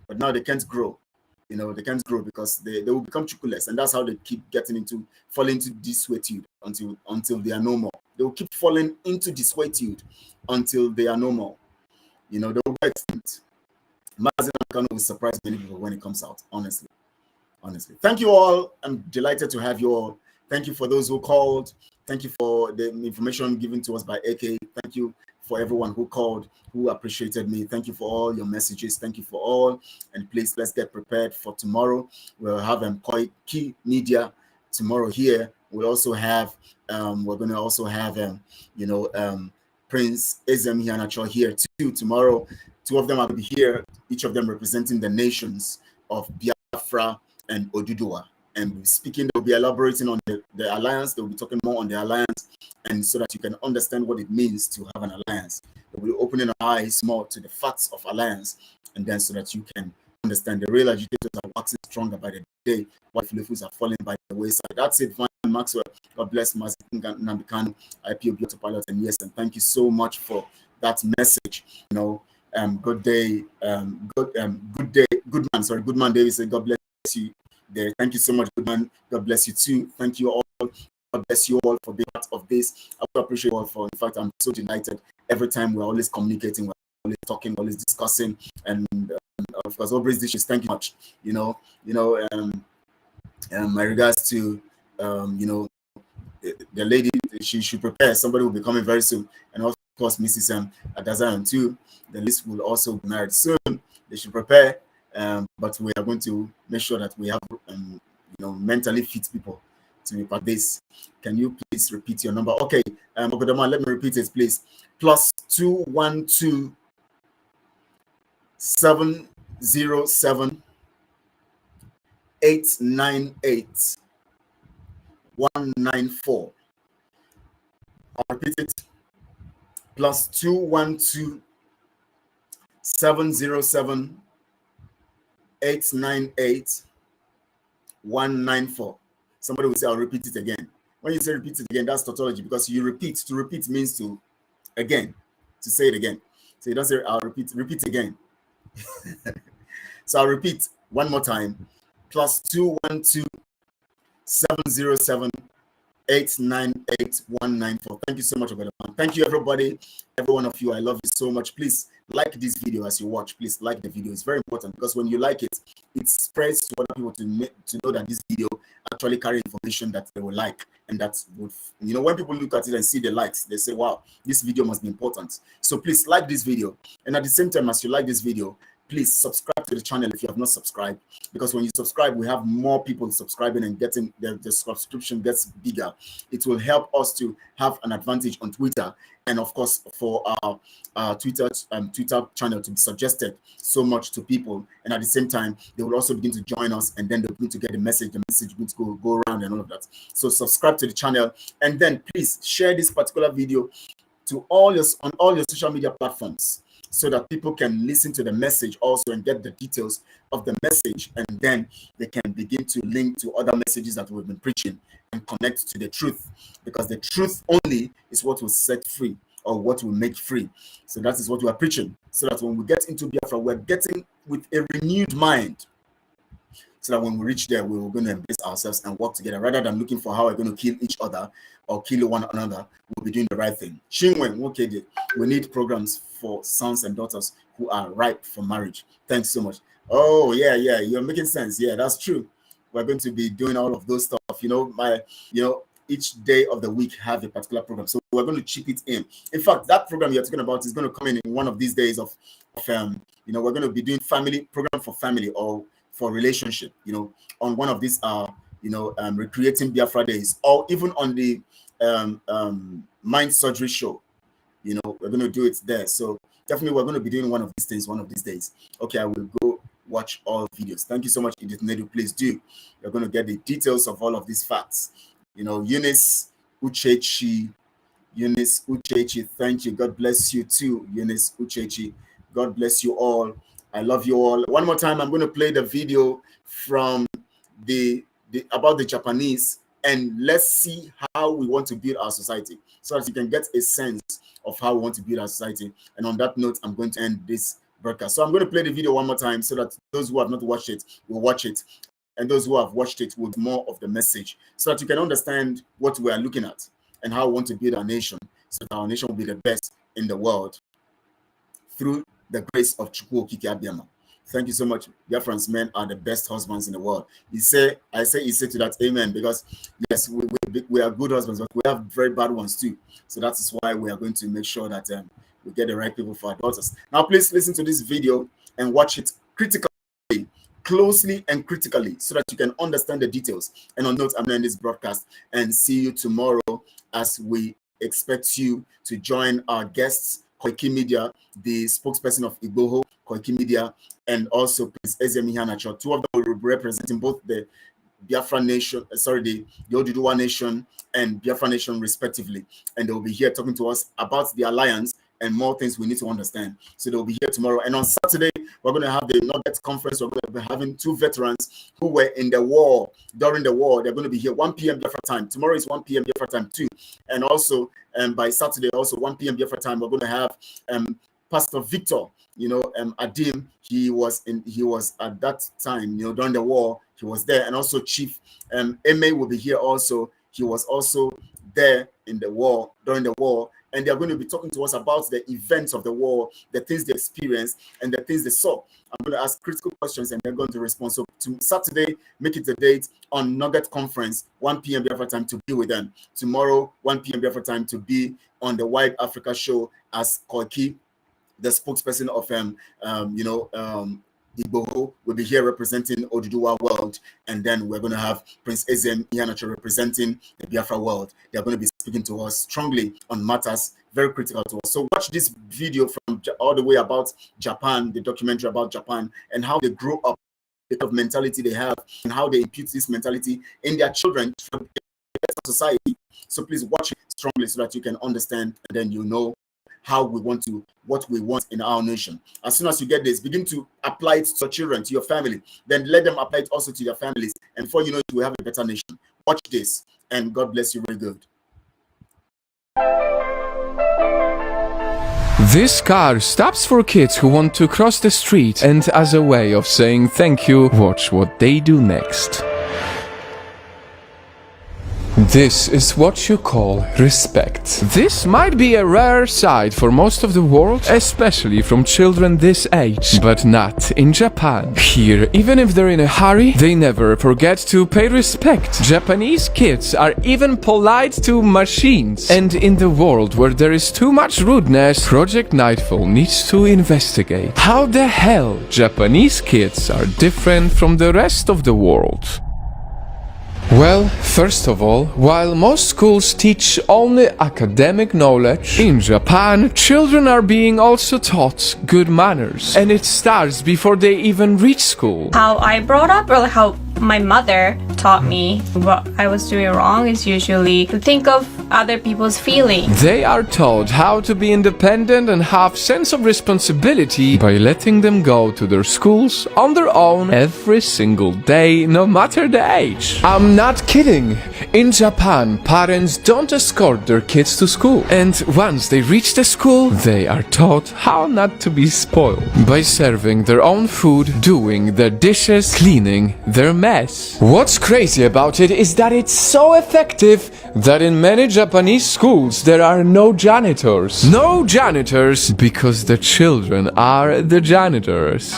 A: But now they can't grow. You know, they can't grow because they will become chukuless, and that's how they keep falling into desuetude until they are no more. They will keep falling into desuetude until they are no more. You know, they will go extinct. Mazen Amkano will surprise many people when it comes out, honestly. Thank you all. I'm delighted to have you all. Thank you for those who called. Thank you for the information given to us by AK. Thank you for everyone who called, who appreciated me. Thank you for all your messages. Thank you for all. And please, let's get prepared for tomorrow. We'll have Key Media tomorrow here. We'll also have, we're going to also have, Prince Ezem Iheanacho here too tomorrow. Two of them will be here, each of them representing the nations of Biafra and Oduduwa. And speaking, they'll be elaborating on the alliance. They'll be talking more on the alliance, and so that you can understand what it means to have an alliance. They'll be opening our eyes more to the facts of alliance, and then so that you can understand the real agitators are waxing stronger by the day, while Filifus are falling by the wayside. That's it, Van Maxwell. God bless Mazikin Nambikano, IPOB Autopilot, and yes, and thank you so much for that message. You know, good day, good man, David said, God bless you. There. Thank you so much, good man. God bless you too. Thank you all. God bless you all for being part of this. I appreciate you all for. In fact, I'm so delighted. Every time we're always communicating, we're always talking, always discussing, and of course, always dishes. Thank you much. My regards to the lady. She should prepare. Somebody will be coming very soon, and of course, Mrs. Adazayan too. The list will also be married soon. They should prepare. But we are going to make sure that we have mentally fit people to be part of this. Can you please repeat your number? Okay, Okodama, let me repeat it, please. +212 707 898 194. I'll repeat it. +212 707 898 194. Somebody will say, I'll repeat it again. When you say repeat it again, that's tautology, because you repeat. To repeat means to say it again. So you don't say, I'll repeat again. So I'll repeat one more time. +212 707 898 194. Thank you so much, Ogadama. Thank you, everybody. Every one of you, I love you so much. Please like this video as you watch. Please like the video. It's very important, because when you like it, it spreads to other people to know that this video actually carries information that they will like, and that would, when people look at it and see the likes, they say, wow, this video must be important. So please like this video, and at the same time as you like this video, please subscribe to the channel if you have not subscribed, because when you subscribe, we have more people subscribing and getting the subscription gets bigger. It will help us to have an advantage on Twitter, and of course for our Twitter channel to be suggested so much to people. And at the same time, they will also begin to join us, and then they'll begin to get the message begin to go around and all of that. So subscribe to the channel, and then please share this particular video to on all your social media platforms, so that people can listen to the message also and get the details of the message, and then they can begin to link to other messages that we've been preaching and connect to the truth, because the truth only is what will set free, or what will make free. So that is what we are preaching, so that when we get into Biafra, we're getting with a renewed mind, so that when we reach there, we're going to embrace ourselves and work together, rather than looking for how we're going to kill each other or kill one another. We'll be doing the right thing. We need programs for sons and daughters who are ripe for marriage. Thanks so much. Oh, yeah, you're making sense. Yeah, that's true. We're going to be doing all of those stuff. each day of the week have a particular program. So we're going to chip it in. In fact, that program you're talking about is going to come in one of these days of you know, we're going to be doing family program for family or for relationship, you know, on one of these you know, recreating Biafra days, or even on the mind surgery show. You know, we're going to do it there. So definitely we're going to be doing one of these things one of these days. Okay, I will go watch all videos. Thank you so much, Edith Nedu. Please do. You're going to get the details of all of these facts. You know, Eunice Uchechi, thank you. God bless you too, Eunice Uchechi. God bless you all. I love you all. One more time, I'm going to play the video from about the Japanese, and let's see how we want to build our society, so that you can get a sense of how we want to build our society. And on that note, I'm going to end this broadcast. So I'm going to play the video one more time so that those who have not watched it will watch it, and those who have watched it will more of the message, so that you can understand what we are looking at and how we want to build our nation, so that our nation will be the best in the world through the grace of Chukwu Okike Abiyama. Thank you so much. Biafrans men are the best husbands in the world. I say to that, amen, because yes, we are good husbands, but we have very bad ones too. So that is why we are going to make sure that we get the right people for our daughters. Now, please listen to this video and watch it critically, closely and critically, so that you can understand the details. And on note, I'm going to end this broadcast and see you tomorrow, as we expect you to join our guests, Koiki Media, the spokesperson of Igboho, Koiki Media, and also Prince Ezem Iheanacho. Two of them will be representing both the Biafran nation, the Oduduwa nation and Biafra nation respectively. And they will be here talking to us about the alliance and more things we need to understand. So they'll be here tomorrow. And on Saturday, we're going to have the Nugget conference. We're going to be having two veterans who were in the war, during the war. They're going to be here 1 p.m. Biafra time. Tomorrow is 1 p.m. Biafra time too. And also, by Saturday, also 1 p.m. Biafra time, we're going to have Pastor Victor, you know, Adim. He was at that time, you know, during the war, he was there. And also Chief Eme will be here also. He was also there in the war, during the war. And they're going to be talking to us about the events of the war, the things they experienced, and the things they saw. I'm going to ask critical questions, and they're going to respond. So to Saturday, make it a date on Nugget Conference, 1 p.m. Biafra time, to be with them. Tomorrow, 1 p.m. Biafra time, to be on the Wide Africa show as Koiki, the spokesperson of Igboho, will be here representing Oduduwa world, and then we're going to have Prince Ezem Iheanacho representing the Biafra world. They're going to be speaking to us strongly on matters very critical to us. So watch this video from all the way about Japan, the documentary about Japan, and how they grew up, the kind of mentality they have, and how they impute this mentality in their children from society. So please watch it strongly so that you can understand, and then you know how we want to, what we want in our nation. As soon as you get this, begin to apply it to your children, to your family. Then let them apply it also to their families. And before you know it, we have a better nation. Watch this, and God bless you very good.
D: This car stops for kids who want to cross the street, and as a way of saying thank you, watch what they do next. This is what you call respect. This might be a rare sight for most of the world, especially from children this age, but not in Japan. Here, even if they're in a hurry, they never forget to pay respect. Japanese kids are even polite to machines. And in the world where there is too much rudeness, Project Nightfall needs to investigate how the hell Japanese kids are different from the rest of the world. Well, first of all, while most schools teach only academic knowledge, in Japan, children are being also taught good manners. And it starts before they even reach school.
E: How I brought up, or how my mother taught me what I was doing wrong, is usually to think of other people's feelings.
D: They are taught how to be independent and have sense of responsibility by letting them go to their schools on their own every single day, no matter the age. I'm not kidding. In Japan, parents don't escort their kids to school. And once they reach the school, they are taught how not to be spoiled by serving their own food, doing their dishes, cleaning their mess. What's crazy about it is that it's so effective that in many Japanese schools there are no janitors. No janitors because the children are the janitors.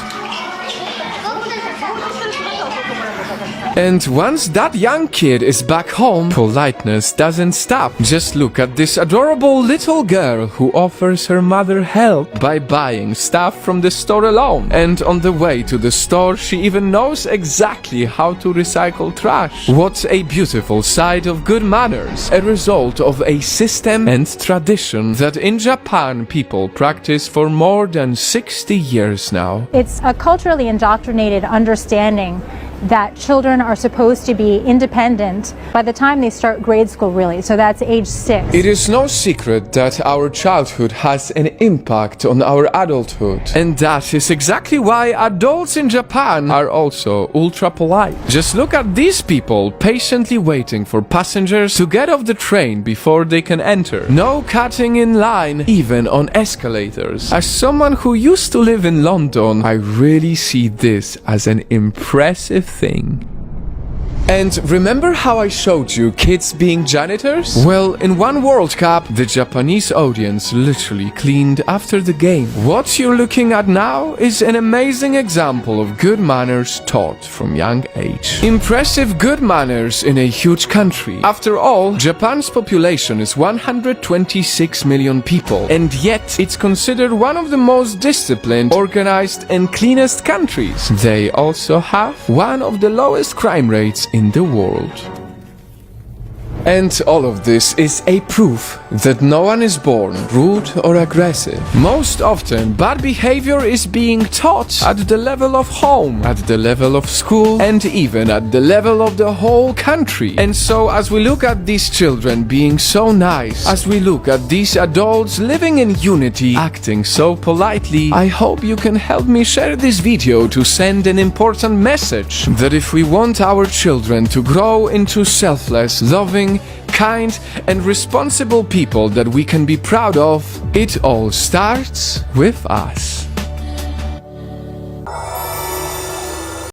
D: And once that young kid is back home, politeness doesn't stop. Just look at this adorable little girl who offers her mother help by buying stuff from the store alone. And on the way to the store, she even knows exactly how to recycle trash. What a beautiful side of good manners, a result of a system and tradition that in Japan people practice for more than 60 years now.
F: It's a culturally indoctrinated understanding that children are supposed to be independent by the time they start grade school, really. So that's age 6.
D: It is no secret that our childhood has an impact on our adulthood. And that is exactly why adults in Japan are also ultra polite. Just look at these people patiently waiting for passengers to get off the train before they can enter. No cutting in line, even on escalators. As someone who used to live in London, I really see this as an impressive thing. And remember how I showed you kids being janitors? Well, in one World Cup, the Japanese audience literally cleaned after the game. What you're looking at now is an amazing example of good manners taught from young age. Impressive good manners in a huge country. After all, Japan's population is 126 million people, and yet it's considered one of the most disciplined, organized, and cleanest countries. They also have one of the lowest crime rates in the world. And all of this is a proof that no one is born rude or aggressive. Most often, bad behavior is being taught at the level of home, at the level of school, and even at the level of the whole country. And so, as we look at these children being so nice, as we look at these adults living in unity, acting so politely, I hope you can help me share this video to send an important message that if we want our children to grow into selfless, loving, kind, and responsible people that we can be proud of, it all starts with us.